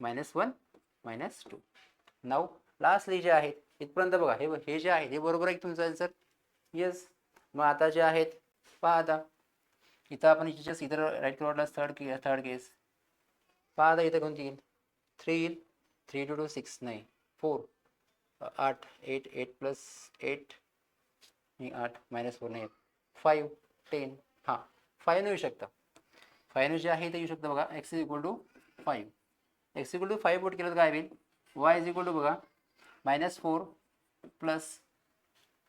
-1 -2. नाव लास्टली जे आहेत इथपर्यंत बघा, हे जे आहे हे बरोबर आहे तुमचं आन्सर, येस. मग आता जे आहेत पहा, आता इथं आपण इथं राईट करू वाटलं थर्ड केस, पहा आता इथं कोणती येईल, 3 येईल, 3 × 2 6 नाही 4, 8 8 प्लस 8 नाही 8 -4 नाही 5 10, हां 5 येऊ शकतं, 5 जे आहे ते येऊ शकतं बघा, x is equal to 5. x equal to 5 put केलं तर काय होईल, y इज इक्वल टू बघा -4 प्लस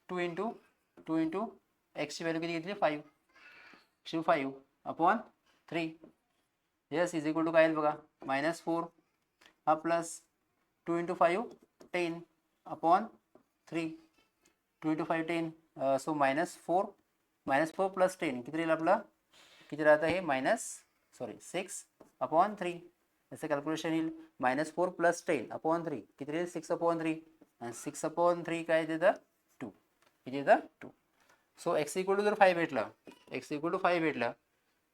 2 × एक्सची व्हॅल्यू किती घेतली 5 upon 3. Yes is equal to काय येईल बघा, -4 हा प्लस 2 × 5 10 अपॉन 3, 2 × 5 10. सो -4 प्लस 10 किती राहील आपलं, किती राहतं हे 6 अपॉन 3. याचं कॅल्क्युलेशन येईल -4 प्लस 10 अपॉन 3 किती राहील 6/3, आणि 6/3 काय देतं 2, किती येतं 2. सो x इक्वल टू जर 5 भेटलं,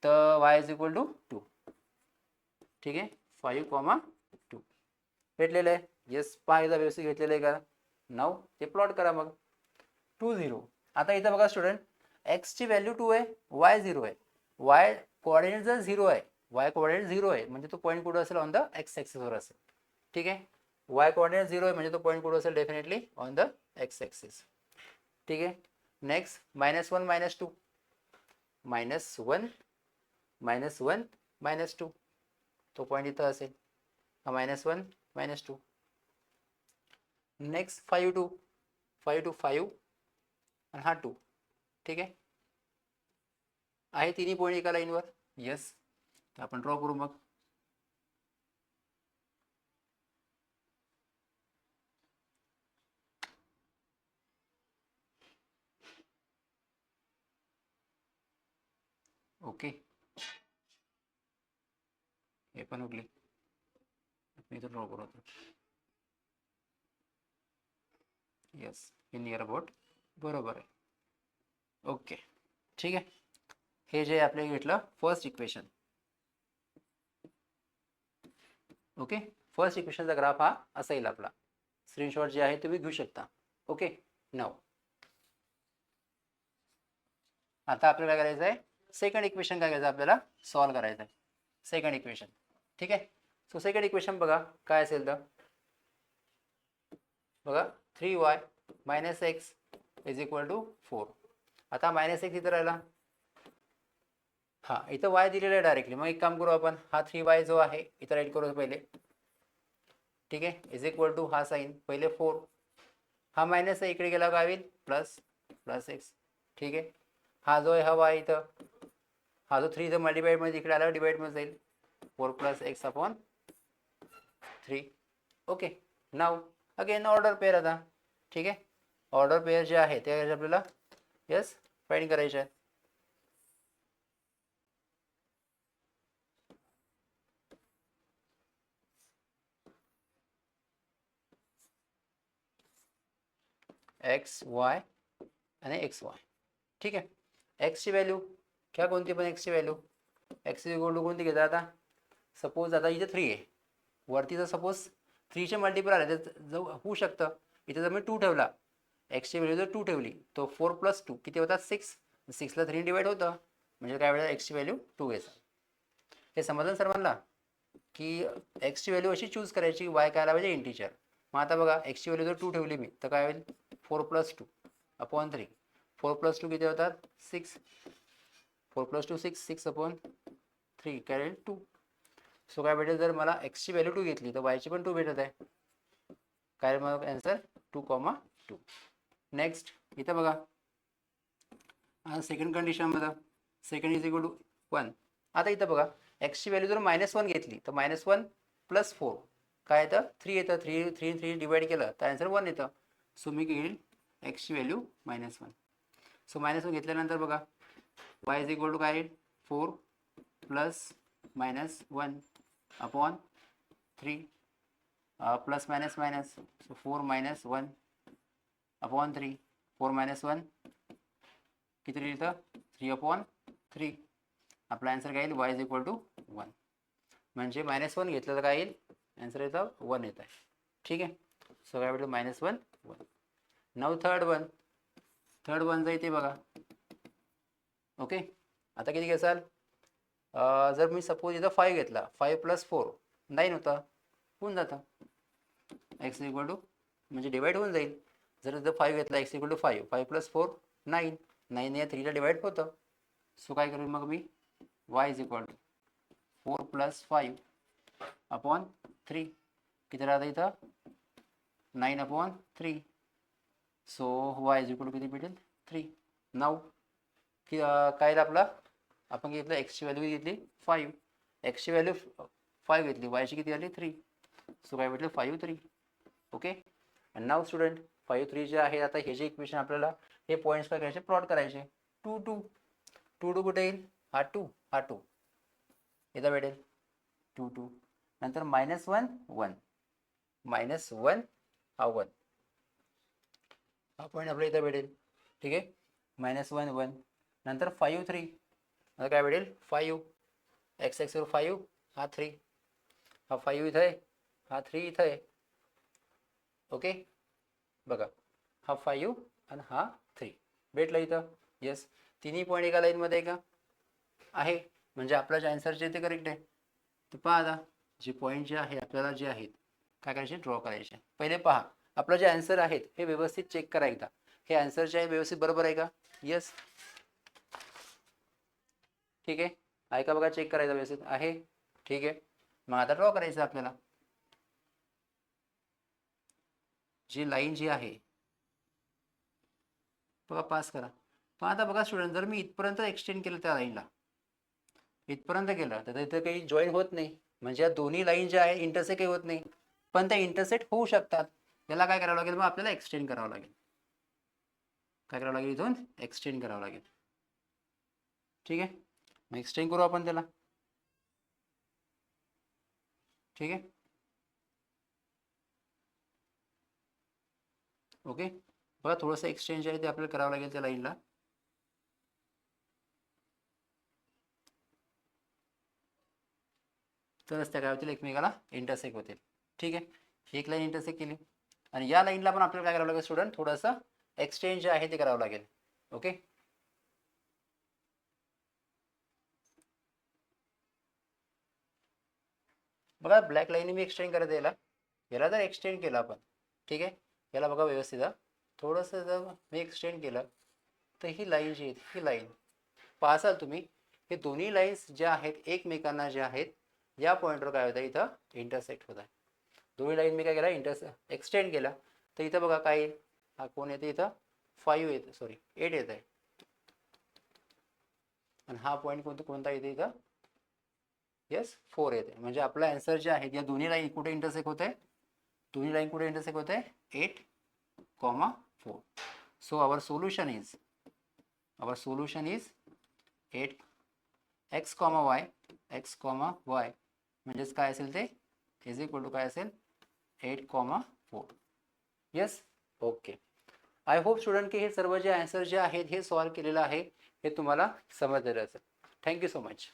तर y इज इक्वल टू 2. ठीक आहे, 5,2 भेटलेलं आहे. येस पहा एकदा व्यवस्थित घेतलेलं आहे का. नाव ते प्लॉट करा मग 2 0. आता इथं बघा स्टुडंट, x ची व्हॅल्यू 2 आहे, y 0 आहे, y कोऑर्डिनेट जर 0 आहे, y कोऑर्डिनेट 0 आहे म्हणजे तो पॉईंट कुठं असेल ऑन द x ॲक्सिसवर असेल. ठीक आहे, y कोऑर्डिनेट 0 आहे म्हणजे तो पॉईंट कुठं असेल definitely on the x axis. ठीक आहे, नेक्स्ट -1 -2, -1 -2 तो पॉईंट इथं असेल, हा -1 -2. नेक्स्ट 5 2 5 आणि हा 2. ठीक आहे तिन्ही पॉईंट एका लाईनवर. येस, आपण ड्रॉ करू मग. ओके, हे पण उगली, मी इथं ड्रॉ करतो. येस, हे नियर अबाउट बरोबर आहे. ओके, ठीक आहे. हे जे आपले घेतलं फर्स्ट इक्वेशन. ओके, फर्स्ट इक्वेशनचा ग्राफ हा असा येईल आपला. स्क्रीनशॉट जे आहे तुम्ही घेऊ शकता. ओके, नाव आता आपल्याला काय करायचं आहे, सेकंड इक्वेशन काय करायचं आपल्याला सॉल्व करायचं आहे. सेकंड इक्वेशन, ठीक आहे. सो सेकंड इक्वेशन बघा काय असेल तर बघा 3y - x = 4. आता -x इथं राहिला, हा इथं y दिलेला आहे डायरेक्टली. मग एक काम करू आपण, हा 3y जो आहे इथं राईट करू पहिले, ठीक आहे. = हा साईन पहिले 4, हा मायनस आहे इकडे गेला काय होईल प्लस x, ठीक आहे. हा जो आहे हा y इथं, हा जो 3 इथं मल्टिप्लाइड मध्ये इकडे आला डिवाइड मध्ये जाईल 4 + x/3. Okay, now again order pair आता, ठीक आहे. ऑर्डर पेअर जे आहे ते आपल्याला यस फाइंड करायचे आहे. XY आणि XY, ठीक आहे. एक्सची व्हॅल्यू घ्या कोणती पण, एक्सची व्हॅल्यू एक्स इक्वल टू कोणती घेता आता, सपोज आता इथे 3 आहे वरती, जर सपोज 3चे मल्टिपल आले तर होऊ शकतं. इथे जर मी 2 ठेवला, एक्सची व्हॅल्यू जर 2 ठेवली तो 4 + 2 किती होतात 6, 6ला 3 डिवाइड होतं, म्हणजे काय वेळेला एक्सची व्हॅल्यू 2 घ्यायचं. हे समजलं सर्वांना की एक्सची व्हॅल्यू अशी चूज करायची, वाय काय आला पाहिजे इंटिजर. मग आता बघा एक्सची व्हॅल्यू जर 2 ठेवली मी तर काय होईल 4 + 2/3. 4 + 2 किती होतात 6, 4 + 2 6, 6/3 काय होईल 2. सो काय भेटेल, जर मला एक्सची व्हॅल्यू 2 घेतली तर वायची पण 2 भेटत आहे. काय मग आन्सर 2,2. नेक्स्ट इथं बघा, सेकंड कंडिशन बघा, सेकंड = 1. आता इथं बघा एक्सची व्हॅल्यू जर -1 घेतली तर -1 + 4 काय येतं 3 येतं. 3 डिवाइड केलं तर आन्सर 1 येतं. सो मी घेईल एक्सची व्हॅल्यू -1. सो -1 घेतल्यानंतर बघा y = काय येईल 4 + -1/3 प्लस मायनस मायनस, सो 4 - 1/3, 4 - 1 किती लिहितं 3/3. आपला आन्सर काय येईल y = 1. म्हणजे -1 घेतलं तर काय येईल आन्सर येतं 1 येत आहे, ठीक आहे. सो काय भेटलं -1 1. नाव थर्ड वन इथे बघा. ओके, आता किती घ्याल, जर मी सपोज इथं 5 घेतला, 5 + 4 9 होता, होऊन जातं. x = म्हणजे डिवाइड होऊन जाईल. जर 5 घेतला x = 5, 5 + 4 9, 9 या 3ला डिवाइड होतं. सो काय करेल मग मी y = 4 + 5/3 किती राहतं इथं 9/3. सो y = किती भेटेल 3. नाव की काय आपला आपण घेतलं एक्सची व्हॅल्यू घेतली 5, एक्सची व्हॅल्यू 5 घेतली, वायची किती आली 3. सो काय भेटलं 5 3. ओके, आणि नाव स्टुडंट 5 3 जे आहे, आता हे जे इक्वेशन आपल्याला हे पॉईंट्स काय करायचे प्लॉट करायचे. 2 2 2 2 कुठे येईल, हा 2 हा 2 इथं भेटेल 2 2. नंतर -1 1 -1 हा 1 हा पॉईंट आपल्या इथं भेटेल, ठीक आहे. -1 1 नंतर 5 3, आता काय भेटेल 5 x 5 हा 3, हा 5 इथं आहे, हा 3 इथं आहे. ओके, बघा हा 5 आणि हा 3 भेटला इथं. येस, तिन्ही पॉईंट एका लाईनमध्ये का आहे, म्हणजे आपलं जे आन्सर जे ते करेक्ट आहे. तर पहा आता जे पॉईंट जे आहे आपल्याला जे आहेत काय करायचे ड्रॉ करायचे. पहिले पहा आपलं जे आन्सर आहेत हे व्यवस्थित चेक करा एकदा, हे आन्सर जे आहे व्यवस्थित बरोबर आहे का. येस, ठीक आहे का बघा, चेक करायचं व्यवस्थित आहे, ठीक आहे. मग आता ड्रॉ करायचं आपल्याला जी लाईन जी आहे बघा पास करा. पण आता बघा स्टुडंट, जर मी इथपर्यंत एक्सटेंड केलं त्या लाईनला, इथपर्यंत केलं तर इथं काही जॉईन होत नाही, म्हणजे या दोन्ही लाईन ज्या आहे इंटरसेक्ट काही होत नाही, पण त्या इंटरसेक्ट होऊ शकतात. याला काय करावं लागेल, मग आपल्याला एक्सटेंड करावं लागेल. काय करावं लागेल, इथून एक्सटेंड करावं लागेल, ठीक आहे. मग एक्सटेंड करू आपण त्याला. ठीक आहे, ओके. बघा थोडंसं एक्सचेंज आहे ते आपल्याला करावं लागेल त्या लाईनला. तरच त्या काय होतील, एकमेकाला इंटरसेक्ट होतील. ठीक आहे, ही एक लाईन इंटरसेक्ट केली आणि या लाईनला पण आपल्याला काय करावं लागेल स्टुडंट, थोडंसं एक्सचेंज जे आहे ते करावं लागेल. ओके, बघा ब्लॅक लाईन मी एक्सटेंड करत याला, याला जर एक्सटेंड केलं आपण, ठीक आहे, याला बघा व्यवस्थित थोडंसं जर मी एक्सटेंड केलं तर ही लाईन जी आहे ही लाईन पाहाल तुम्ही, हे दोन्ही लाईन्स ज्या आहेत एकमेकांना ज्या आहेत या पॉईंटवर काय होतं इथं इंटरसेक्ट होत आहे. दोन्ही लाईन मी काय केला एक्सटेंड केला तर इथं बघा काय येईल, हा कोण येते इथं 5 येते, सॉरी 8 येत आहे आणि हा पॉईंट कोणता येते इथं, येस 4 येते. म्हणजे आपला आन्सर जे आहे या दोन्ही लाईन कुठे इंटरसेक्ट होत आहे, दोन्ही लाईन कुठे इंटरसेक्ट होत आहे 8,4. So our solution is 8 x, y x, y म्हणजेच काय असेल ते इज इक्वल टू काय असेल 8,4. Yes, okay. I hope student की हे सर्व जे आन्सर जे आहेत हे सॉल्व्ह केलेलं आहे हे तुम्हाला समजलेलं असेल. Thank you so much.